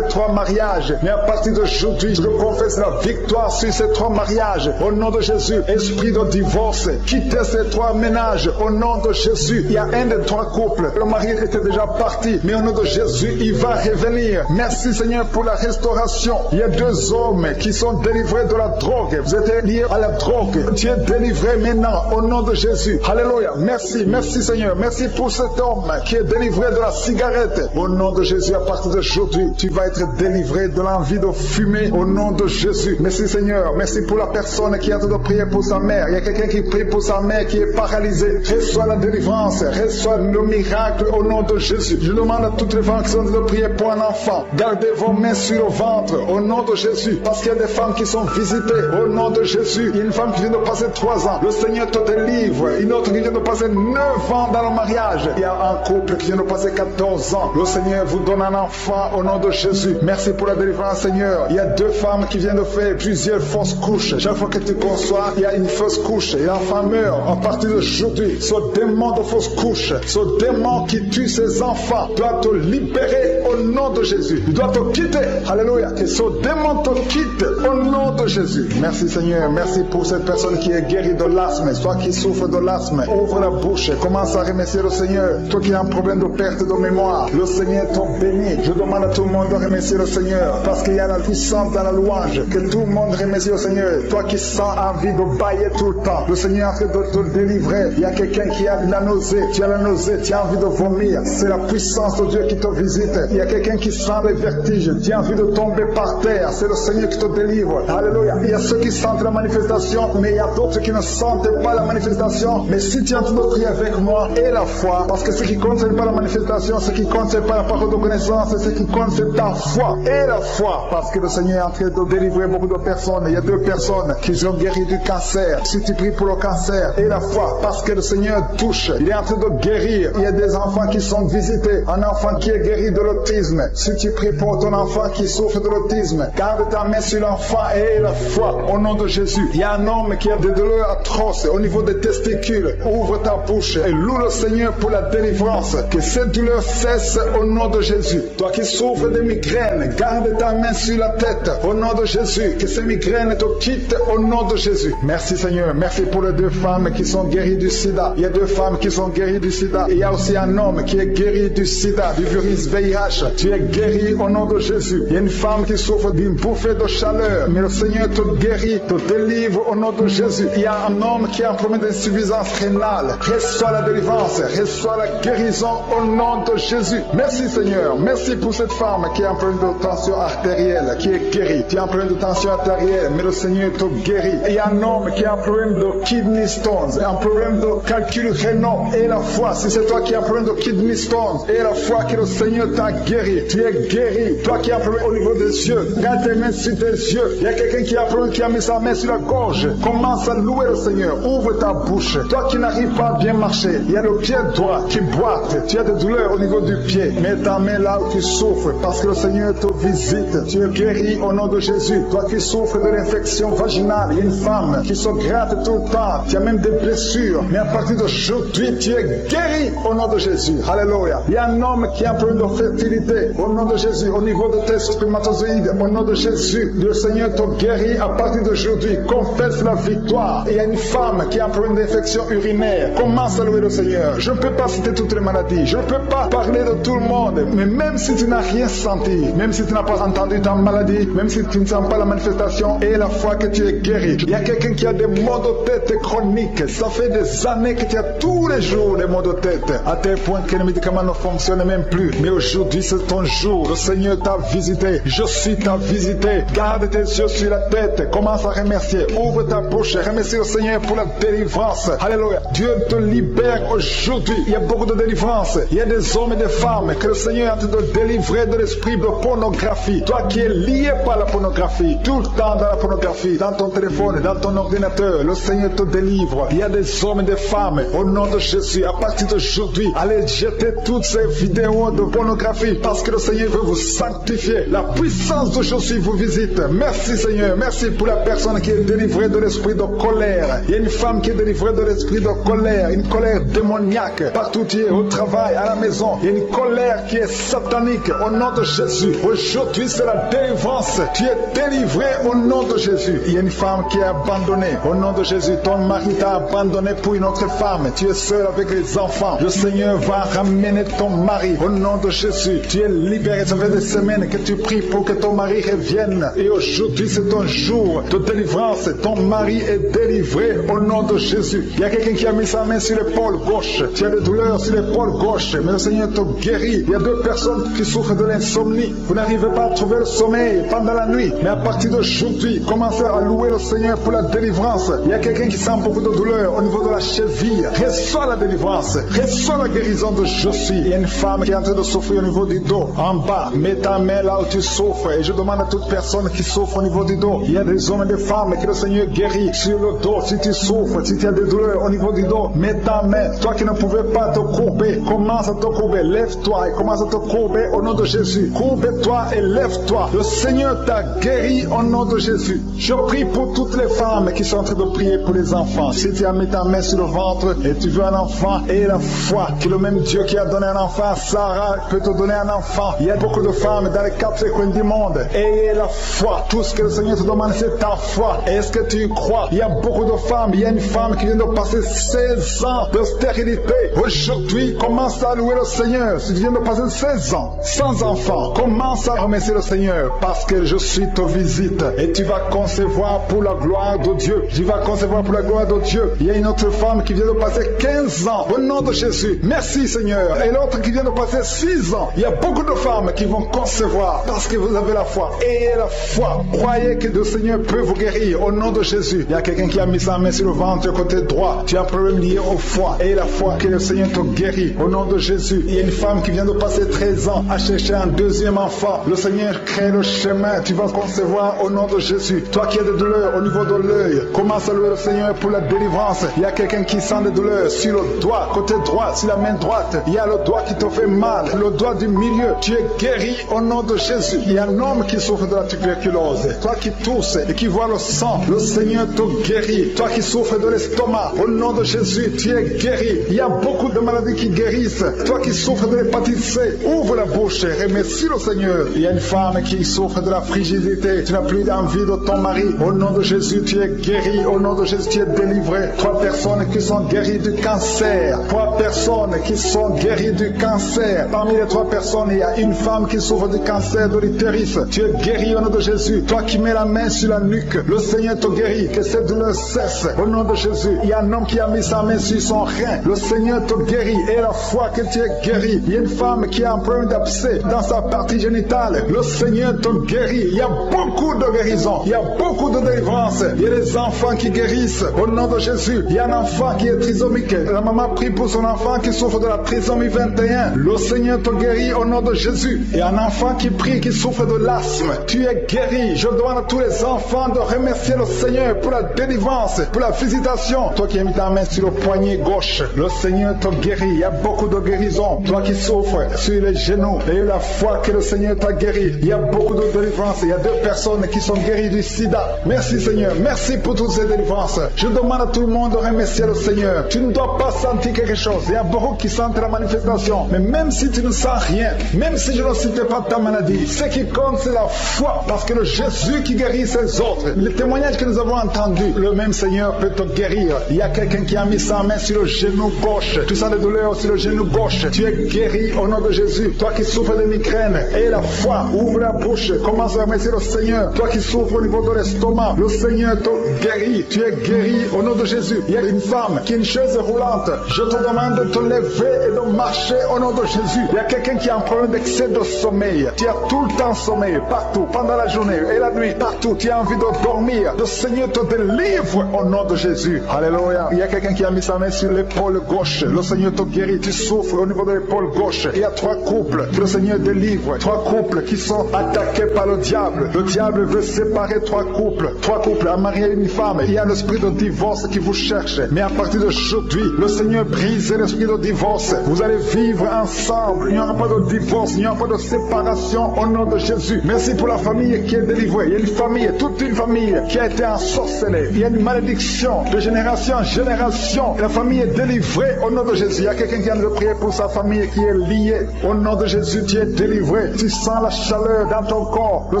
3 mariages. Mais à partir d'aujourd'hui, je confesse la victoire sur ces 3 mariages. Au nom de Jésus. Esprit de divorce. Quittez ces 3 ménages. Au nom de Jésus. Il y a un des 3 couples. Le mari était déjà parti. Mais au nom de Jésus, il va revenir. Merci Seigneur pour la restauration. Il y a 2 hommes qui sont délivrés de la drogue. Vous êtes liés à la drogue. Tu es délivré maintenant. Au nom de Jésus. Alléluia. Merci. Merci Seigneur. Merci pour cet homme qui est délivré de la cigarette. Au nom de Jésus, à partir d'aujourd'hui, tu vas être délivré de l'envie de fumer. Au nom de Jésus. Merci Seigneur. Merci pour la personne qui a de prier pour sa mère. Il y a quelqu'un qui prie pour sa mère qui est paralysée. Reçois la délivrance. Reçois le miracle au nom de Jésus. Je demande à toutes les femmes qui sont de prier pour un enfant. Gardez vos mains sur le ventre au nom de Jésus. Parce qu'il y a des femmes qui sont visitées au nom de Jésus. Il y a une femme qui vient de passer 3 ans. Le Seigneur te délivre. Une autre qui vient de passer 9 ans dans le mariage. Il y a un couple qui vient de passer 14 ans. Le Seigneur vous donne un enfant au nom de Jésus. Merci pour la délivrance Seigneur. Il y a 2 femmes qui viennent de faire plusieurs fausses couches. Chaque fois que tu conçois, il y a une fausse couche et l'enfant meurt. À partir d'aujourd'hui, ce démon de fausse couche, ce démon qui tue ses enfants doit te libérer au nom de Jésus. Il doit te quitter. Alléluia. Que ce démon te quitte au nom de Jésus. Merci Seigneur. Merci pour cette personne qui est guérie de l'asthme. Toi qui souffres de l'asthme, ouvre la bouche et commence à remercier le Seigneur. Toi qui as un problème de perte de mémoire, le Seigneur te bénit. Je demande à tout le monde de remercier le Seigneur parce qu'il y a la puissance dans la louange. Que tout le monde remercie le Seigneur. Toi qui sens envie de bailler tout le temps, le Seigneur est en train de te délivrer. Il y a quelqu'un qui a de la nausée. Tu as la nausée, tu as envie de vomir. C'est la puissance de Dieu qui te visite. Il y a quelqu'un qui sent les vertiges. Tu as envie de tomber par terre. C'est le Seigneur qui te délivre. Alléluia. Il y a ceux qui sentent la manifestation, mais il y a d'autres qui ne sentent pas la manifestation. Mais si tu es en train de prier avec moi, et la foi, parce que ce qui compte, ce n'est pas la manifestation, ce qui compte, ce n'est pas la parole de connaissance, ce qui compte, c'est ta foi. Et la foi, parce que le Seigneur est en train de délivrer beaucoup de personnes. Il y a 2 personnes qui ont guéri du cancer. Si tu pries pour le cancer, et la foi, parce que le Seigneur touche, il est en train de guérir. Il y a des enfants qui sont visités, un enfant qui est guéri de l'autisme. Si tu pries pour ton enfant qui souffre de l'autisme, garde ta main sur l'enfant et la foi, au nom de Jésus. Il y a un homme qui a des douleurs atroces au niveau des testicules. Ouvre ta bouche et loue le Seigneur pour la délivrance. Que cette douleur cesse au nom de Jésus. Toi qui souffres de migraines, garde ta main sur la tête au nom de Jésus. Que ces migraines te quittent au nom de Jésus. Merci Seigneur. Merci pour les 2 femmes qui sont guéries du sida. Il y a 2 femmes qui sont guéries du sida. Et il y a aussi un homme qui est guéri du sida, du virus VIH. Tu es guéri au nom de Jésus. Il y a une femme qui souffre d'une bouffée de chaleur. Mais le Seigneur te guérit, te délivre au nom de Jésus. Il y a un homme qui a un problème d'insuffisance rénale. Reçois la délivrance, reçois la guérison au nom de Jésus. Merci Seigneur. Merci pour cette femme qui a un problème de tension artérielle, qui est guérie. Tu as un problème de tension artérielle, mais le Seigneur te guérit. Et il y a un homme qui a un problème de kidney stones, un problème de calcul rénal. Et la foi, si c'est toi qui as un problème de kidney stones, et la foi que le Seigneur t'a guéri. Tu es guéri. Toi qui as un problème au niveau des yeux, garde tes mains sur tes yeux. Il y a quelqu'un qui a un problème, qui a mis sa main sur la gorge. Commence à louer le Seigneur. Ouvre ta bouche. Toi qui n'arrives pas à bien marcher, il y a le pied droit qui boite. Tu as des douleurs au niveau du pied. Mets ta main là où tu souffres, parce que le Seigneur te visite. Tu es guéri au nom de Jésus. Toi qui souffres de l'infection vaginale, il y a une femme qui se gratte tout le temps. Tu as même des blessures. Mais à partir d'aujourd'hui, tu es guéri au nom de Jésus. Alléluia. Il y a un homme qui a un problème de fertilité. Au nom de Jésus, au niveau de tes spermatozoïdes, au nom de Jésus, le Seigneur te guérit à partir d'aujourd'hui. Confesse la victoire. Il y a une femme qui a un problème d'infection urinaire. Commence à louer le Seigneur. Je ne peux pas citer toutes les maladies. Je ne peux pas parler de tout le monde. Mais même si tu n'as rien senti, même si tu n'as pas entendu ta maladie, même si tu ne sens pas la manifestation et la foi que tu es guéri. Il y a quelqu'un qui a des maux de tête chroniques. Ça fait des années que tu as tous les jours des maux de tête. À tel point que les médicaments ne fonctionnent même plus. Mais aujourd'hui, c'est ton jour. Le Seigneur t'a visité. Je suis t'a visité. Garde tes yeux sur la tête. Commence à remercier. Ouvre ta bouche. Remercie le Seigneur pour la délivrance. Alléluia. Dieu te libère aujourd'hui. Il y a beaucoup de délivrance. Il y a des hommes et des femmes que le Seigneur est en train de délivrer de l'esprit de pornographie. Toi qui es lié par la pornographie, tout le temps dans la pornographie, dans ton téléphone, dans ton ordinateur, le Seigneur te délivre. Il y a des hommes et des femmes, au nom de Jésus, à partir d'aujourd'hui, allez jeter toutes ces vidéos de pornographie parce que le Seigneur veut vous sanctifier. La puissance de Jésus vous visite. Merci Seigneur. Merci pour la personne qui est délivrée de l'esprit de colère. Il y a une femme qui est délivrée de l'esprit de colère, une colère démoniaque. Partout tu es, au travail, à la maison, il y a une colère qui est satanique. Au nom de Jésus, aujourd'hui c'est la délivrance. Tu es délivré au nom de Jésus. Il y a une femme qui est abandonnée. Au nom de Jésus, ton mari t'a abandonné pour une autre femme. Tu es seul avec les enfants. Le Seigneur va ramener ton mari. Au nom de Jésus, tu es libéré. Ça fait des semaines que tu pries pour que ton mari revienne. Et aujourd'hui c'est ton jour de délivrance. Ton mari est délivré au nom de Jésus. Il y a quelqu'un qui a mis sa main sur l'épaule gauche. Tu as des douleurs sur l'épaule gauche, mais le Seigneur te guérit. Il y a 2 personnes qui souffrent de l'insomnie. Vous n'arrivez pas à trouver le sommeil pendant la nuit. Mais à partir d'aujourd'hui, commencez à louer le Seigneur pour la délivrance. Il y a quelqu'un qui sent beaucoup de douleur au niveau de la cheville. Reçois la délivrance. Reçois la guérison de Jésus. Il y a une femme qui est en train de souffrir au niveau du dos. En bas, mets ta main là où tu souffres. Et je demande à toute personne qui souffre au niveau du dos. Il y a des hommes et des femmes que le Seigneur guérit sur le dos. Si tu souffres, si tu as des douleurs au niveau du dos, mets ta main. Toi qui ne pouvais pas te courber, commence à te courber. Lève-toi et commence à te courber au nom de Jésus. Courbe-toi et lève-toi. Le Seigneur t'a guéri au nom de Jésus. Je prie pour toutes les femmes qui sont en train de prier pour les enfants. Si tu as mis ta main sur le ventre et tu veux un enfant, et la foi que le même Dieu qui a donné un enfant à Sarah peut te donner un enfant. Il y a beaucoup de femmes dans les 4 coins du monde. Et la foi. Tout ce que le Seigneur te demande, c'est ta foi. Est-ce que tu y crois? Il y a beaucoup de femmes. Il y a une femme qui vient de passer 16 ans de stérilité. Aujourd'hui, commence à louer le Seigneur. Si tu viens de passer 16 ans sans enfant, commence à remercier le Seigneur parce que je suis te visite et tu vas concevoir pour la gloire de Dieu. Tu vas concevoir pour la gloire de Dieu. Il y a une autre femme qui vient de passer 15 ans au nom de Jésus. Merci Seigneur. Et l'autre qui vient de passer 6 ans. Il y a beaucoup de femmes qui vont concevoir parce que vous avez la foi. Ayez la foi. Croyez que le Seigneur peut vous guérir au nom de Jésus. Il y a quelqu'un qui a mis sa main sur le ventre côté droit. Tu as un problème lié au foie. Ayez la foi que le Seigneur te guérit au nom de Jésus. Il y a une femme qui vient de passer 13 ans à chercher un deuxième enfant. Le Seigneur crée le chemin. Tu vas concevoir au nom de Jésus. Toi qui as des douleurs au niveau de l'œil, commence à louer le Seigneur pour la délivrance. Il y a quelqu'un qui sent des douleurs sur le doigt, côté droit, sur la main droite. Il y a le doigt qui te fait mal, le doigt du milieu. Tu es guéri au nom de Jésus. Il y a un homme qui souffre de la tuberculose. Toi qui tousses et qui vois le sang, le Seigneur te guérit. Toi qui souffres de l'estomac, au nom de Jésus, tu es guéri. Il y a beaucoup de maladies qui guérissent. Toi qui souffres de l'hépatite C, ouvre la bouche et remercie le Seigneur. Il y a une femme qui souffre de la frigidité. Tu n'as plus d'envie de ton mari. Au nom de Jésus, tu es guéri. Au nom de Jésus, tu es délivré. 3 personnes qui sont guéries du cancer. 3 personnes qui sont guéries du cancer. Parmi les 3 personnes, il y a une femme qui souffre du cancer de l'utérus. Tu es guéri au nom de Jésus. Toi qui mets la main sur la nuque, le Seigneur te guérit. Que cette douleur cesse au nom de Jésus. Il y a un homme qui a mis sa main sur son rein. Le Seigneur te guérit. Et la foi que tu es guéri. Il y a une femme qui a un problème d'abcès dans sa partie génitale. Le Seigneur te guérit. Il y a beaucoup de guérison. Il y a beaucoup de délivrance. Il y a des enfants qui guérissent au nom de Jésus. Il y a un enfant qui est trisomique. La maman prie pour son enfant qui souffre de la trisomie 21. Le Seigneur te guérit au nom de Jésus. Il y a un enfant qui prie, qui souffre de l'asthme. Tu es guéri. Je demande à tous les enfants de remercier le Seigneur pour la délivrance, pour la visitation. Toi qui as mis ta main sur le poignet gauche, le Seigneur te guérit. Il y a beaucoup de guérison. Toi qui souffres sur les genoux, et la foi que le Seigneur t'a guéri. Il y a beaucoup de délivrance. Il y a 2 personnes qui sont guéries du sida. Merci Seigneur. Merci pour toutes ces délivrances. Je demande à tout le monde de remercier le Seigneur. Tu ne dois pas sentir quelque chose. Il y a beaucoup qui sentent la manifestation. Mais même si tu ne sens rien, même si je ne cite pas ta maladie, ce qui compte c'est la foi. Parce que le Jésus qui guérit ses autres, le témoignage que nous avons entendu, le même Seigneur peut te guérir. Il y a quelqu'un qui a mis sa main sur le genou gauche. Tu sens des douleurs sur le genou gauche. Tu es guéri au nom de Jésus. Toi qui souffres de migraine, aie la foi. Ouvre la bouche. Commence à remercier le Seigneur. Toi qui souffres au niveau de l'estomac, le Seigneur te guérit. Tu es guéri au nom de Jésus. Il y a une femme qui a une chaise roulante. Je te demande de te lever et de marcher au nom de Jésus. Il y a quelqu'un qui a un problème d'excès de sommeil. Tu as tout le temps sommeil, partout, pendant la journée et la nuit, partout. Tu as envie de dormir. Le Seigneur te délivre au nom de Jésus. Alléluia. Il y a quelqu'un qui a mis sa main sur l'épaule gauche. Le Seigneur te guérit. Tu souffres au niveau de l'épaule gauche. Il y a 3 couples que le Seigneur délivre. 3 couples qui sont attaqués par le diable. Le diable veut séparer 3 couples. 3 couples, un mari et une femme. Il y a l'esprit de divorce qui vous cherche. Mais à partir d'aujourd'hui, le Seigneur brise l'esprit de divorce. Vous allez vivre ensemble. Il n'y aura pas de divorce. Il n'y aura pas de séparation au nom de Jésus. Merci pour la famille qui est délivrée. Il y a une famille, toute une famille qui a été ensorcelée. Il y a une malédiction de génération en génération. La famille est délivrée au nom de Jésus. Il y a quelqu'un qui vient de prier pour sa famille qui est liée. Au nom de Jésus, tu es délivré. Tu sens la chaleur dans ton corps. Le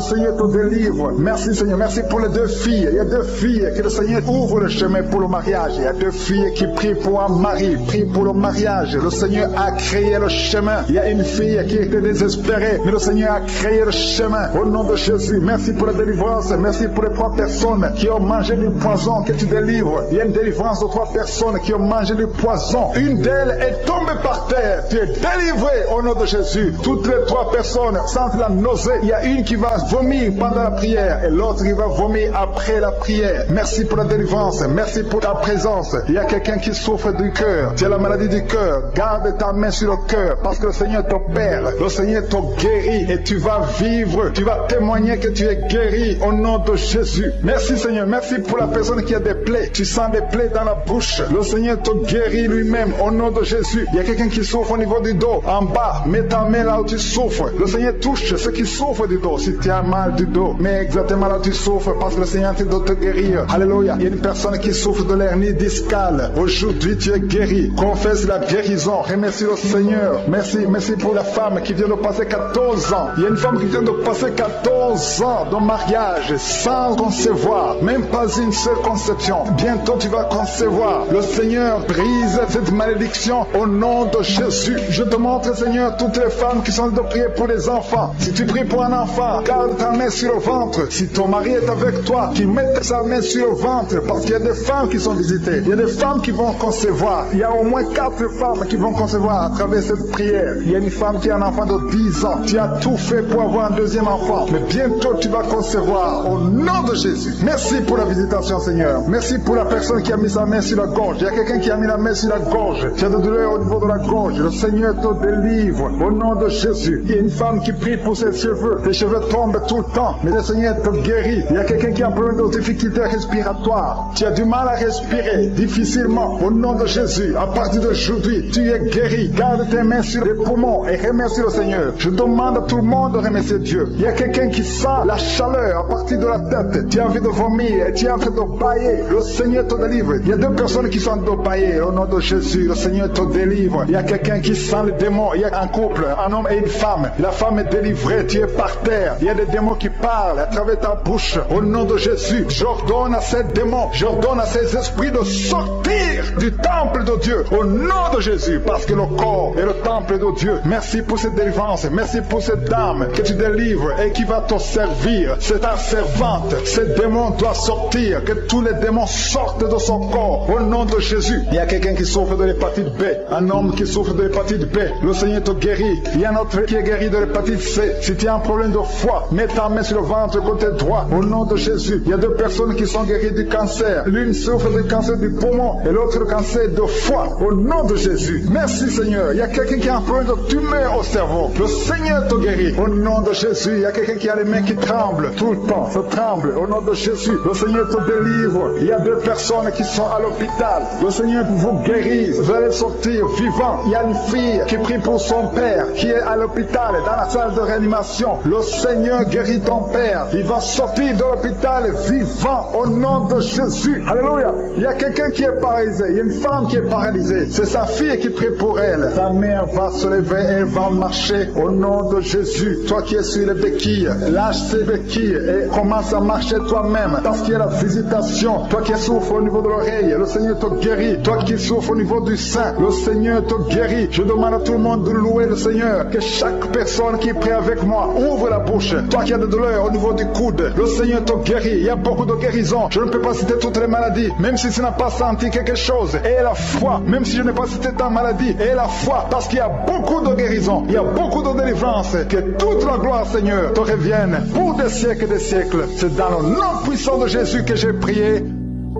Seigneur te délivre. Merci Seigneur. Merci pour les 2 filles. Il y a 2 filles que le Seigneur ouvre le chemin pour le mariage. Il y a 2 filles qui prient pour un mari, prient pour le mariage. Le Seigneur a créé le chemin. Il y a une fille qui était désespérée, mais le Seigneur a créé le chemin. Au nom de Jésus, merci pour la délivrance. Merci pour les 3 personnes qui ont mangé du poison que tu délivres. Il y a une délivrance de 3 personnes qui ont mangé du poison. Une d'elles est tombée par terre. Tu es délivré au nom de Jésus. Toutes les 3 personnes sentent la nausée. Il y a une qui va vomir pendant la prière et l'autre qui va vomir après la prière. Merci pour la délivrance. Merci pour ta présence. Il y a quelqu'un qui souffre du cœur. Tu as la maladie du cœur. Garde ta main sur le cœur parce que le Seigneur t'opère. Le Seigneur te guérit et tu vas vivre. Tu vas témoigner que tu es guéri au nom de Jésus. Merci Seigneur. Merci pour la personne qui a des plaies. Tu sens des plaies dans la bouche. Le Seigneur te guérit lui-même au nom de Jésus. Il y a quelqu'un qui souffre au niveau du dos. En bas, mets ta main là où tu souffres. Le Seigneur touche ceux qui souffrent du dos. Si tu as mal du dos, mets exactement là où tu souffres parce que le Seigneur te doit te guérir. Alléluia. Il y a une personne qui souffre de l'hernie discale. Aujourd'hui, tu es guéri. Confesse la guérison. Remercie le Seigneur. Merci pour la femme qui vient de passer 14 ans. Il y a une femme qui vient de passer 14 ans de mariage sans concevoir. Même pas une seule conception. Bientôt, tu vas concevoir. Le Seigneur brise cette malédiction au nom de Jésus. Je te montre, Seigneur, toutes les femmes qui sont de prier pour les enfants. Si tu pries pour un enfant, garde ta main sur le ventre. Si ton mari est avec toi, qu'il mette sa main sur le ventre, parce qu'il y a des femmes qui sont visitées. Il y a des femmes qui vont concevoir. Il y a au moins 4 femmes qui vont concevoir à travers cette prière. Il y a une femme qui a un enfant de 10 ans. Tu as tout fait pour avoir un deuxième enfant. Mais bientôt tu vas concevoir au nom de Jésus. Merci pour la visitation, Seigneur. Merci pour la personne qui a mis sa main sur la gorge. Il y a quelqu'un qui a mis la main sur la gorge. Tu as de douleur au niveau de la gorge. Le Seigneur te délivre au nom de Jésus. Il y a une femme qui prie pour ses cheveux. Tes cheveux tombent tout le temps, mais le Seigneur te guérit. Il y a quelqu'un qui a un problème de difficulté respiratoire. Tu as du mal à respirer difficilement. Au nom de Jésus, à partir d'aujourd'hui, tu es guéri. Garde tes mains sur les poumons et remercie le Seigneur. Je demande à tout le monde de remercier Dieu. Il y a quelqu'un qui sent la chaleur à partir de la tête. Tu as envie de vomir et tu es en train de bailler. Le Seigneur te délivre. Il y a 2 personnes qui sont de bailler. Au nom de Jésus, le Seigneur te délivre. Il y a quelqu'un qui sent le démon. Il y a un couple, un homme et une femme. La femme est délivrée. Tu es par terre. Il y a des démons qui parlent à travers ta bouche. Au nom de Jésus, j'ordonne à ces démons, j'ordonne à ces esprits de sortir du temple de Dieu. Au nom de Jésus, parce que le corps est le temple de Dieu. Merci pour cette délivrance. Merci pour cette dame que tu délivres et qui va te servir. C'est ta servante. Ces démons doivent sortir. Que tous les démons sortent de son corps. Au nom de Jésus. Il y a quelqu'un qui souffre de l'hépatite B. Un homme qui souffre de l'hépatite B. Le Seigneur te guérit. Il y a un autre qui est guéri de l'hépatite C. Si tu as un problème de foie, mets ta main sur le ventre côté droit. Au nom de Jésus. Il y a 2 personnes qui sont guéries du cancer. L'une souffre du cancer du poumon et l'autre le cancer de foie. Au nom de Jésus. Merci Seigneur. Il y a quelqu'un qui a un problème de tumeur au cerveau. Le Seigneur te guérit. Au nom de Jésus. Il y a quelqu'un qui a les mains qui tremblent tout le temps. Ça tremble. Au nom de Jésus. Le Seigneur te délivre. Il y a 2 personnes qui sont à l'hôpital. Le Seigneur vous guérit. Vous allez sortir vivant. Il y a une fille qui prie pour son père qui est à l'hôpital, dans la salle de réanimation. Le Seigneur guérit ton père. Il va sortir de l'hôpital vivant au nom de Jésus. Alléluia. Il y a quelqu'un qui est paralysé. Il y a une femme qui est paralysée. C'est sa fille qui prie pour elle. Sa mère va se lever et elle va marcher au nom de Jésus. Toi qui es sur les béquilles, lâche ces béquilles et commence à marcher toi-même. Parce qu'il y a la visitation. Toi qui souffres au niveau de l'oreille, le Seigneur te guérit. Toi qui souffres au niveau du sein, le Seigneur te guérit. Je demande à tout le monde de louer le Seigneur. Que chaque personne qui prie avec moi ouvre la bouche. Toi qui as des douleurs au niveau du coude, le Seigneur te guérit. Il y a beaucoup de guérisons. Je ne peux pas citer toutes les maladies, même si tu n'as pas senti quelque chose. Et la foi, même si je n'ai pas cité ta maladie, et la foi, parce qu'il y a beaucoup de guérisons, il y a beaucoup de délivrance. Que toute la gloire, Seigneur, te revienne pour des siècles et des siècles. C'est dans le nom puissant de Jésus que j'ai prié.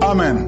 Amen.